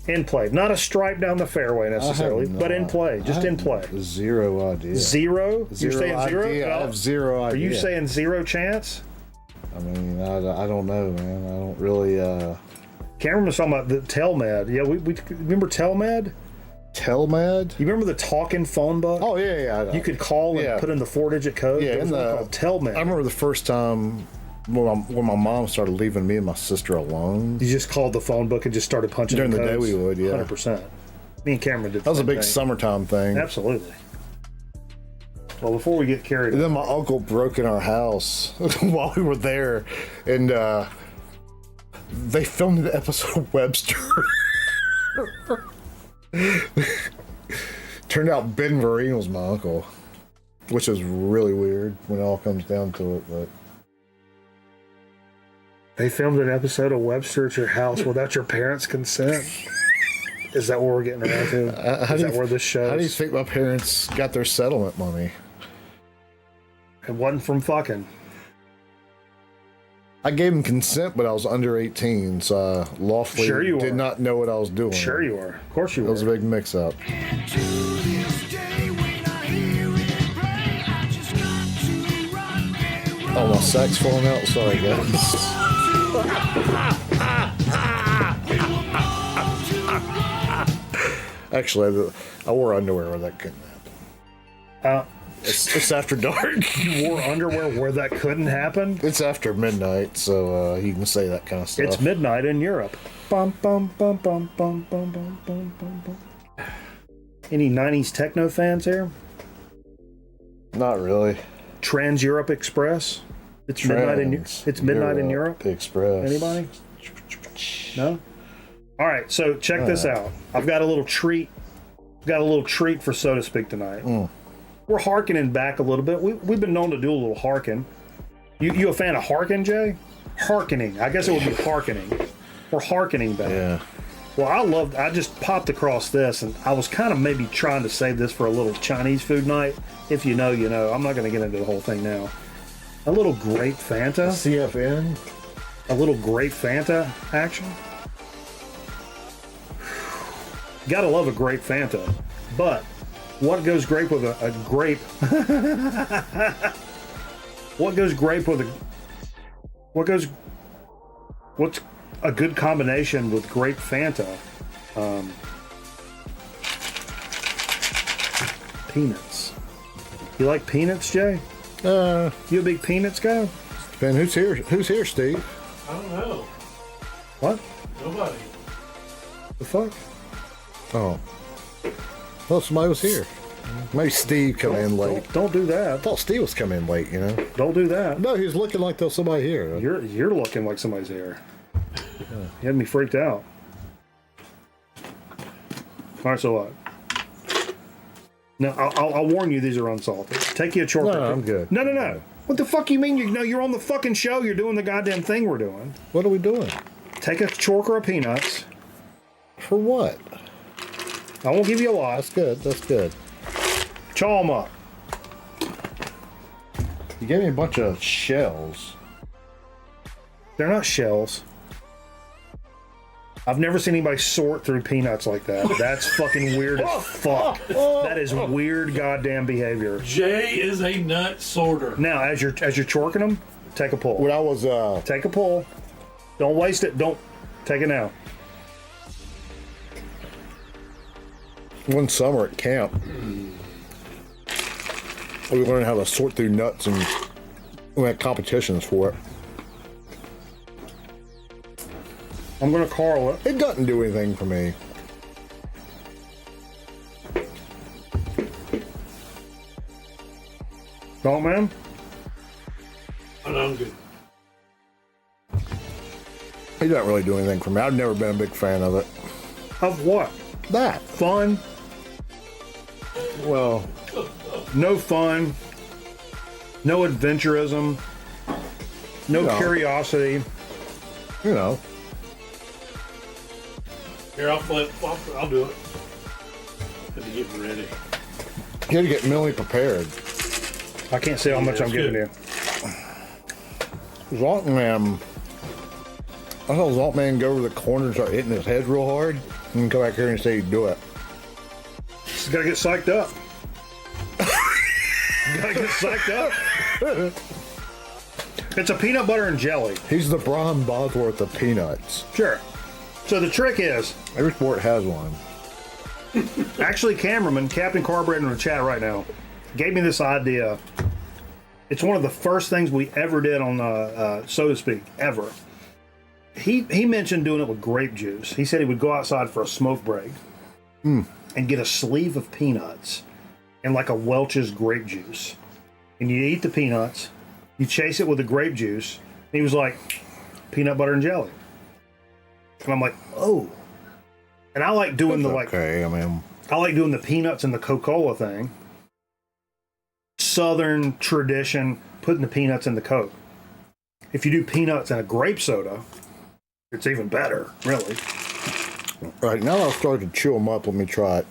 in play, not a stripe down the fairway necessarily, but in play, just in play. Zero idea. Zero? You're saying zero? Idea. I have zero idea. Are you saying zero chance? I mean, I don't know, man. I don't really. Cameron was talking about the Telmed. Yeah, we remember Telmed. Telmed? You remember the talking phone book? Oh yeah. You could call and put in the 4-digit code. Yeah, There was one called Telmed. I remember the first time when my mom started leaving me and my sister alone. You just called the phone book and just started punching during the codes. day. We would, yeah, 100%. Me and Cameron did. That was a big thing. summertime thing. Absolutely. Well, before we get carried away. Then my uncle broke in our house while we were there, and they filmed an episode of Webster. Turned out Ben Vereen was my uncle, which is really weird when it all comes down to it. But they filmed an episode of Webster at your house without your parents' consent. Is that what we're getting around to? Is that where this shows? How do you think my parents got their settlement money? It wasn't from fucking. I gave them consent, but I was under 18, so I lawfully did not know what I was doing. Sure you were. Of course you were. It was a big mix-up. Oh, my sack's falling out. Sorry, guys. Actually, I wore underwear where that couldn't happen. It's after dark. You wore underwear where that couldn't happen? It's after midnight, so you can say that kind of stuff. It's midnight in Europe. Bum, bum, bum, bum, bum, bum, bum, bum, bum, bum. Any 90s techno fans here? Not really. Trans Europe Express? It's midnight in Europe? Express. Anybody? No? All right, so check this out. I've got a little treat. For So to Speak tonight. We're harkening back a little bit. We've been known to do a little harken. You a fan of harken, Jay? Harkening. I guess it would be harkening. We're harkening back. Yeah. Well, I just popped across this, and I was kind of maybe trying to save this for a little Chinese food night. If you know, you know. I'm not going to get into the whole thing now. A little grape Fanta. CFN? A little grape Fanta action. Gotta love a grape Fanta. But what goes grape with a grape? What's a good combination with grape Fanta? Peanuts. You like peanuts, Jay? You a big peanuts guy? Ben, who's here, Steve? I don't know. What? Nobody. The fuck? Oh. Well, somebody was here. Maybe Steve come in late. Don't do that. I thought Steve was coming in late, you know? Don't do that. No, he was looking like there was somebody here. You're looking like somebody's here. You had me freaked out. All right, so what? No, I'll warn you, these are unsalted. Take you a short. No, I'm good. No. What the fuck you mean? You're on the fucking show. You're doing the goddamn thing we're doing. What are we doing? Take a chorker of peanuts. For what? I won't give you a lot. That's good. Chaw them up. You gave me a bunch of shells. They're not shells. I've never seen anybody sort through peanuts like that. That's fucking weird as fuck. That is weird goddamn behavior. Jay is a nut sorter. Now, as you're chorking them, take a pull. When I was take a pull. Don't waste it. Don't take it now. One summer at camp, we learned how to sort through nuts, and we had competitions for it. I'm gonna carl it. It doesn't do anything for me. Don't, man? I'm good. It doesn't really do anything for me. I've never been a big fan of it. Of what? That. Fun? Well, no fun. No adventurism. No curiosity. You know. Here, I'll flip. I'll do it. Have to get ready. You got to get mentally prepared. I can't say how much I'm that's giving good. you. Zaltman. I saw Zaltman go to the corner and start hitting his head real hard, and come back here and say he'd do it. Just gotta get psyched up. Gotta get psyched up. It's a peanut butter and jelly. He's the Brian Bosworth of peanuts. Sure. So the trick is... Every sport has one. Actually, cameraman, Captain Carburetor in the chat right now, gave me this idea. It's one of the first things we ever did on So to Speak, ever. He mentioned doing it with grape juice. He said he would go outside for a smoke break and get a sleeve of peanuts and like a Welch's grape juice. And you eat the peanuts, you chase it with the grape juice, and he was like, peanut butter and jelly. And I'm like, oh. And I like doing I like doing the peanuts and the Coca-Cola thing. Southern tradition, putting the peanuts in the Coke. If you do peanuts and a grape soda, it's even better, really. All right, now I'll start to chew them up. Let me try it.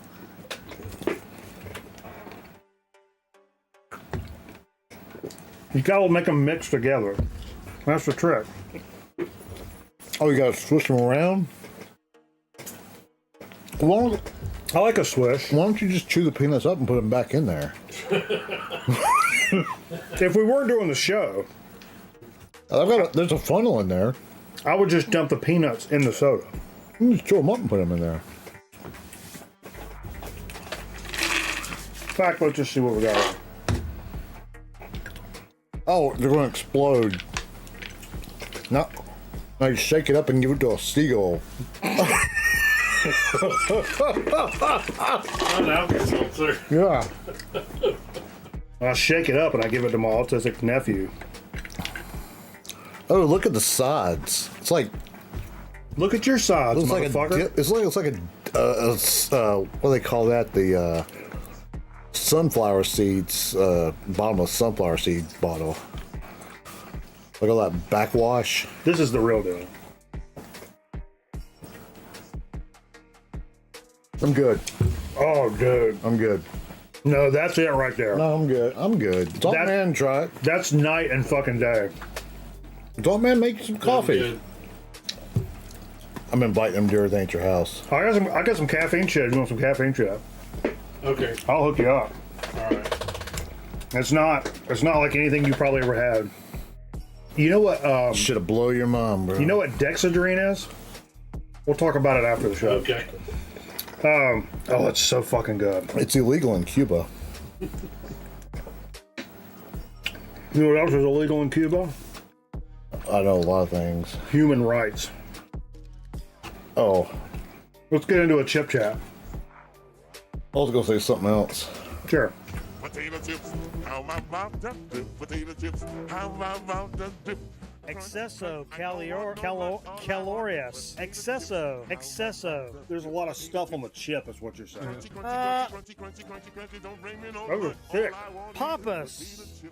You gotta make them mix together. That's the trick. Oh, you gotta switch them around? I like a swish. Why don't you just chew the peanuts up and put them back in there? If we weren't doing the show, there's a funnel in there. I would just dump the peanuts in the soda. You just chew them up and put them in there. In fact, let's just see what we got. Oh, they're going to explode. Now you shake it up and give it to a seagull. Yeah. I shake it up and I give it to my autistic nephew. Oh, look at the sides. It's like. Look at your sides, motherfucker. It's like a what do they call that? The sunflower seeds, bottom of sunflower seed bottle. Look at that backwash. This is the real deal. I'm good. Oh, dude. I'm good. No, that's it right there. No, I'm good. I'm good. Zaltman, try it. That's night and fucking day. Zaltman, make some coffee. I'm inviting them to everything at your house. I got some caffeine shit. You want some caffeine shit? Okay. I'll hook you up. All right. It's not like anything you probably ever had. You know what? Should have blow your mom, bro. You know what Dexedrine is? We'll talk about it after the show. Okay. Oh, it's so fucking good. It's illegal in Cuba. You know what else is illegal in Cuba? I know a lot of things. Human rights. Oh. Let's get into a chip chat. I was gonna say something else. Sure. Potato chips, how my mouth does dip. Potato chips, how my mouth does dip. Excesso, calorious. Excesso. There's a lot of stuff on the chip, is what you're saying. Those are thick. Pampas.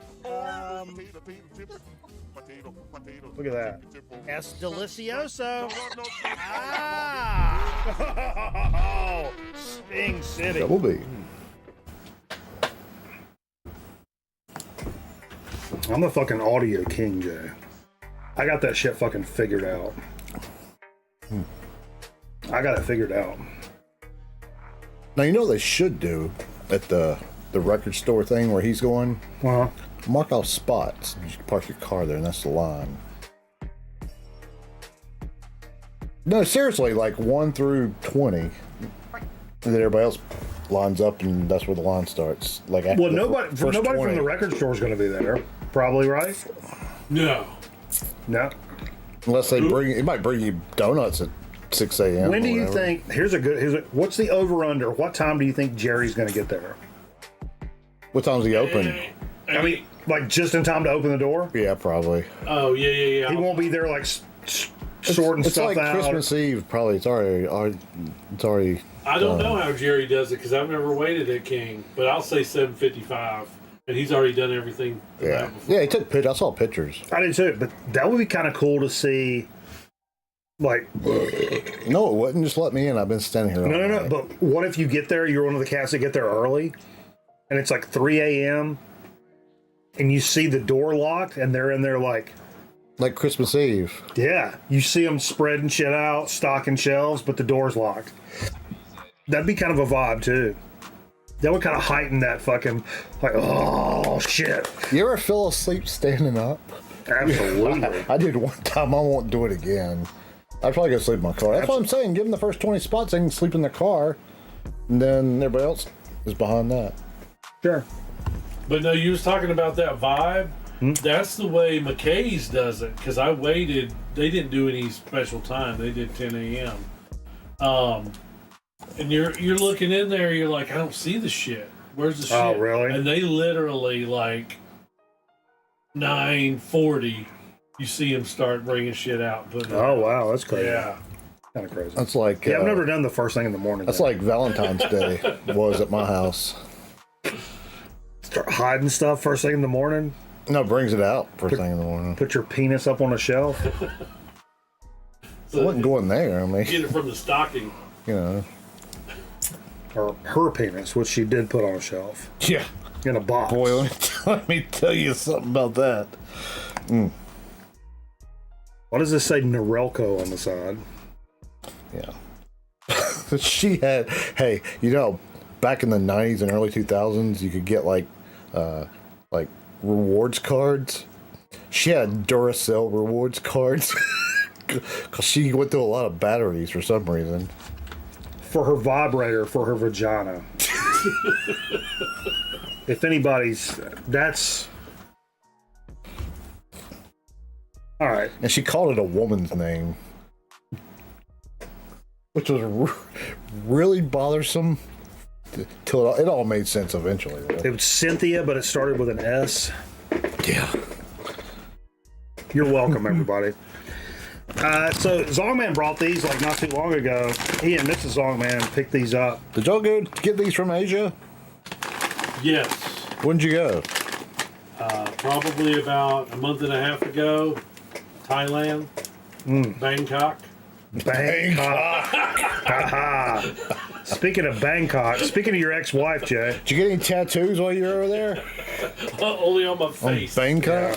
Look at that. Es delicioso. Ah! Sting City. Double B. I'm the fucking audio king, Jay. I got that shit fucking figured out. I got it figured out. Now, you know what they should do at the record store thing where he's going? Uh-huh. Mark off spots. You can park your car there, and that's the line. No, seriously, like 1 through 20. And then everybody else lines up, and that's where the line starts. Like after nobody from the record store is going to be there. Probably, right? No. Unless they it might bring you donuts at 6 a.m. When do you think, what's the over-under? What time do you think Jerry's going to get there? What time's he open? I mean, like just in time to open the door? Yeah, probably. Oh, yeah. He won't be there like sorting stuff like out. It's like Christmas Eve, probably. It's already I don't know how Jerry does it because I've never waited at King, but I'll say 7:55. And he's already done everything. Yeah, he took pictures. I saw pictures. I did too, but that would be kind of cool to see. Like, no, it wouldn't. Just let me in. I've been standing here. No. But what if you get there? You're one of the cast that get there early, and it's like 3 a.m. and you see the door locked, and they're in there like Like Christmas Eve. Yeah, you see them spreading shit out, stocking shelves, but the door's locked. That'd be kind of a vibe too. That would kind of heighten that fucking like, oh shit. You ever fell asleep standing up? Absolutely. I did one time. I won't do it again. I'd probably go sleep in my car. That's what I'm saying. Give them the first 20 spots. They can sleep in their car, and then everybody else is behind that. Sure. But no, you was talking about that vibe. That's the way McKay's does it. Because I waited. They didn't do any special time. They did 10 a.m. And you're looking in there. You're like, I don't see the shit. Where's the shit? Oh, really? And they literally like 9:40. You see them start bringing shit out. Oh wow, that's crazy. Yeah. Kind of crazy. That's like I've never done the first thing in the morning. That's like Valentine's Day was at my house. Start hiding stuff first thing in the morning. No, brings it out first thing in the morning. Put your penis up on a shelf. So I wasn't going there. I mean, get it from the stocking. You know, or her penis, which she did put on a shelf. Yeah, in a box. Boy, let me tell you something about that. Why does this say Norelco on the side? Yeah. She had, hey, you know, back in the 90s and early 2000s, you could get like rewards cards. She had Duracell rewards cards because she went through a lot of batteries for some reason. For her vibrator, for her vagina. If anybody's, that's... All right. And she called it a woman's name, which was really bothersome till it all made sense eventually. It was Cynthia, but it started with an S. Yeah. You're welcome, everybody. So Zongman brought these like not too long ago. He and Mrs. Zongman picked these up. Did y'all go get these from Asia? Yes. When'd you go? Probably about a month and a half ago. Thailand. Bangkok. Bangkok. Speaking of Bangkok, speaking of your ex-wife, Jay. Did you get any tattoos while you were over there? Only on my face. On Bangkok?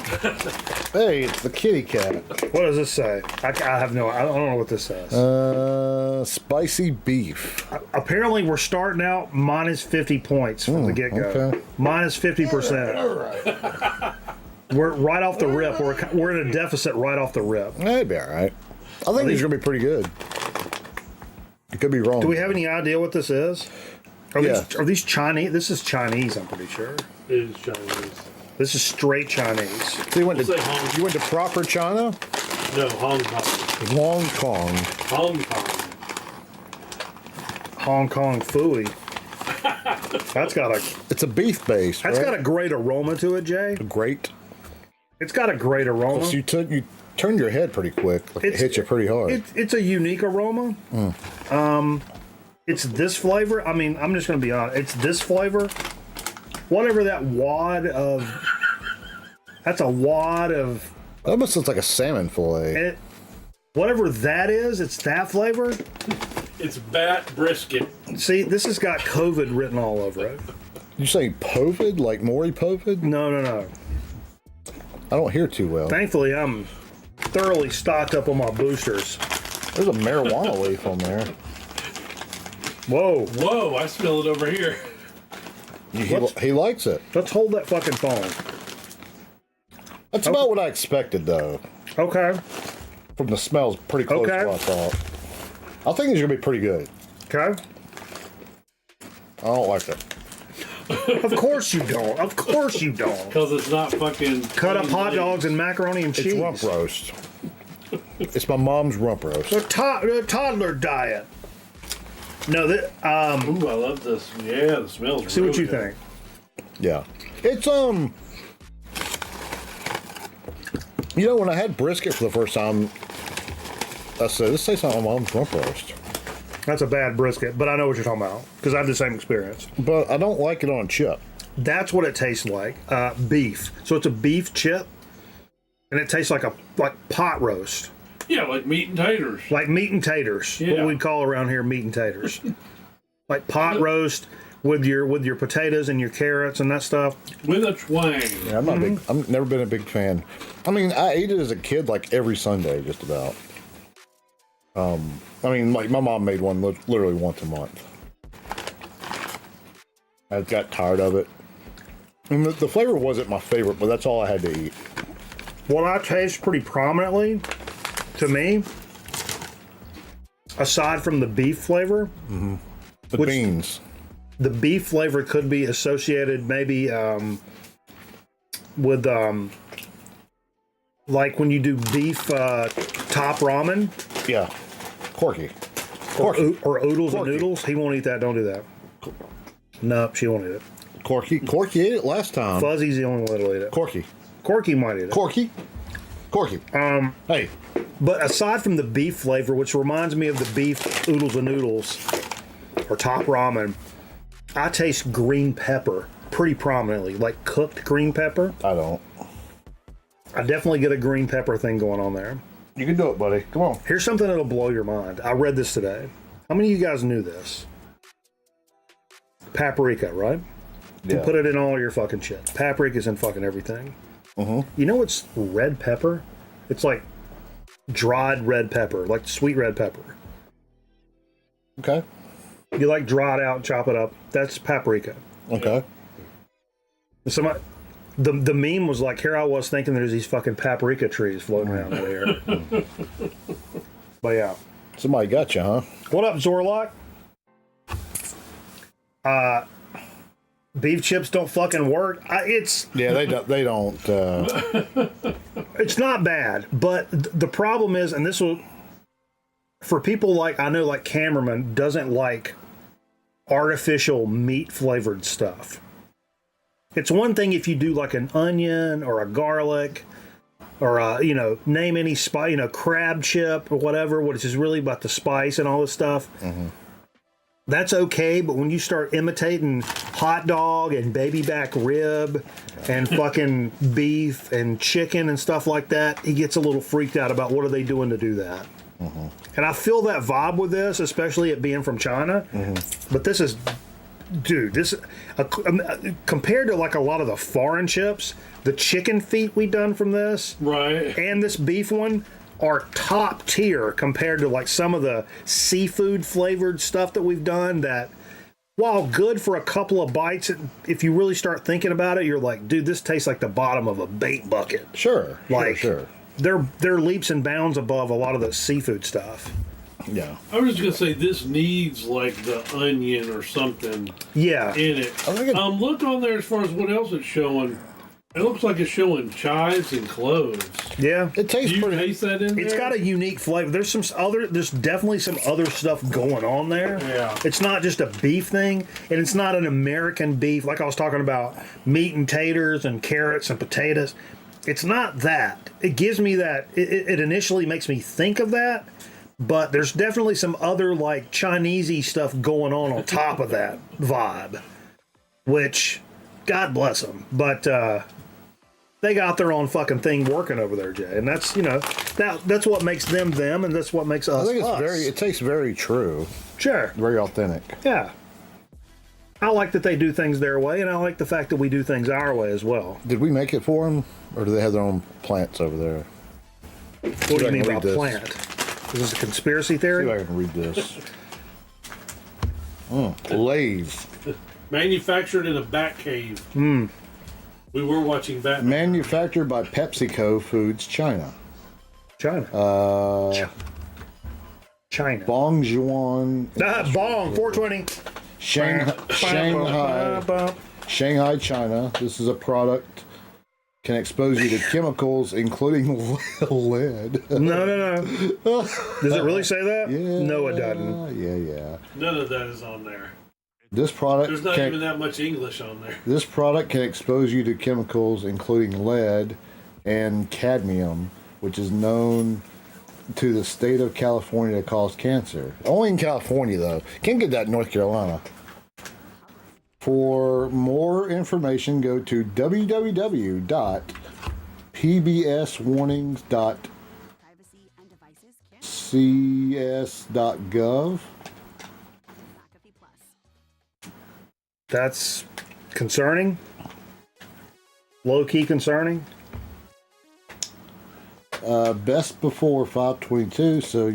Hey, it's the kitty cat. What does this say? I don't know what this says. Spicy beef. Apparently, we're starting out minus 50 points from the get-go. Okay. Minus 50%. All right. We're right off the rip. We're in a deficit right off the rip. That'd be all right. I think these are going to be pretty good. You could be wrong. Do we have any idea what this is? Are these Chinese? This is Chinese, I'm pretty sure. It is Chinese. This is straight Chinese. So you went to proper China? No, Hong Kong. Hong Kong. Hong Kong. Hong Kong Fooey. It's a beef base. That's got a great aroma to it, Jay. Great. It's got a great aroma. So you turned your head pretty quick. Like it hit you pretty hard. It's a unique aroma. It's this flavor. I mean, I'm just going to be honest. It's this flavor. Whatever that wad of... That's a wad of... That almost looks like a salmon fillet. Whatever that is, it's that flavor. It's bat brisket. See, this has got COVID written all over it. You say Povid? Like Maury Povid? No. I don't hear too well. Thankfully, I'm thoroughly stocked up on my boosters. There's a marijuana leaf on there. Whoa, I smell it over here. He likes it. Let's hold that fucking phone. That's about what I expected, though. Okay. From the smells, pretty close to what I thought. I think these are going to be pretty good. Okay. I don't like it. Of course you don't. Of course you don't. Because it's not fucking... Cut up hot dogs and macaroni and cheese. It's rump roast. It's my mom's rump roast. The toddler diet. No, Ooh, I love this. Yeah, the smells see real what you good. think. Yeah. It's, you know, when I had brisket for the first time, I said, this tastes like my mom's rump roast. That's a bad brisket, but I know what you're talking about because I have the same experience. But I don't like it on a chip. That's what it tastes like. Beef. So it's a beef chip, and it tastes like pot roast. Yeah, like meat and taters. Like meat and taters. Yeah. What we'd call around here meat and taters. Like pot roast with your potatoes and your carrots and that stuff. With a twang. Yeah, I'm not big. I've never been a big fan. I mean, I ate it as a kid, like every Sunday, just about. I mean, like my mom made one literally once a month. I got tired of it. And the flavor wasn't my favorite, but that's all I had to eat. What I taste pretty prominently, to me, aside from the beef flavor, the beans. The beef flavor could be associated maybe with like when you do beef top ramen. Yeah, Corky. Or oodles and noodles. He won't eat that. Don't do that. Nope, she won't eat it. Corky ate it last time. Fuzzy's the only one that'll eat it. Corky might eat it. Corky. Hey. But aside from the beef flavor, which reminds me of the beef oodles and noodles or top ramen, I taste green pepper pretty prominently, like cooked green pepper. I don't. I definitely get a green pepper thing going on there. You can do it, buddy. Come on. Here's something that'll blow your mind. I read this today. How many of you guys knew this? Paprika, right? Yeah. You put it in all your fucking shit. Paprika's in fucking everything. Mm-hmm. You know what's red pepper? It's like dried red pepper, like sweet red pepper. Okay. You like draw it out, chop it up. That's paprika. Okay. Somebody, the meme was like, here I was thinking there's these fucking paprika trees floating around over here. But yeah. Somebody got you, huh? What up, Zorlock? Beef chips don't fucking work. Yeah, they don't. It's not bad, but the problem is, and this will, for people like, I know like Cameraman doesn't like artificial meat flavored stuff. It's one thing if you do like an onion or a garlic or name any spice, crab chip or whatever, which is really about the spice and all this stuff. Mm-hmm. That's okay, but when you start imitating hot dog and baby back rib and fucking beef and chicken and stuff like that, he gets a little freaked out about what are they doing to do that. Mm-hmm. And I feel that vibe with this, especially it being from China. Mm-hmm. But this is, dude, compared to like a lot of the foreign chips, the chicken feet we done from this, right, and this beef one, are top tier compared to like some of the seafood flavored stuff that we've done that, while good for a couple of bites, if you really start thinking about it, you're like, dude, this tastes like the bottom of a bait bucket. Sure. They're leaps and bounds above a lot of the seafood stuff. Yeah. I was just gonna say this needs like the onion or something. Yeah. In it. Look on there as far as what else it's showing. It looks like it's showing chives and cloves. Yeah, it tastes Do you taste that in there? It's got a unique flavor. There's definitely some other stuff going on there. Yeah. It's not just a beef thing, and it's not an American beef like I was talking about meat and taters and carrots and potatoes. It's not that. It gives me that. It initially makes me think of that, but there's definitely some other like Chinesey stuff going on top of that vibe, which God bless them. But they got their own fucking thing working over there, Jay, and that's that's what makes them, and that's what makes us. I think it's us. it tastes very true. Sure. Very authentic. Yeah. I like that they do things their way, and I like the fact that we do things our way as well. Did we make it for them, or do they have their own plants over there? What do you mean by plant? Is this a conspiracy theory? See if I can read this. Lay's. Manufactured in a bat cave. We were watching Batman. Manufactured by PepsiCo Foods, China. China. China. Bongjuan. Bong, 420. Shanghai, China. This is a product can expose you to chemicals, including lead. No. Does it really say that? Yeah. No, it doesn't. Yeah. None of that is on there. This product There's not even that much English on there. This product can expose you to chemicals, including lead and cadmium, which is known to the state of California to cause cancer. Only in California, though. Can't get that in North Carolina. For more information, go to www.pbswarnings.cs.gov. That's concerning. Low-key concerning. Best before 522, so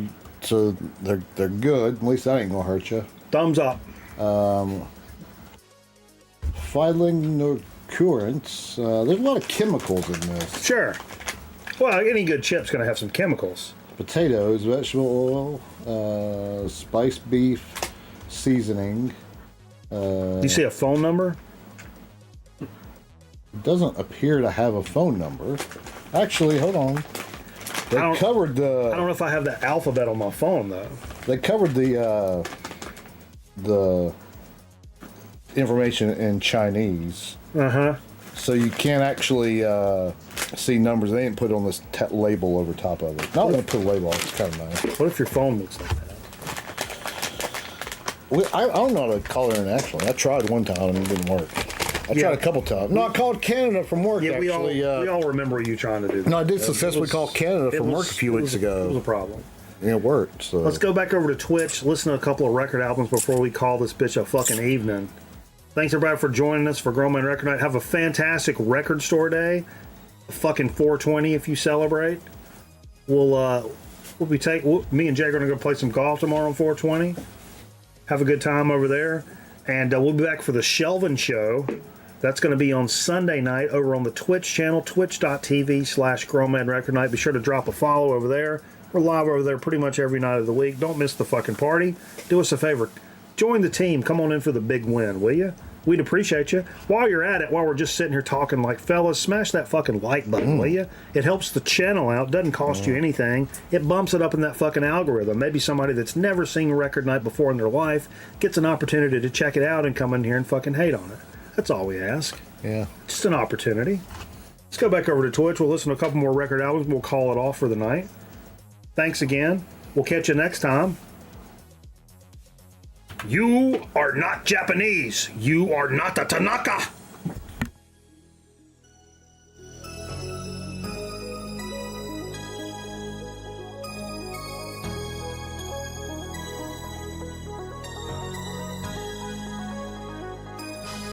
they're good. At least that ain't gonna hurt you. Thumbs up. Filing no currents. There's a lot of chemicals in this. Sure. Well, any good chip's gonna have some chemicals. Potatoes, vegetable oil, spiced beef, seasoning. You see a phone number? Doesn't appear to have a phone number. Actually, hold on. They covered the. I don't know if I have the alphabet on my phone though. They covered the information in Chinese. So you can't actually see numbers. They didn't put it on this label over top of it. Not going to put a label on it. It's kind of nice. What if your phone looks like that? Well, I don't know how to call it internationally. I tried one time and it didn't work. I tried a couple times. No, I called Canada from work, Yeah, actually. we all remember you trying to do that. No, I did successfully call Canada from work a few weeks ago. It was a problem. And it worked. So. Let's go back over to Twitch, listen to a couple of record albums before we call this bitch a fucking evening. Thanks everybody for joining us for Grown Man Record Night. Have a fantastic record store day. Fucking 420 if you celebrate. Me and Jake are gonna go play some golf tomorrow on 420. Have a good time over there, and we'll be back for the Shelvin Show. That's going to be on Sunday night over on the Twitch channel, twitch.tv/Grown Man Record Night. Be sure to drop a follow over there. We're live over there pretty much every night of the week. Don't miss the fucking party. Do us a favor. Join the team. Come on in for the big win, will you? We'd appreciate you. While you're at it, while we're just sitting here talking like fellas, smash that fucking like button, will you? It helps the channel out. Doesn't cost you anything. It bumps it up in that fucking algorithm. Maybe somebody that's never seen Record Night before in their life gets an opportunity to check it out and come in here and fucking hate on it. That's all we ask. Yeah. Just an opportunity. Let's go back over to Twitch. We'll listen to a couple more record albums. We'll call it off for the night. Thanks again. We'll catch you next time. You are not Japanese. You are not a Tanaka.